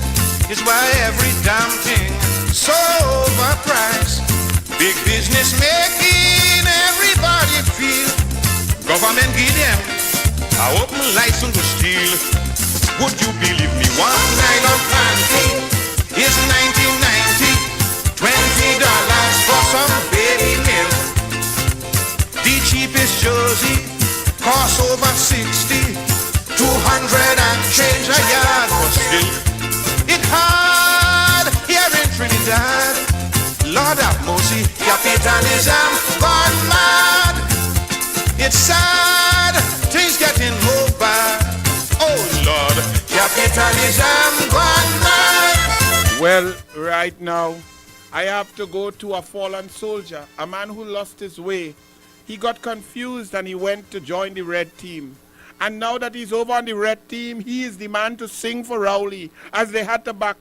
is why every damn thing so overpriced. Big business making everybody feel government give them a open license to steal. Would you believe me? One nylon panty is $19.90, $20 for some baby milk. The cheapest jersey costs over $60, $200 and change a yard for silk. It's hard here in Trinidad. Lord have mercy, capitalism gone mad. It's sad, things getting more bad. Oh Lord, capitalism gone mad. Well, right now, I have to go to a fallen soldier, a man who lost his way. He got confused and he went to join the red team. And now that he's over on the red team, he is the man to sing for Rowley, as they had to back.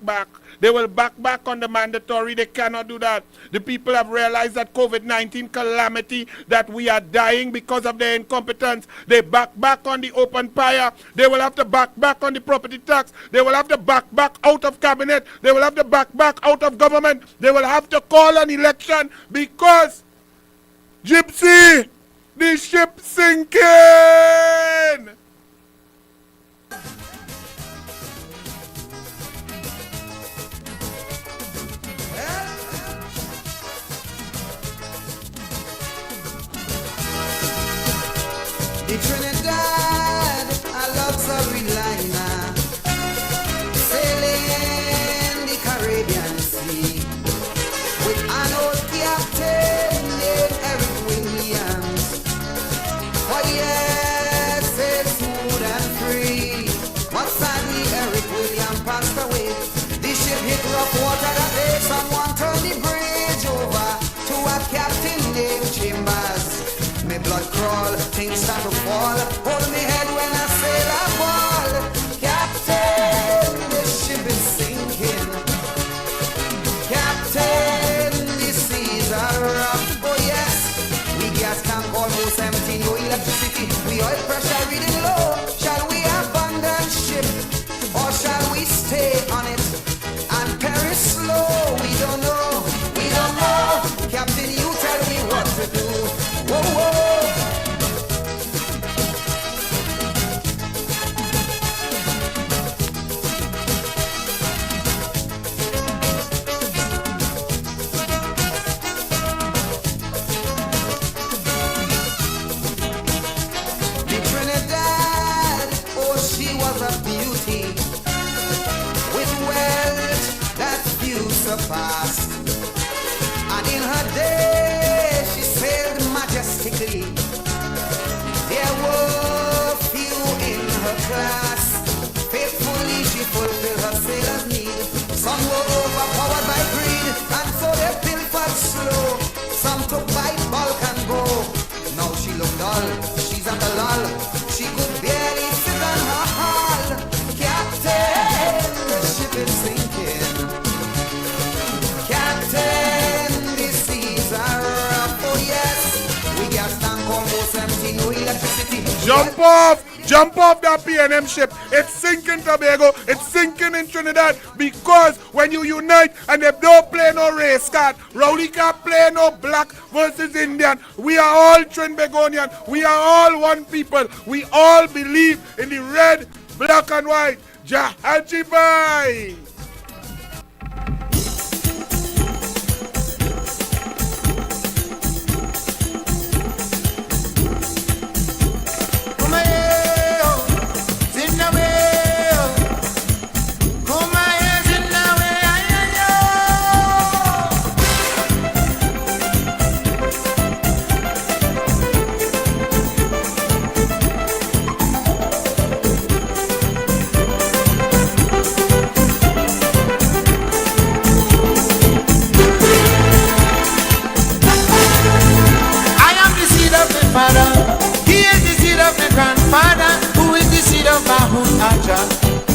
They will back on the mandatory. They cannot do that. The people have realized that COVID-19 calamity, that we are dying because of their incompetence. They back on the open fire. They will have to back on the property tax. They will have to back out of cabinet. They will have to back out of government. They will have to call an election because, Gypsy, the ship sinking! The Trinidad, a luxury liner, sailing the Caribbean Sea, with an old captain named Eric Williams. For years, sailed smooth and free, but sadly Eric Williams passed away. The ship hit rough water that day. Someone turned the bridge over to a captain named Chambers. Me blood crawl, things start to fall. Hold me head when I sail a ball. Captain, the ship is sinking. Captain, the seas are rough. Oh yes, we gas tank almost empty, no electricity. We oil pressure reading low. Shall we abandon ship, or shall we stay on it and perish slow? We don't know. Captain, you tell me what to do. Whoa. The Trinidad, oh, she was a beauty, with wealth that few surpassed. And in her day, she sailed majestically. There were few in her class. Faithfully, she fulfilled her sailor's need. Some were overpowered by greed, and so they pilfered slow. Some took bite, bulk, and go. Now she looked dull, she's at a lull. She could barely sit on her hull. Captain, the ship is sinking. Captain, the seas are rough. Oh yes, we gas tank almost empty, no electricity. Jump off that P&M ship. It's sinking Tobago. It's sinking in Trinidad, because when you unite and they don't play no race card, Rowley can't play no black versus Indian. We are all Trinbagonian. We are all one people. We all believe in the red, black and white. Jahaji bhai.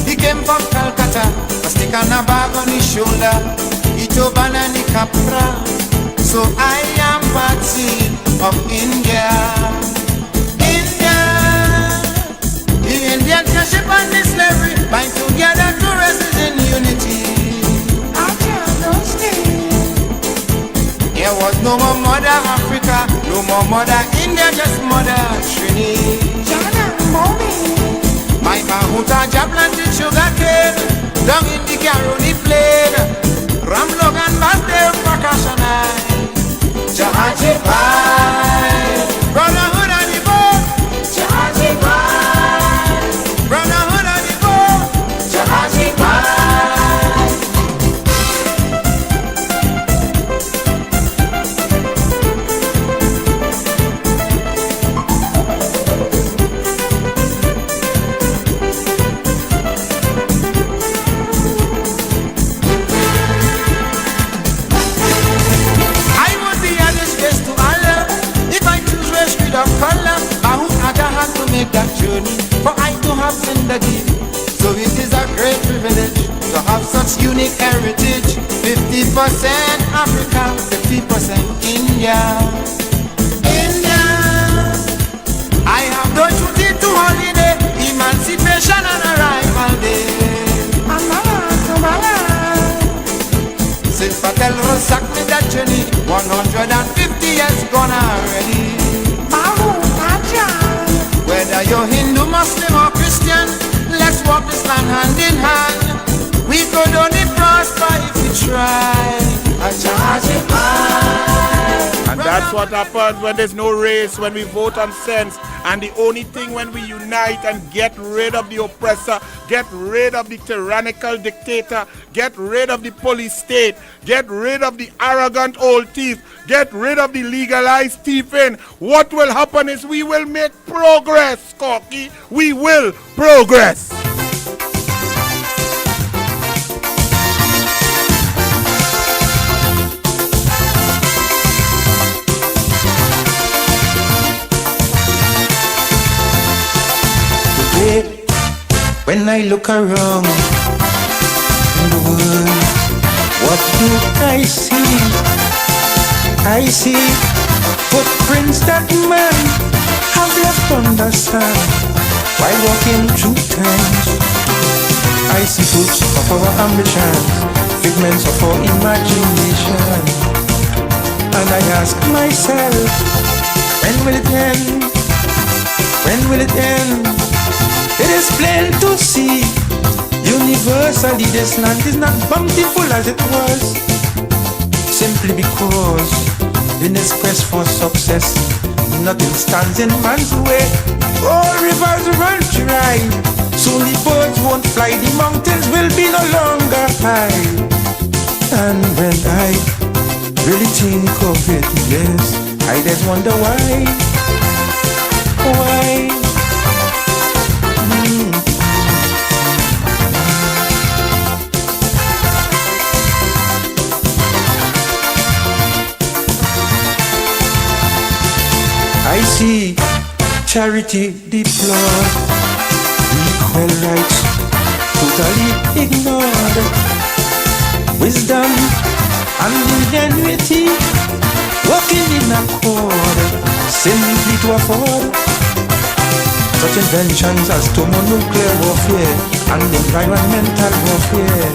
He came from Calcutta, a stick and a bag on his shoulder, he told banana capra. So I am Patsy of India. The Indian ship and the slavery bind together to rest in unity. There was no more mother Africa, no more mother India, just mother Trini. My Mahuta planted sugar cane down in the Caroni plain. Ramlog and Basdale Prakashanai. Jahaji Bhai, brotherhood and the boat. Jahaji Bhai, brotherhood and the boat. Jahaji Bhai. that journey, for I to have sympathy. So it is a great privilege to have such unique heritage. 50% Africa, 50% India. India. I have no duty to holiday, emancipation and arrival day. Since Patel Rosak made that journey, 150 years gone already. Whether you're Hindu, Muslim or Christian, let's walk this land hand in hand. We could only prosper if we try. And that's what happens when there's no race, when we vote on sense. And the only thing when we unite and get rid of the oppressor, get rid of the tyrannical dictator, get rid of the police state, get rid of the arrogant old thief, get rid of the legalized thieving, what will happen is we will make progress, Corky. We will progress. When I look around in the world, what do I see? I see footprints that man have left on the sand while walking through times. I see fruits of our ambitions, figments of our imagination, and I ask myself, when will it end? When will it end? It is plain to see, universally this land is not bountiful as it was, simply because in its quest for success, nothing stands in man's way. All rivers run dry, soon the birds won't fly, the mountains will be no longer high. And when I really think of it, yes, I just wonder why. I see charity deplored, equal rights totally ignored, wisdom and ingenuity working in accord, simply to afford such inventions as thermonuclear warfare and environmental warfare.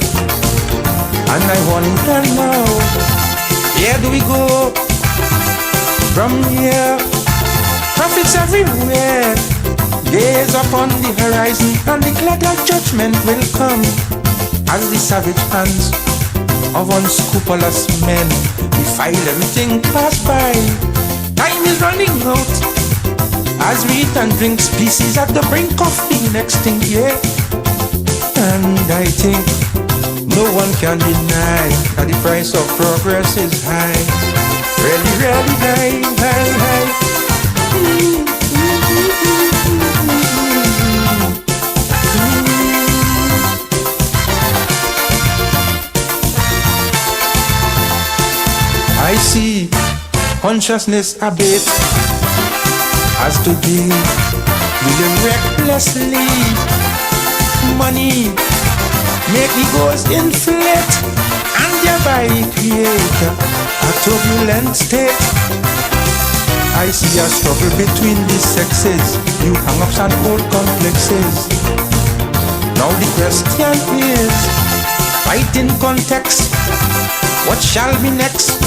And I wonder now, where do we go from here? Prophets everywhere gaze upon the horizon, and declare that judgment will come as the savage hands of unscrupulous men defile everything passed by. Time is running out as we eat and drink species at the brink of being extinct, yeah. And I think no one can deny that the price of progress is high, really, really high. I see consciousness abate as today we live recklessly. Money make egos inflate and thereby create a turbulent state. I see a struggle between the sexes, new hang-ups and old complexes. Now the question is, right in context, what shall be next?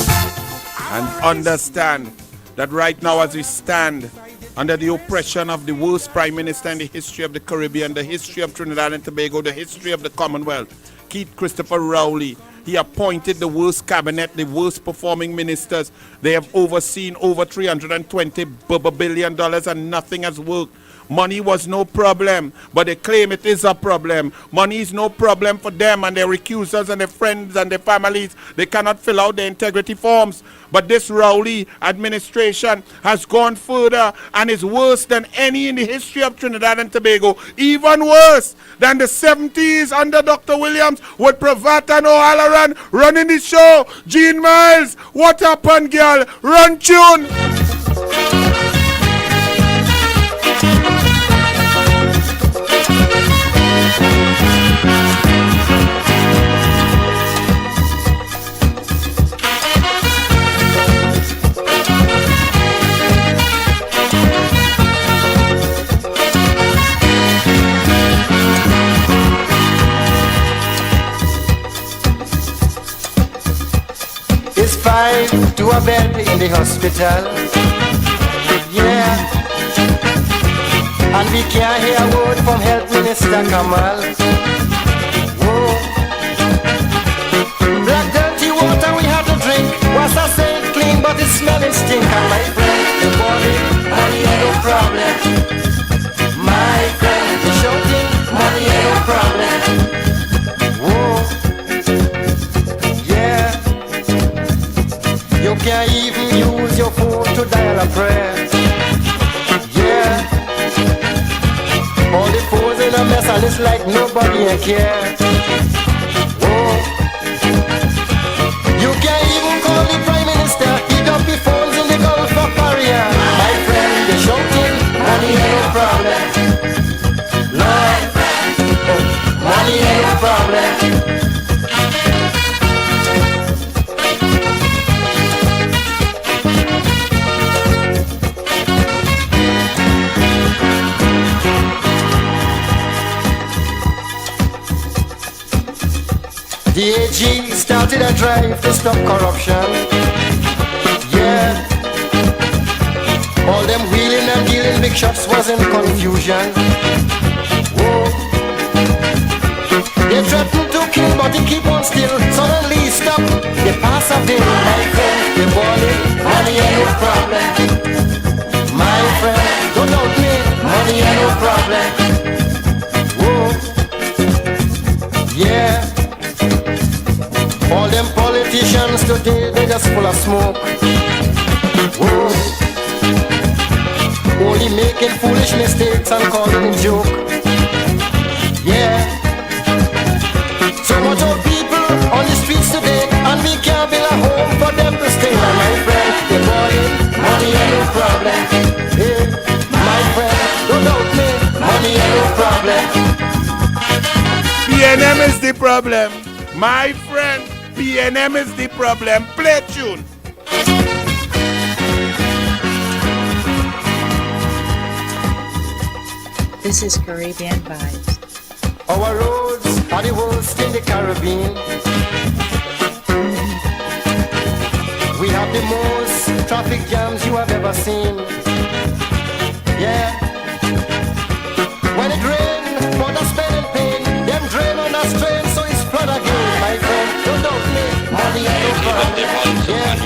And understand that right now as we stand under the oppression of the worst prime minister in the history of the Caribbean, the history of Trinidad and Tobago, the history of the Commonwealth, Keith Christopher Rowley, he appointed the worst cabinet, the worst performing ministers. They have overseen over $320 billion and nothing has worked. Money was no problem, but they claim it is a problem. Money is no problem for them and their recusers and their friends and their families. They cannot fill out their integrity forms. But this Rowley administration has gone further and is worse than any in the history of Trinidad and Tobago. Even worse than the 70s under Dr. Williams with Pravat and O'Halloran running the show. Gene Miles, what happened, girl? Run tune! to a bed in the hospital. Yeah. And we can't hear a word from Health Minister Kamal. Whoa. Black dirty water we had to drink. Was I say clean but it smelling stink. And my friend, the body, money ain't no problem. My friend, the shouting, money ain't no problem. Whoa. Yeah. You can't even use your phone to dial a prayer. Yeah. All the phones in a mess and it's like nobody care. Whoa. You can't even call the Prime Minister. He dump the phones in the Gulf of Paria. My friend, the shouting, money ain't no problem. No, money ain't no problem. The AG started a drive to stop corruption. Yeah. All them wheeling and dealing big shots was in confusion. Whoa. They threatened to kill but they keep on still. Suddenly stop, they pass a bill. My friend, the body, money ain't no problem. My friend, don't doubt me, money ain't no problem. Whoa. Yeah. All them politicians today, they just full of smoke. Whoa. Only making foolish mistakes and calling it joke. Yeah. So much of people on the streets today, and we can't build a home for them to stay. And my friend, the body, money ain't no problem. Hey, my friend, don't doubt me, money ain't no problem. PNM is the problem. My friend, PNM is the problem. Play tune. This is Caribbean Vibes. Our roads are the worst in the Caribbean. We have the most traffic jams you have ever seen. Yeah. When it rains, water spending pain. Them drain on us train, so it's flood again. My friend, don't doubt me, money ain't no problem. Yeah.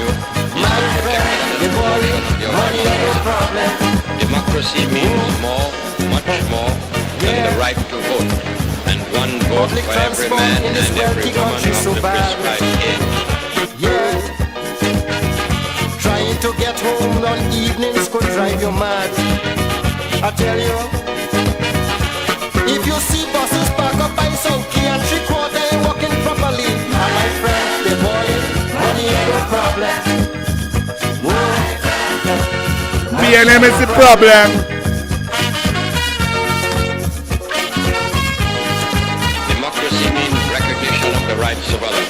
My friend, the body, money ain't no problem. Democracy means more, much more than the right to vote. And one vote for every man and every woman of the prescribed age. Yeah. Trying to get home on evenings could drive you mad. I tell you, if you see buses park up by some key and 3/4 ain't working properly, and my friend, the boy, money ain't no problem. PNM is the problem. Democracy means recognition of the rights of others.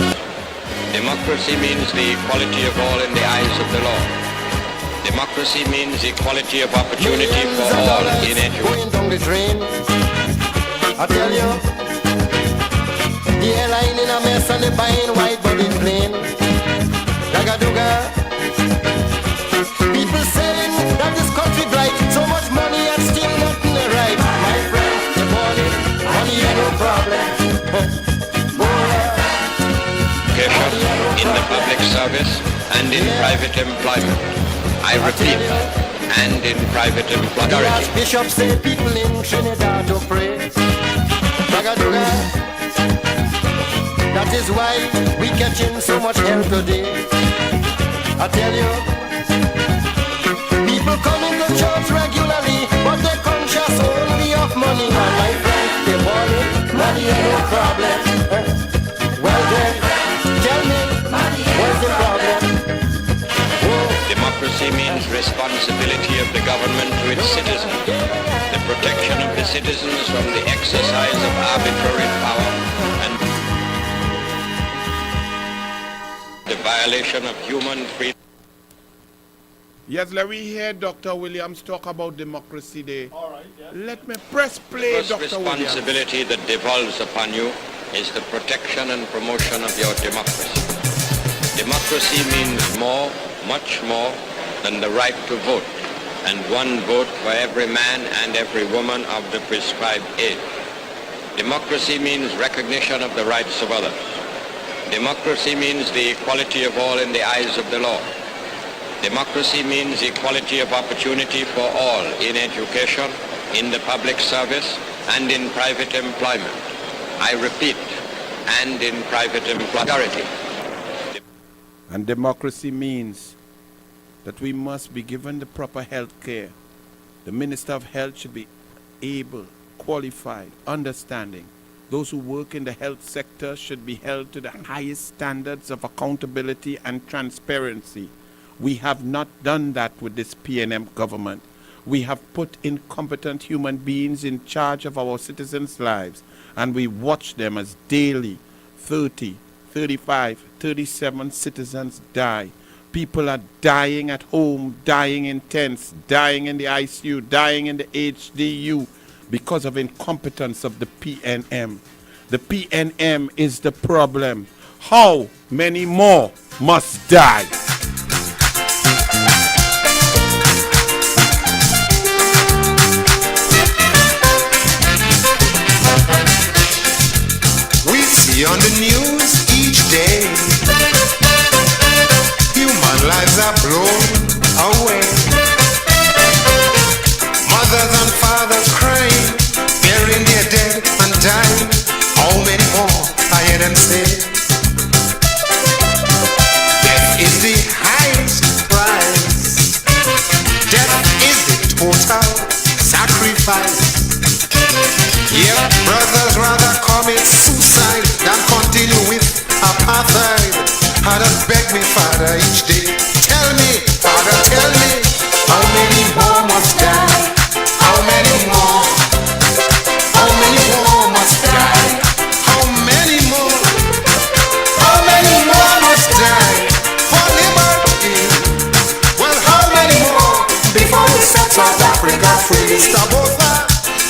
Democracy means the equality of all in the eyes of the law. Democracy means equality of opportunity for all in education. Down the drain. I tell you, the airline in a mess and they buying white body plane. Dagaduga. People saying that this country bright, so much money and still nothing right. My friend, the money ain't no problem. In the public service and in private employment. I repeat, and in private employment. The Archbishop say people in Trinidad to pray. Dagaduga. That is why we catching so much hell today. I tell you, people coming to church regularly, but they conscious only of money. And my friend, they money ain't no problem. Well then, tell me, what's the problem? Democracy means responsibility of the government to its citizens, the protection of the citizens from the exercise of arbitrary power, and the violation of human freedom. Yes, let me hear Dr. Williams talk about Democracy Day. All right, yeah. Let me press play, The Dr. Williams. responsibility that devolves upon you is the protection and promotion of your democracy. Democracy means more, much more than the right to vote, and one vote for every man and every woman of the prescribed age. Democracy means recognition of the rights of others. Democracy means the equality of all in the eyes of the law. Democracy means equality of opportunity for all in education, in the public service, and in private employment. I repeat, and in private employment. And democracy means that we must be given the proper health care. The Minister of Health should be able, qualified, understanding. Those who work in the health sector should be held to the highest standards of accountability and transparency. We have not done that with this PNM government. We have put incompetent human beings in charge of our citizens' lives, and we watch them as daily 30, 35, 37 citizens die. People are dying at home, dying in tents, dying in the ICU, dying in the HDU because of incompetence of the PNM. The PNM is the problem. How many more must die? We see on the news each day, human lives are blown away. Mothers and fathers crying, burying their dead and dying. How many more, I hear them say. Death is the highest price. Death is the total sacrifice. Yeah, brothers rather commit suicide than continue with apartheid. I just beg me, Father, each day. Tell me, Father, tell me, how many more must die? How many more? How many more must die? How many more? How many more must die for liberty? Well, how many more before we set South Africa free? Stop over.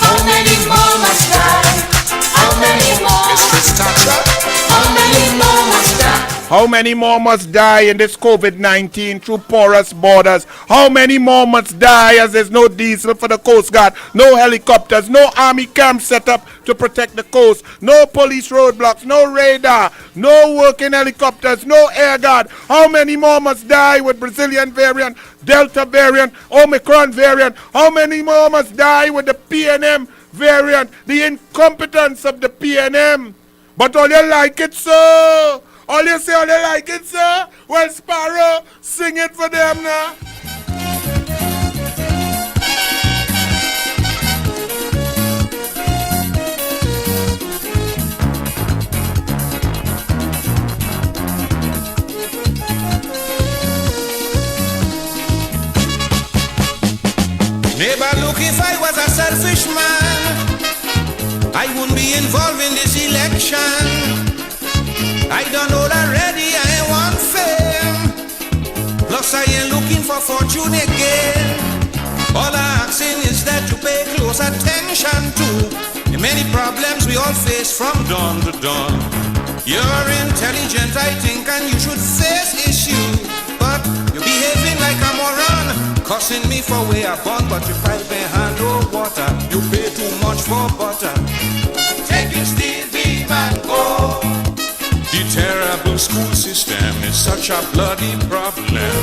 How many more must die? How many more? Mistress Thatcher. How many more must die? How many more must die in this COVID-19 through porous borders? How many more must die as there's no diesel for the Coast Guard, no helicopters, no army camp set up to protect the coast, no police roadblocks, no radar, no working helicopters, no air guard? How many more must die with Brazilian variant, Delta variant, Omicron variant? How many more must die with the PNM variant? The incompetence of the PNM. But all you like it, sir? All you say, all you like it, sir? Well, Sparrow, sing it for them now. Neighbor, look, if I was a selfish man, I wouldn't be involved in this election. I don't know already, I ain't want fame. Plus I ain't looking for fortune again. All I'm asking is that you pay close attention to the many problems we all face from dawn to dawn. You're intelligent, I think, and you should face issues, but you're behaving like a moron, cussing me for way I born, but you pipe and hand no water. You pay too much for butter. Take your steel beam and go. The terrible school system is such a bloody problem.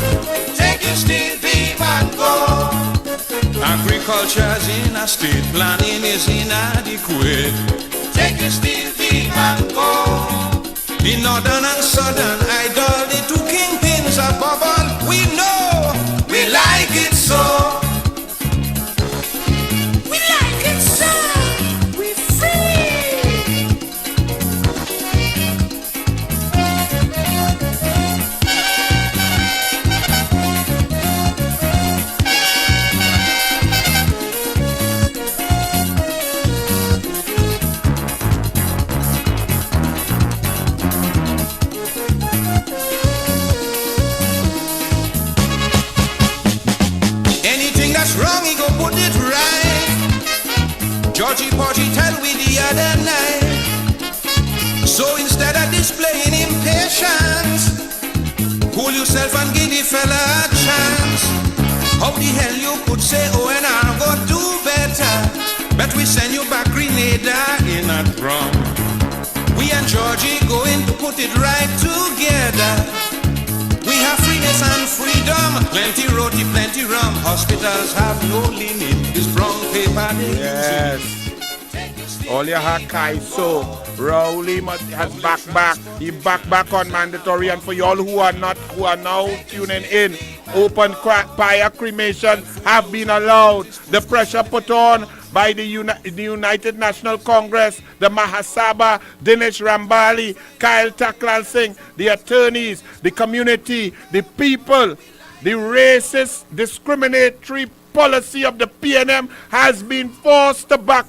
Take your steel beam and go. Agriculture's in a state, planning is inadequate. Take your steel beam and go. In northern and southern, idol, the two kingpins are bubble. We know, we like it so. We like it so. We free. Wrong, he go put it right. Georgie Porgy tell we the other night. So instead of displaying impatience, who Cool yourself and give the fella a chance. How the hell you could say, oh, and I'll go do better? But we send you back Grenada in a drum. We and Georgie going to put it right together. We have freeness and freedom, plenty roti, plenty rum. Hospitals have no limit, this brown paper they Yes. All your Hakai so Rowley has back. He back on mandatory, and for y'all who are now tuning in, open fire cremation have been allowed. The pressure put on by the United National Congress, the Mahasabha, Dinesh Rambali, Kyle Taklal Singh, the attorneys, the community, the people, the racist, discriminatory policy of the PNM has been forced to back.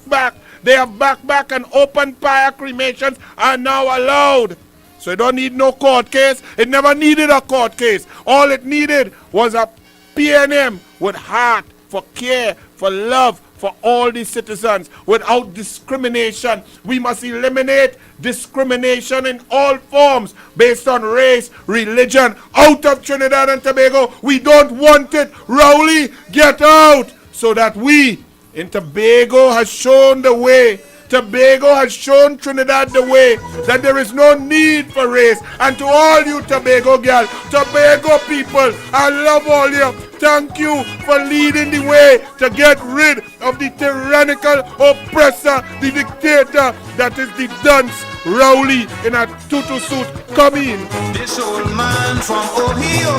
They have back and open fire cremations are now allowed. So you don't need no court case. It never needed a court case. All it needed was a PNM with heart, for care, for love, for all the citizens, without discrimination. We must eliminate discrimination in all forms based on race, religion, out of Trinidad and Tobago. We don't want it. Rowley, get out, so that we in Tobago has shown the way. Tobago has shown Trinidad the way that there is no need for race. And to all you Tobago girl, Tobago people, I love all you. Thank you for leading the way to get rid of the tyrannical oppressor, the dictator that is the dunce Rowley in a tutu suit. Come in. This old man from Ohio,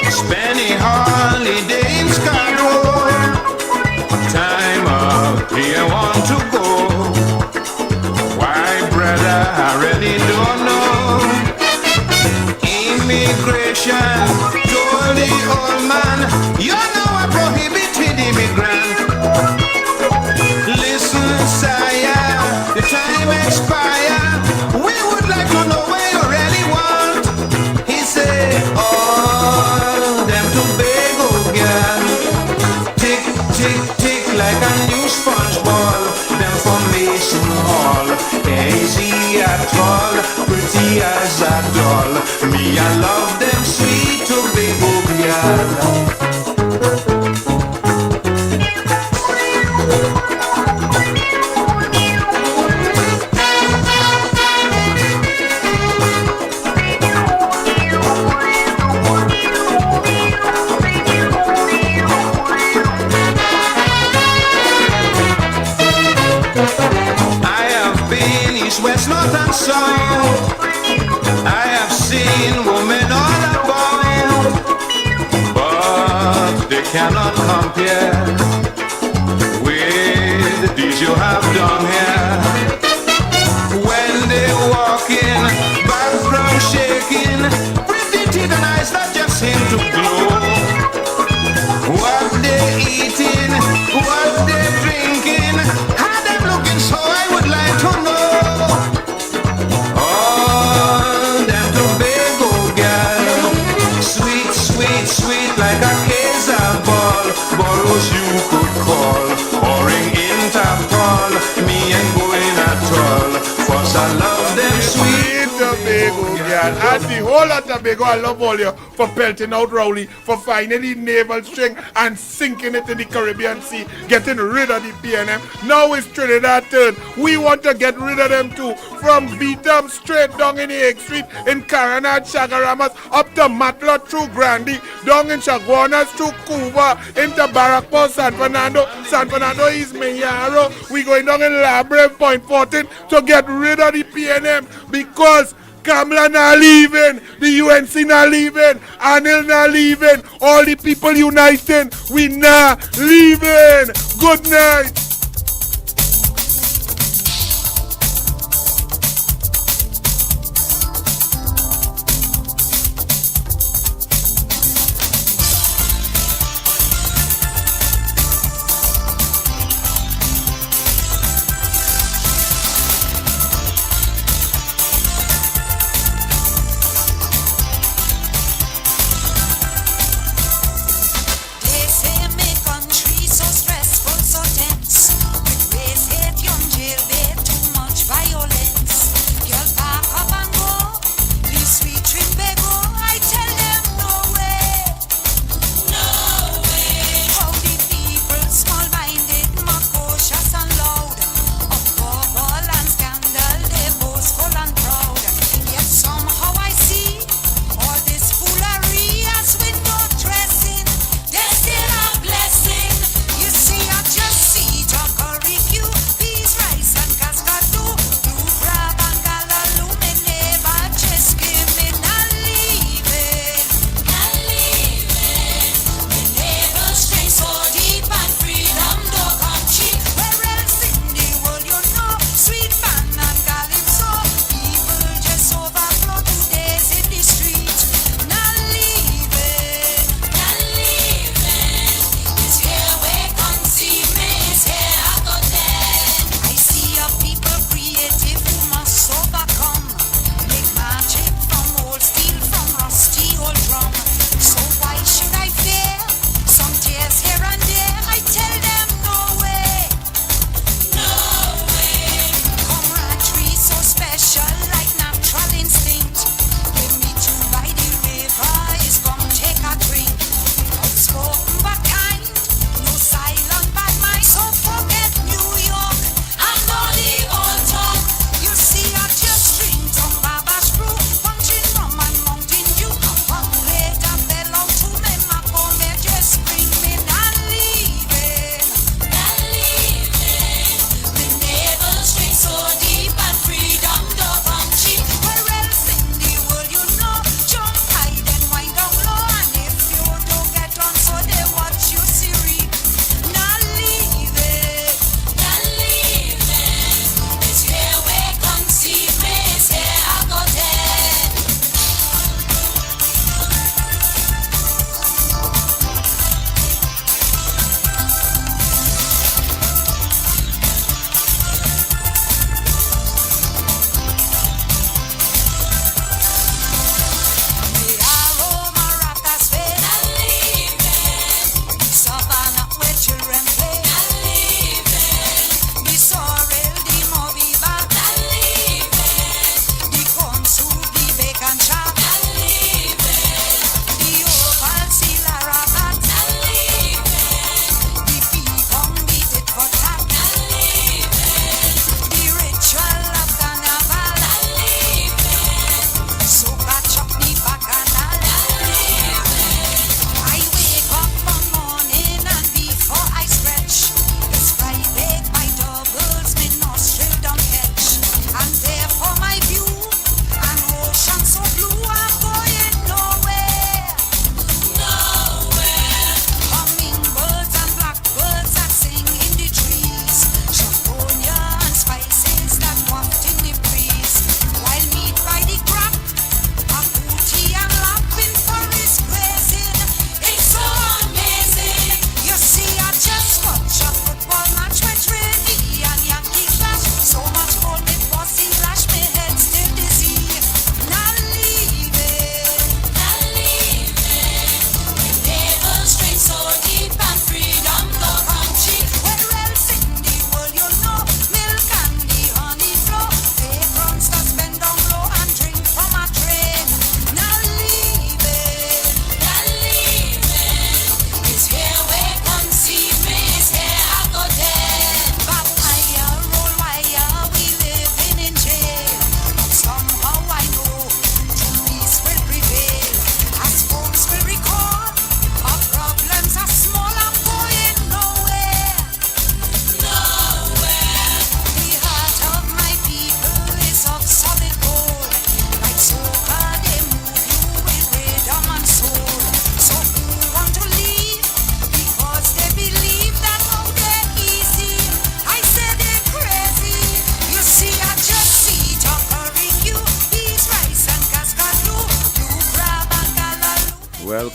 spending holiday in Scarborough. Time up, here want to go. Why, brother, I really don't know. Immigration told the old man, you know I prohibited immigrant. Listen, sire, the time expire. We would like to know where you really want. He said, oh, them Tobago girl. Tick, like a new sponge ball. Them formation hall, easy at all, pretty as a doll. Me, I love them sweet Tobago girl. West, north and south, I have seen women all about, but they cannot compare with the deeds you have done here. When they walk in, background shaking, pretty teeth and eyes that just seem to glow. What they eating, what they drinking, how them looking, so I would like to know. Like a case of ball, borrows you could call, or ring Interpol, me ain't going at all, cause I love them sweet Tobago girl. And the whole of Tobago, I love all you for pelting out Rowley, for finding the naval string and sinking it in the Caribbean Sea, getting rid of the PNM. Now it's Trinidad turn. We want to get rid of them too. From Beetham straight down in the Egg Street, in Caranad, Chagaramas, up to Matla through Grandi, down in Chaguanas through Cuba, into Barrackport, San Fernando. San Fernando is Mayaro. We going down in Labre, Point 14 to get rid of the PNM because Kamala not leaving, the UNC not leaving, Anil not leaving, all the people uniting, we not leaving. Good night. They say my country so stressful, so tense.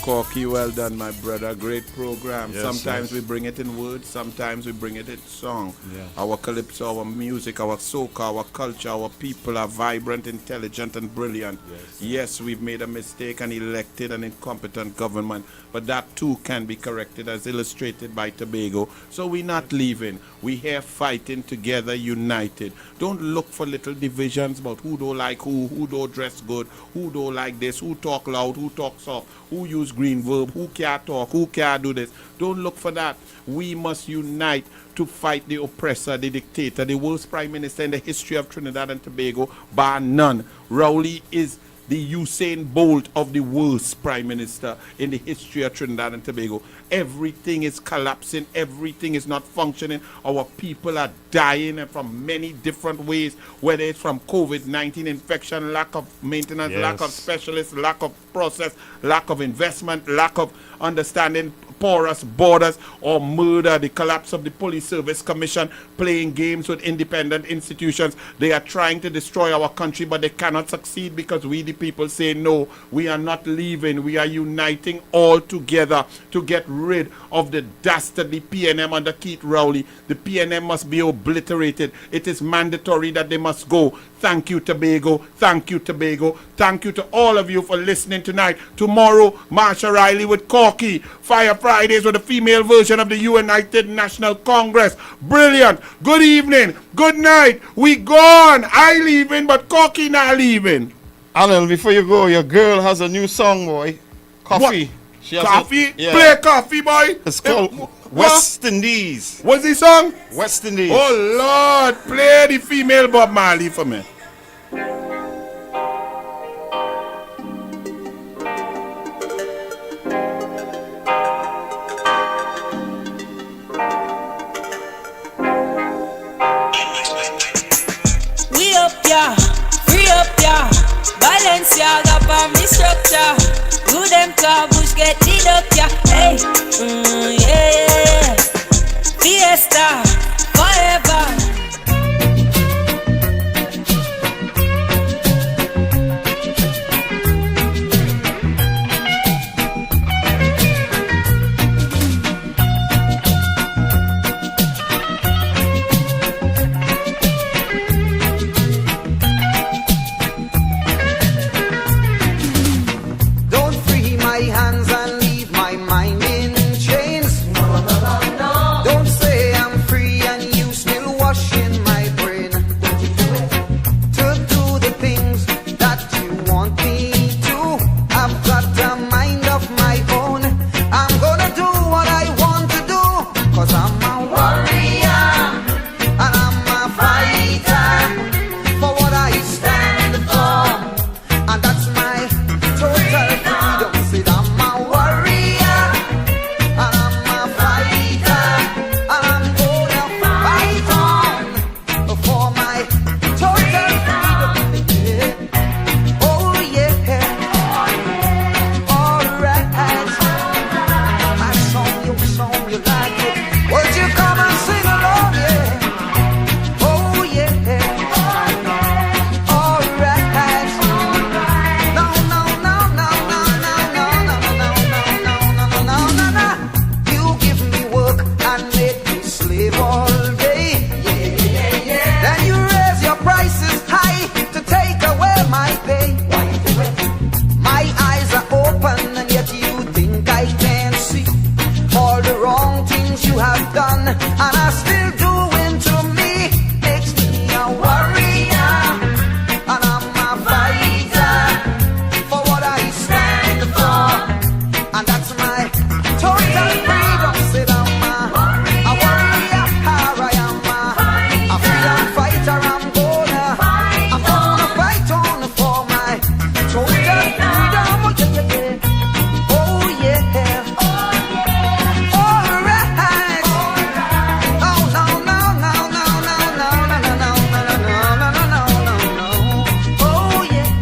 Corky, well done, my brother. Great program. Yes, Sometimes yes. we bring it in words, sometimes we bring it in song. Yeah. Our calypso, our music, our soca, our culture, our people are vibrant, intelligent, and brilliant. Yes, we've made a mistake and elected an incompetent government, but that too can be corrected as illustrated by Tobago. So we're not leaving. We're here fighting together, united. Don't look for little divisions about who don't like who don't dress good, who don't like this, who talk loud, who talk soft, who use green verb, who can't talk, who can't do this. Don't look for that. We must unite to fight the oppressor, the dictator, the worst prime minister in the history of Trinidad and Tobago, bar none. Rowley is the Usain Bolt of the worst prime minister in the history of Trinidad and Tobago. Everything is collapsing. Everything is not functioning. Our people are dying from many different ways, whether it's from COVID-19 infection, lack of maintenance, lack of specialists, lack of process, lack of investment, lack of understanding porous borders, or murder, the collapse of the Police Service Commission, playing games with independent institutions. They are trying to destroy our country, but they cannot succeed because we, the people, say no. We are not leaving. We are uniting all together to get rid of the dastardly PNM under Keith Rowley. The PNM must be obliterated. It is mandatory that they must go. Thank you, Tobago. Thank you, Tobago. Thank you to all of you for listening tonight. Tomorrow, Marsha Riley with Corky. Fire Fridays with the female version of the United National Congress. Brilliant. Good evening. Good night. We gone. I leaving, but Corky not leaving. Anil, before you go, your girl has a new song, boy. Coffee. What? She has Coffee? Yeah. Play Coffee, boy. It's called West Indies. What's the song? West Indies. Oh, Lord. Play the female Bob Marley for me. We up, yeah. Free up, yeah. Balenciaga for me structure. Do them car bush get lit up, yeah.